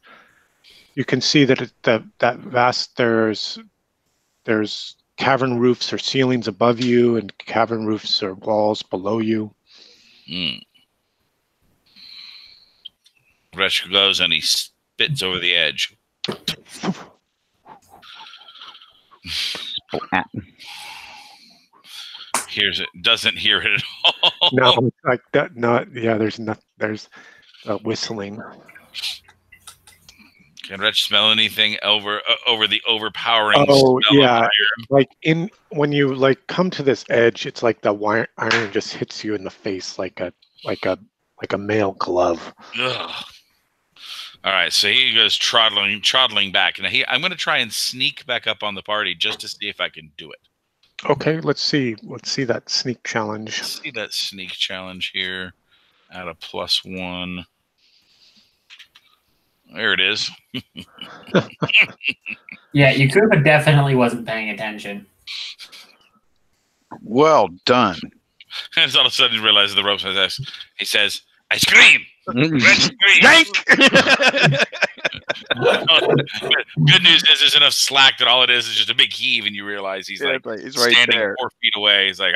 You can see that that vast, there's cavern roofs or ceilings above you, and cavern roofs or walls below you. Wretch goes and he spits over the edge. Hears it, doesn't hear it at all. No, like that. Not yeah. There's whistling. Can Wretch smell anything over the overpowering? Oh smell yeah, of like when you come to this edge, it's like the iron just hits you in the face like a male glove. Ugh. All right, so he goes trottling back. Now I'm going to try and sneak back up on the party just to see if I can do it. Okay, let's see. Let's see that sneak challenge. Let's see that sneak challenge here. At a +1. There it is. Yeah, Yakuba definitely wasn't paying attention. Well done. And all of a sudden he realizes the rope's on his ass. He says, "I scream! Red scream!" Yank! Good news is there's enough slack that all it is just a big heave, and you realize he's Yeah, like he's right standing there. 4 feet away. He's like,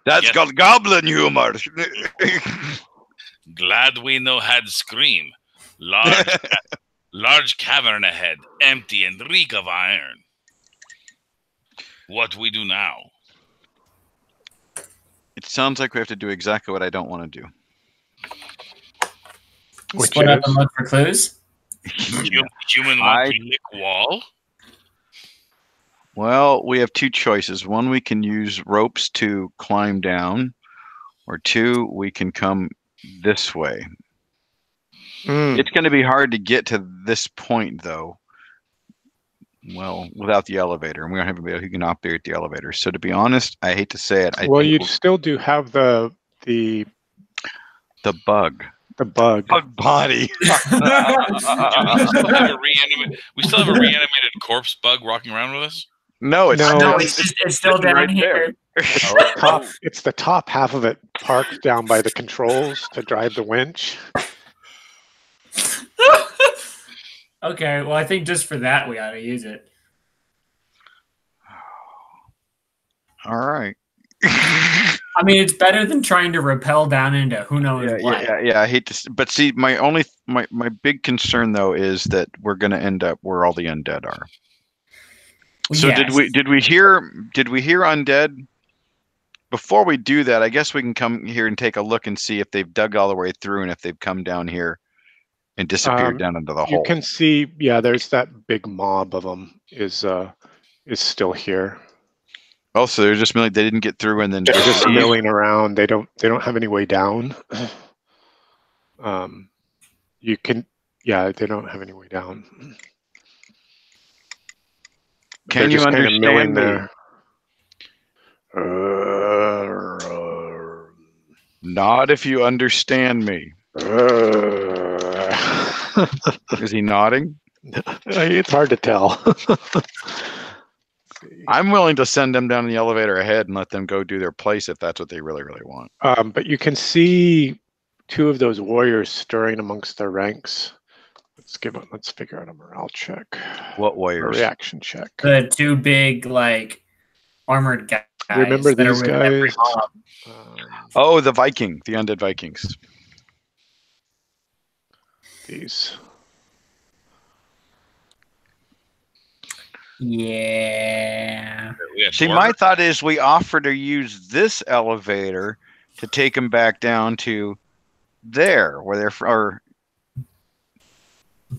That's Yes. called goblin humor. glad we know had scream. Large cavern ahead, empty and reek of iron. What we do now? It sounds like we have to do exactly what I don't want to do. Which Split up is- and look for clues. Human want to lick wall? Well, we have two choices. One, we can use ropes to climb down, or two, we can come this way. It's going to be hard to get to this point, though. Well, without the elevator, and we don't have anybody who can operate the elevator. So, to be honest, I hate to say it. Well, you still do have the bug. The bug. Bug body. We still have a reanimated corpse bug walking around with us? No, it's No, it's still down right here. It's the top half of it parked down by the controls to drive the winch. Okay, well, I think just for that we ought to use it. All right. I mean, it's better than trying to rappel down into who knows what. Yeah. I hate to, but see, my big concern though is that we're going to end up where all the undead are. So Yes. did we hear undead? Before we do that, I guess we can come here and take a look and see if they've dug all the way through and if they've come down here and disappeared down into the hole. You can see, yeah, there's that big mob of them is still here. Oh, so they're just milling. They didn't get through, and then They're just milling around. They don't have any way down. You can, yeah, they don't have any way down. Can you understand me? Not if you understand me. Is he nodding? It's hard to tell. I'm willing to send them down the elevator ahead and let them go do their place if that's what they really, really want. But you can see two of those warriors stirring amongst their ranks. Let's figure out a morale check. What warriors? A reaction check. The two big, like, armored guys. Remember that are these with every guys? mob. Oh, the undead Vikings. These. Yeah. See, my thought is we offer to use this elevator to take them back down to there, where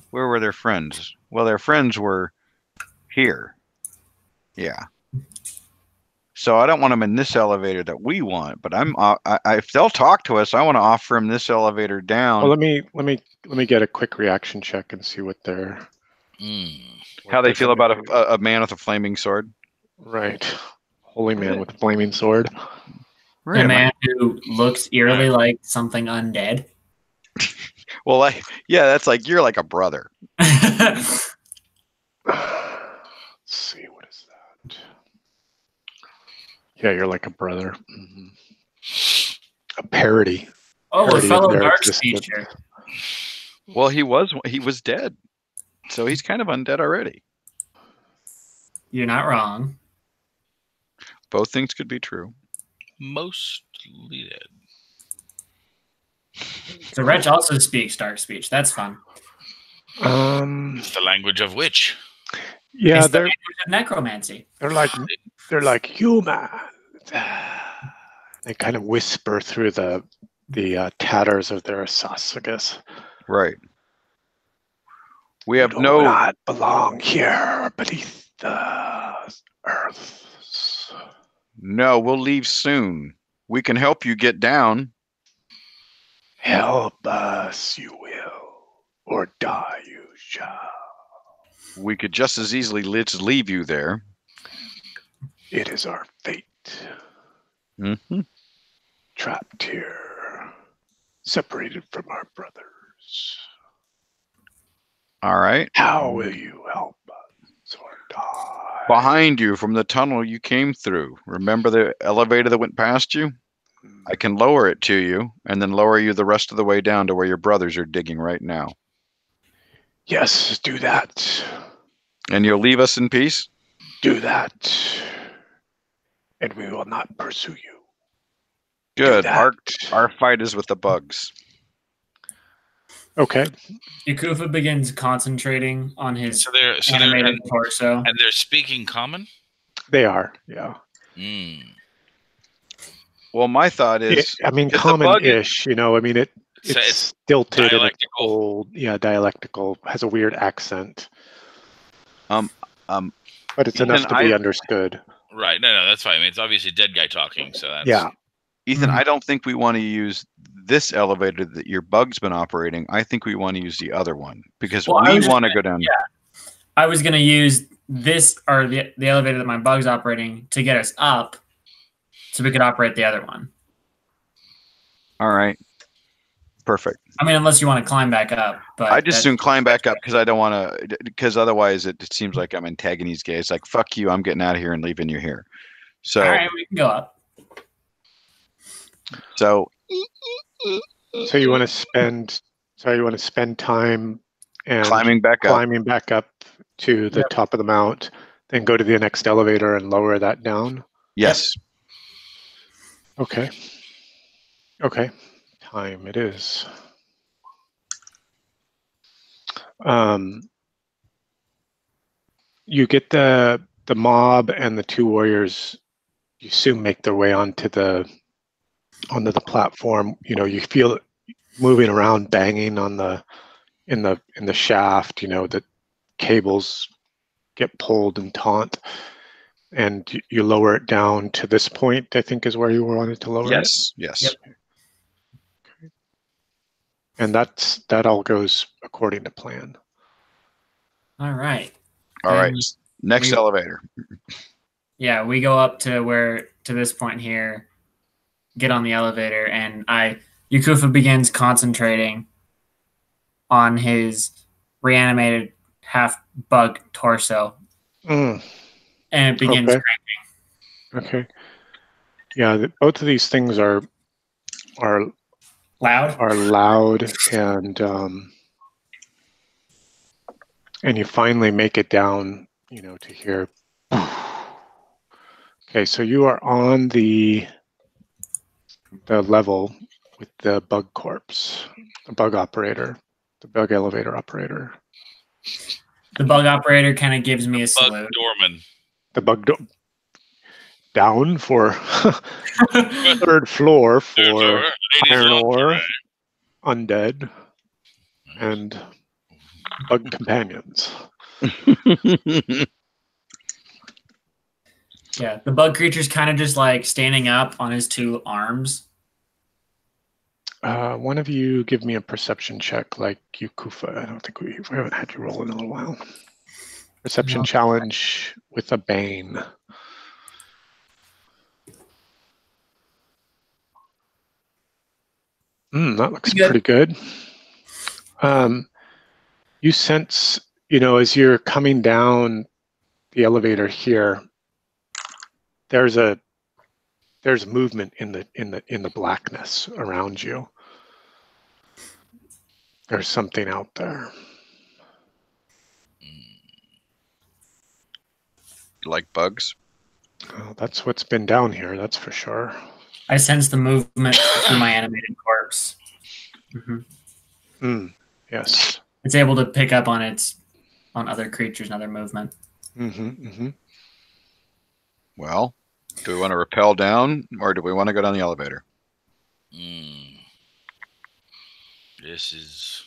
where were their friends? Well, their friends were here. Yeah. So I don't want them in this elevator that we want, but if they'll talk to us, I want to offer them this elevator down. Well, let me get a quick reaction check and see what they're. How they feel about a man with a flaming sword. Right. Holy man with a flaming sword. A man who looks eerily like something undead. Well, yeah, that's like, you're like a brother. Let's see, what is that? Yeah, you're like a brother. Mm-hmm. A parody. Oh, Parody a fellow of their dark existence. speaker. Well, he was dead. So he's kind of undead already. You're not wrong. Both things could be true. Mostly dead. So Wretch also speaks dark speech. That's fun. It's the language of witch. Yeah, It's the they're language of necromancy. they're like human. They kind of whisper through the tatters of their esophagus. Right. We have Do no. not belong here beneath the earth. No, we'll leave soon. We can help you get down. Help us, you will. or die you shall. We could just as easily leave you there. It is our fate. Mm-hmm. Trapped here, separated from our brothers. All right. How will you help us or die? Behind you from the tunnel you came through. Remember the elevator that went past you? I can lower it to you and then lower you the rest of the way down to where your brothers are digging right now. Yes, do that. And you'll leave us in peace? Do that. And we will not pursue you. Good. Our fight is with the bugs. Okay. Yakufa begins concentrating on his they're animated torso. And they're speaking common? They are, yeah. Well, my thought is... I mean, common-ish, you know, I mean, it's stilted and it's old. Yeah, dialectical. Has a weird accent. But it's enough to be understood. Right. No, that's fine. I mean, it's obviously a dead guy talking, so that's... Yeah. Ethan, I don't think we want to use this elevator that your bug's been operating. I think we want to use the other one because we want to go down. Yeah. I was going to use this, or the elevator that my bug's operating, to get us up so we could operate the other one. All right. Perfect. I mean, unless you want to climb back up. But I just assume climb back up because I don't want to, because otherwise it seems like I'm antagonizing guys. Like, fuck you, I'm getting out of here and leaving you here. So, all right, we can go up. So you want to spend time and climbing back up to the top of the mount, then go to the next elevator and lower that down? Yes. Okay. Time it is. You get the mob and the two warriors, you soon make their way onto the platform. You know, you feel it moving around, banging on in the shaft. You know, the cables get pulled and taut, and you lower it down to this point. I think is where you wanted to lower it. Yes. Yep. Okay. And that all goes according to plan. All right. Next elevator. Yeah, we go up to this point here, get on the elevator, and Yakufa begins concentrating on his reanimated half-bug torso. And it begins cranking. Okay. Yeah, both of these things are loud, and you finally make it down, you know, to hear. Okay, so you are on the level with the bug corpse, the bug operator, the bug elevator operator. The bug operator kind of gives me a salute. Doorman. The bug down for third floor for iron ore, undead, and bug companions. Yeah, the bug creature's kind of just like standing up on his two arms. One of you give me a perception check like Yakufa. I don't think we haven't had you roll in a little while. Perception challenge with a bane. That looks pretty good. You sense, you know, as you're coming down the elevator here, there's movement in the blackness around you. There's something out there. Like bugs? Oh, that's what's been down here, that's for sure. I sense the movement through my animated corpse. Yes. It's able to pick up on other creatures and other movement. Well, do we want to rappel down or do we want to go down the elevator? This is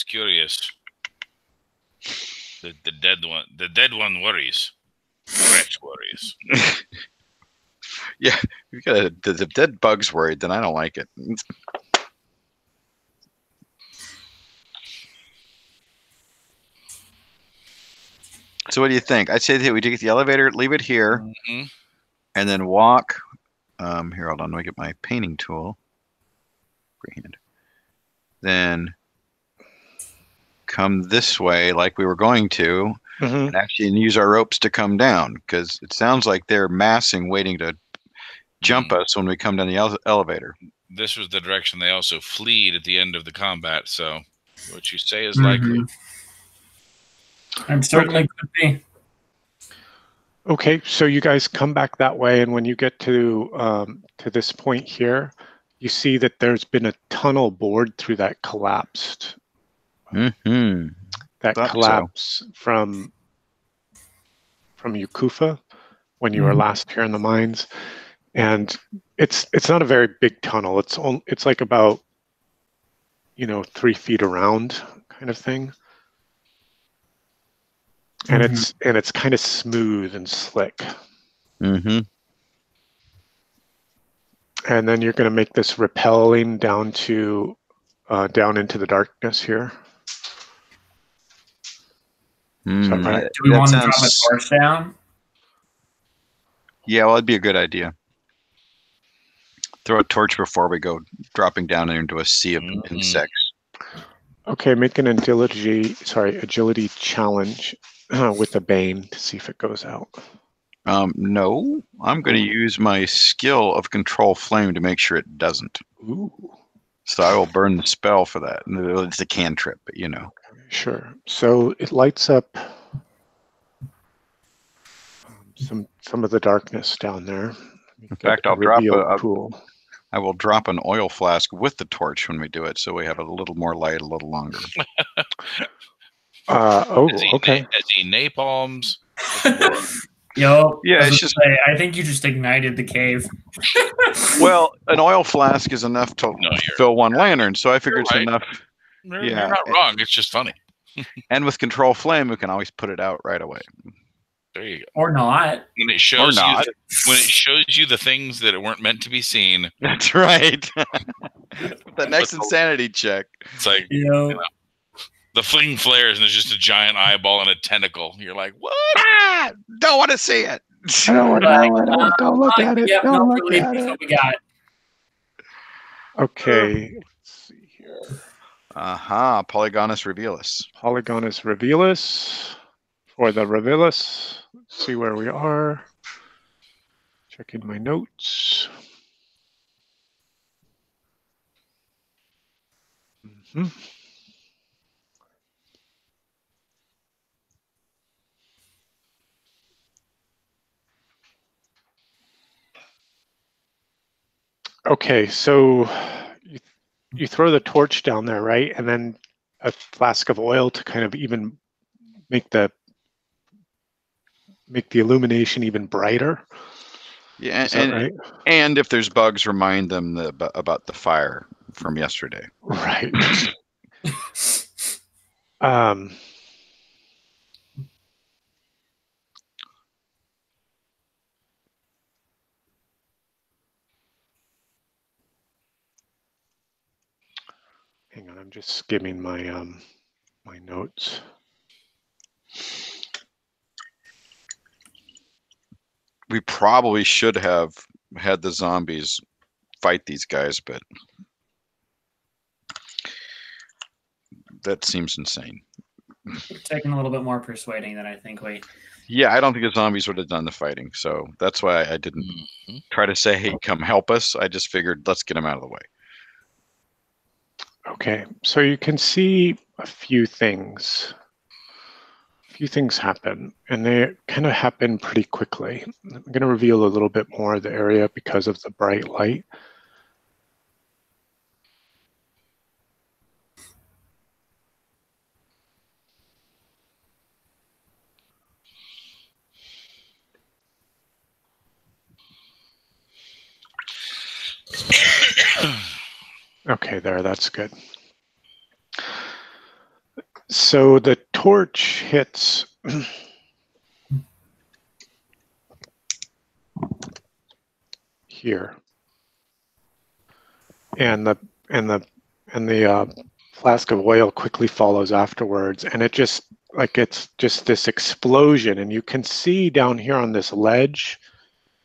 curious. The dead one worries. Rex worries. Yeah, the dead bug's worried, then I don't like it. So what do you think? I'd say that we take the elevator, leave it here, Mm-hmm. and then walk. Here, hold on. Let me get my painting tool. Freehand. Then come this way like we were going to, and actually use our ropes to come down, because it sounds like they're massing, waiting to jump us when we come down the elevator. This was the direction they also fleed at the end of the combat, so what you say is likely. I'm certainly could be. Okay, so you guys come back that way, and when you get to this point here, you see that there's been a tunnel bored through that collapsed. That collapse from Yukufa when you were last here in the mines, and it's not a very big tunnel. It's like about 3 feet around, kind of thing. And it's kind of smooth and slick. And then you're going to make this rappelling down into the darkness here. Is that right? Do we want to drop a torch down? Yeah, well, it'd be a good idea. Throw a torch before we go dropping down into a sea of insects. Okay, make an agility challenge with a bane to see if it goes out. No, I'm going to use my skill of control flame to make sure it doesn't. Ooh. So I will burn the spell for that. It's a cantrip, but Okay, sure. So it lights up some of the darkness down there. In fact, I will drop an oil flask with the torch when we do it, so we have a little more light, a little longer. Okay. As he napalms. Yo, yeah, it's just. I think you just ignited the cave. Well, an oil flask is enough to fill one lantern, so I figured it's enough. You're not wrong. It's just funny. And with control flame, we can always put it out right away. There you go. Or not. When it shows you the things that weren't meant to be seen. That's right. The next insanity check. It's like the fling flares and there's just a giant eyeball and a tentacle. You're like, what? Ah, don't want to see it. Don't look at it. Don't look at it. We got. Okay. Let's see here. Polygonus revealus. Polygonus revealus. For the revealus. Let's see where we are. Checking my notes. Okay, so you throw the torch down there, right? And then a flask of oil to kind of even make the illumination even brighter. Yeah, right? And if there's bugs, remind them about the fire from yesterday. Right. Hang on, I'm just skimming my my notes. We probably should have had the zombies fight these guys, but that seems insane. It's taking a little bit more persuading than I think we. Yeah, I don't think the zombies would have done the fighting, so that's why I didn't try to say, hey, come help us. I just figured, let's get them out of the way. Okay, so you can see a few things. A few things happen, and they kind of happen pretty quickly. I'm going to reveal a little bit more of the area because of the bright light. Okay, that's good. So the torch hits here, and the flask of oil quickly follows afterwards, and it just like it's just this explosion, and you can see down here on this ledge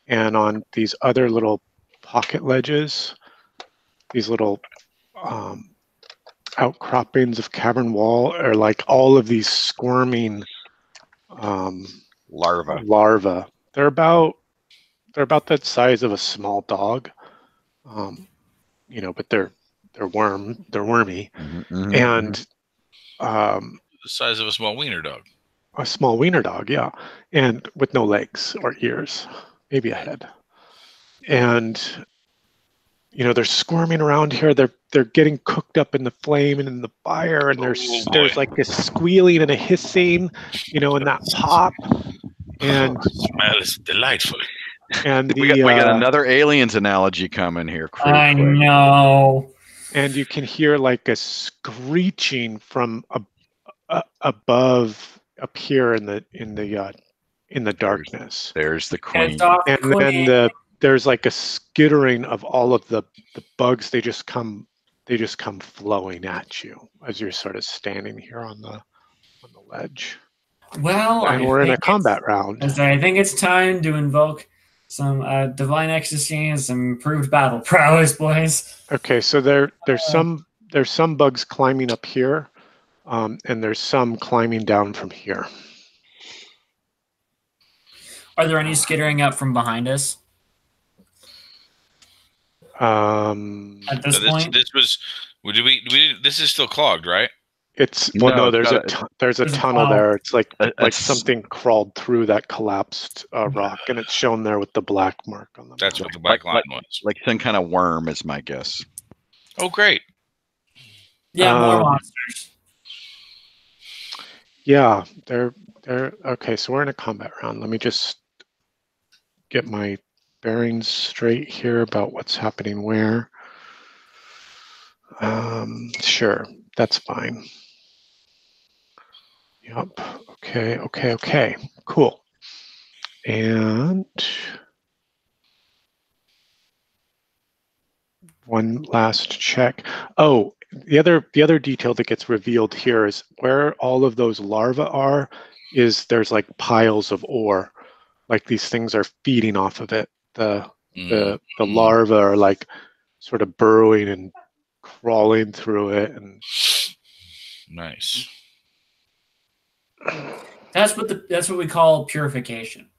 and on these other little pocket ledges, these little outcroppings of cavern wall are like all of these squirming larvae. They're about that size of a small dog, you know, but they're wormy, and the size of a small wiener dog. A small wiener dog, yeah, and with no legs or ears, maybe a head. And you know, they're squirming around here. They're getting cooked up in the flame and in the fire, and there's like a squealing and a hissing, you know, and that pop. And smell is delightful. And we got another aliens analogy coming here. I know. And you can hear like a screeching from above up here in the darkness. There's the queen. And then there's like a skittering of all of the bugs. They just come flowing at you as you're sort of standing here on the ledge. Well, and we're in a combat round. I think it's time to invoke some divine ecstasy and some improved battle prowess, boys. Okay, so there's some bugs climbing up here, and there's some climbing down from here. Are there any skittering up from behind us? At this point, this is still clogged, right? There's a tunnel there. It's like something crawled through that collapsed rock, and it's shown there with the black mark on the. That's what the black line was. Like some kind of worm is my guess. Oh, great! Yeah, more monsters. Yeah, they're okay. So we're in a combat round. Let me just get my bearings straight here about what's happening where. Sure, that's fine. Yep. Okay. Cool. And one last check. Oh, the other detail that gets revealed here is where all of those larvae are. There's like piles of ore, like these things are feeding off of it. The larvae are like sort of burrowing and crawling through it, and nice. That's what we call purification.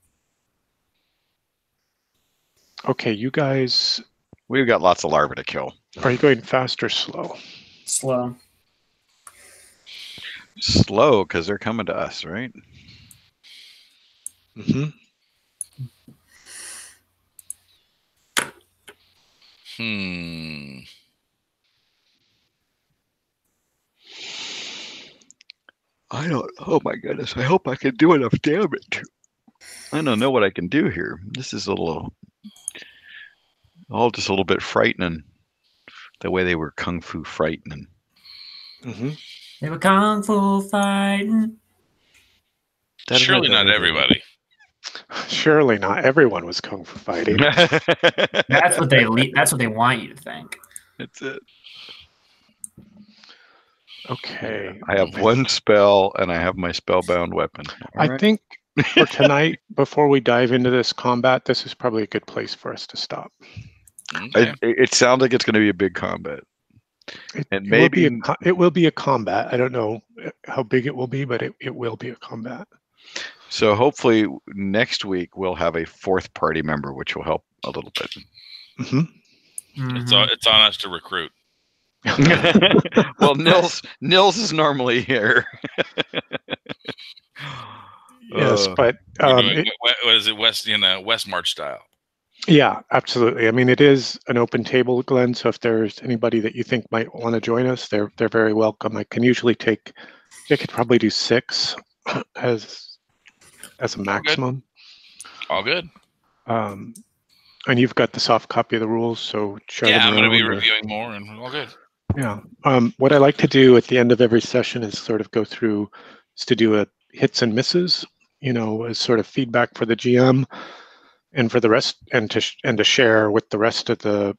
Okay, you guys. We've got lots of larvae to kill. Are you going fast or slow? Slow. Slow, because they're coming to us, right? Mm-hmm. I don't. Oh my goodness! I hope I can do enough damage. I don't know what I can do here. This is just a little bit frightening. The way they were kung fu frightening. Mm-hmm. They were kung fu fighting. Surely not everybody. Surely not everyone was kung fu fighting. That's what they want you to think. That's it. Okay. I have one spell, and I have my spellbound weapon. I think for tonight, before we dive into this combat, this is probably a good place for us to stop. Okay. It sounds like it's going to be a big combat. It will be a combat. I don't know how big it will be, but it will be a combat. So hopefully next week we'll have a fourth party member, which will help a little bit. Mm-hmm. Mm-hmm. It's on us to recruit. Well, Nils is normally here. Yes, but what is it, West March style? Yeah, absolutely. I mean, it is an open table, Glenn. So if there's anybody that you think might want to join us, they're very welcome. I can usually I could probably do 6 as a maximum. All good. And you've got the soft copy of the rules, so share them I'm going to be around, reviewing more, and all good. Yeah. What I like to do at the end of every session is sort of go through, to do a hits and misses, as sort of feedback for the GM and for the rest, and to share with the rest of the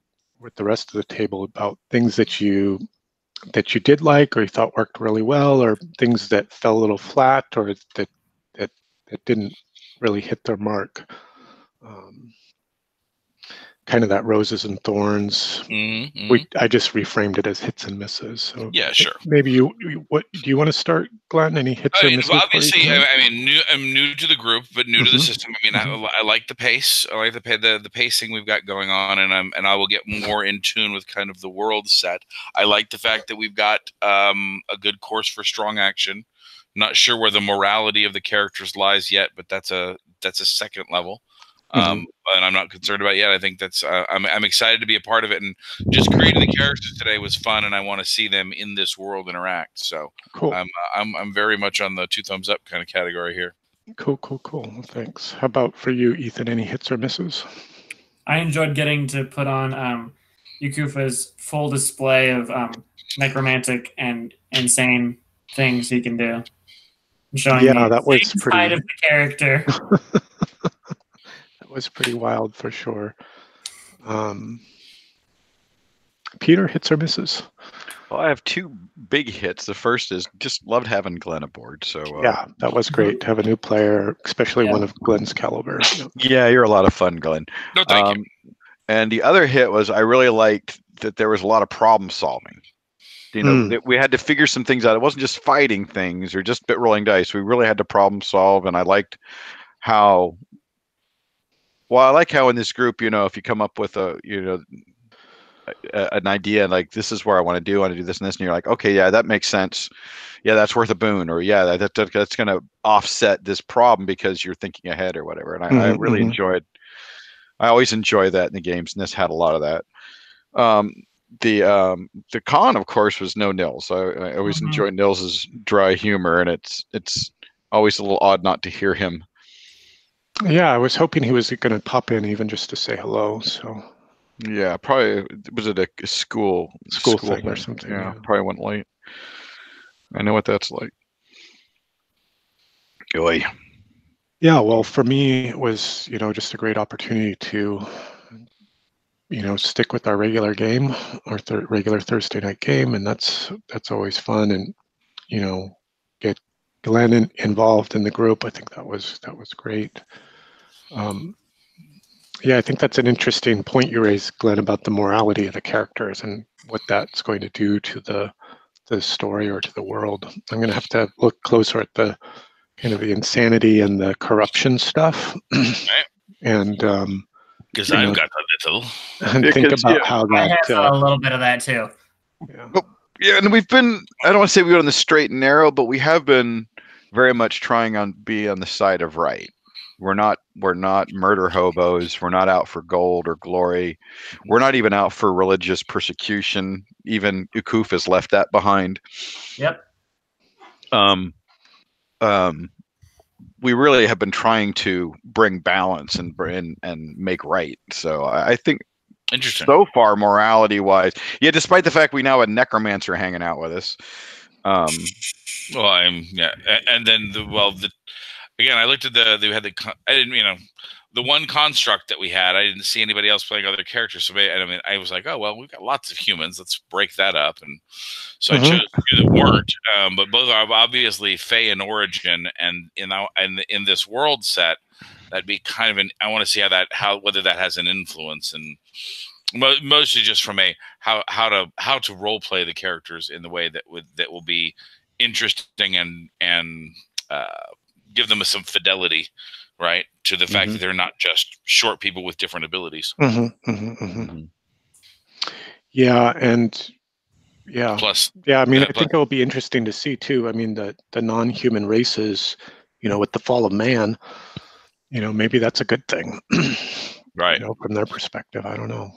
table about things that you that you did like, or you thought worked really well, or things that fell a little flat, or that didn't really hit their mark? Kind of that roses and thorns. I just reframed it as hits and misses. So yeah, sure. Maybe what do you want to start, Glenn? Any hits or misses? Obviously, I'm new to the group, but new to the system. I mean, I like the pace. I like the pacing we've got going on, and I will get more in tune with kind of the world set. I like the fact that we've got a good course for strong action. Not sure where the morality of the characters lies yet, but that's a second level. And I'm not concerned about it yet. I think that's I'm excited to be a part of it, and just creating the characters today was fun, and I want to see them in this world interact. So cool. I'm very much on the 2 thumbs up kind of category here. Cool. Well, thanks. How about for you, Ethan? Any hits or misses? I enjoyed getting to put on Yukufa's full display of necromantic and insane things he can do. Showing that was pretty side of the character. Was pretty wild for sure. Peter, hits or misses? Well, I have 2 big hits. The first is just loved having Glenn aboard. So yeah, that was great to have a new player, especially one of Glenn's caliber. Yeah, you're a lot of fun, Glenn. No, thank you. And the other hit was I really liked that there was a lot of problem solving. You know, that we had to figure some things out. It wasn't just fighting things or just bit rolling dice. We really had to problem solve, and I liked how. Well, I like how in this group, if you come up with an idea like this is where I want to do this and this, and you're like, okay, yeah, that makes sense. Yeah, that's worth a boon, or yeah, that's going to offset this problem because you're thinking ahead or whatever. And I really enjoyed. I always enjoy that in the games, and this had a lot of that. The con, of course, was no Nils. I always enjoy Nils's dry humor, and it's always a little odd not to hear him. Yeah, I was hoping he was going to pop in even just to say hello. So yeah, probably was it a school thing or something. Yeah, probably went late. I know what that's like. Oy. Yeah, well, for me, it was just a great opportunity to stick with our regular game, our regular Thursday night game, and that's always fun, and get Glenn involved in the group. I think that was great. Yeah, I think that's an interesting point you raised, Glenn, about the morality of the characters and what that's going to do to the story or to the world. I'm going to have to look closer at the kind of the insanity and the corruption stuff, and because I've got a little. And think about how that. I have a little bit of that too. Yeah, and we've been. I don't want to say we were on the straight and narrow, but we have been very much trying on be on the side of right. We're not murder hobos. We're not out for gold or glory. We're not even out for religious persecution. Even Ukuf has left that behind. Yep. We really have been trying to bring balance and make right. So I think interesting. So far, morality wise, yeah. Despite the fact we now have a necromancer hanging out with us. Well, and then again, I looked at the one construct that we had. I didn't see anybody else playing other characters. So I was like, oh, well, we've got lots of humans. Let's break that up. And so I chose two that weren't. But both are obviously Fey in origin, and in this world set, that'd be kind of I want to see whether that has an influence, and mostly just from how to role play the characters in the way that will be interesting and give them some fidelity, right, to the fact that they're not just short people with different abilities. Yeah, and plus, I mean, I think it will be interesting to see too. I mean, the non-human races, with the fall of man, maybe that's a good thing, right? From their perspective, I don't know.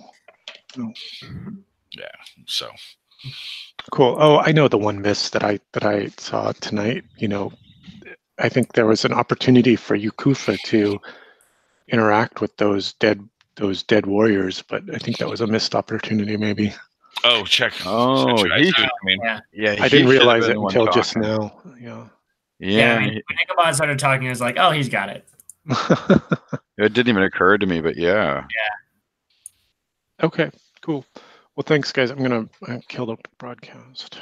Yeah. So cool. Oh, I know the one miss that I saw tonight. I think there was an opportunity for Yukufa to interact with those dead warriors, but I think that was a missed opportunity, maybe. Oh, check. Oh, I didn't realize it until just now. Yeah. I mean, when Ichabod started talking, I was like, oh, he's got it. It didn't even occur to me, but yeah. Okay, cool. Well, thanks, guys. I'm going to kill the broadcast.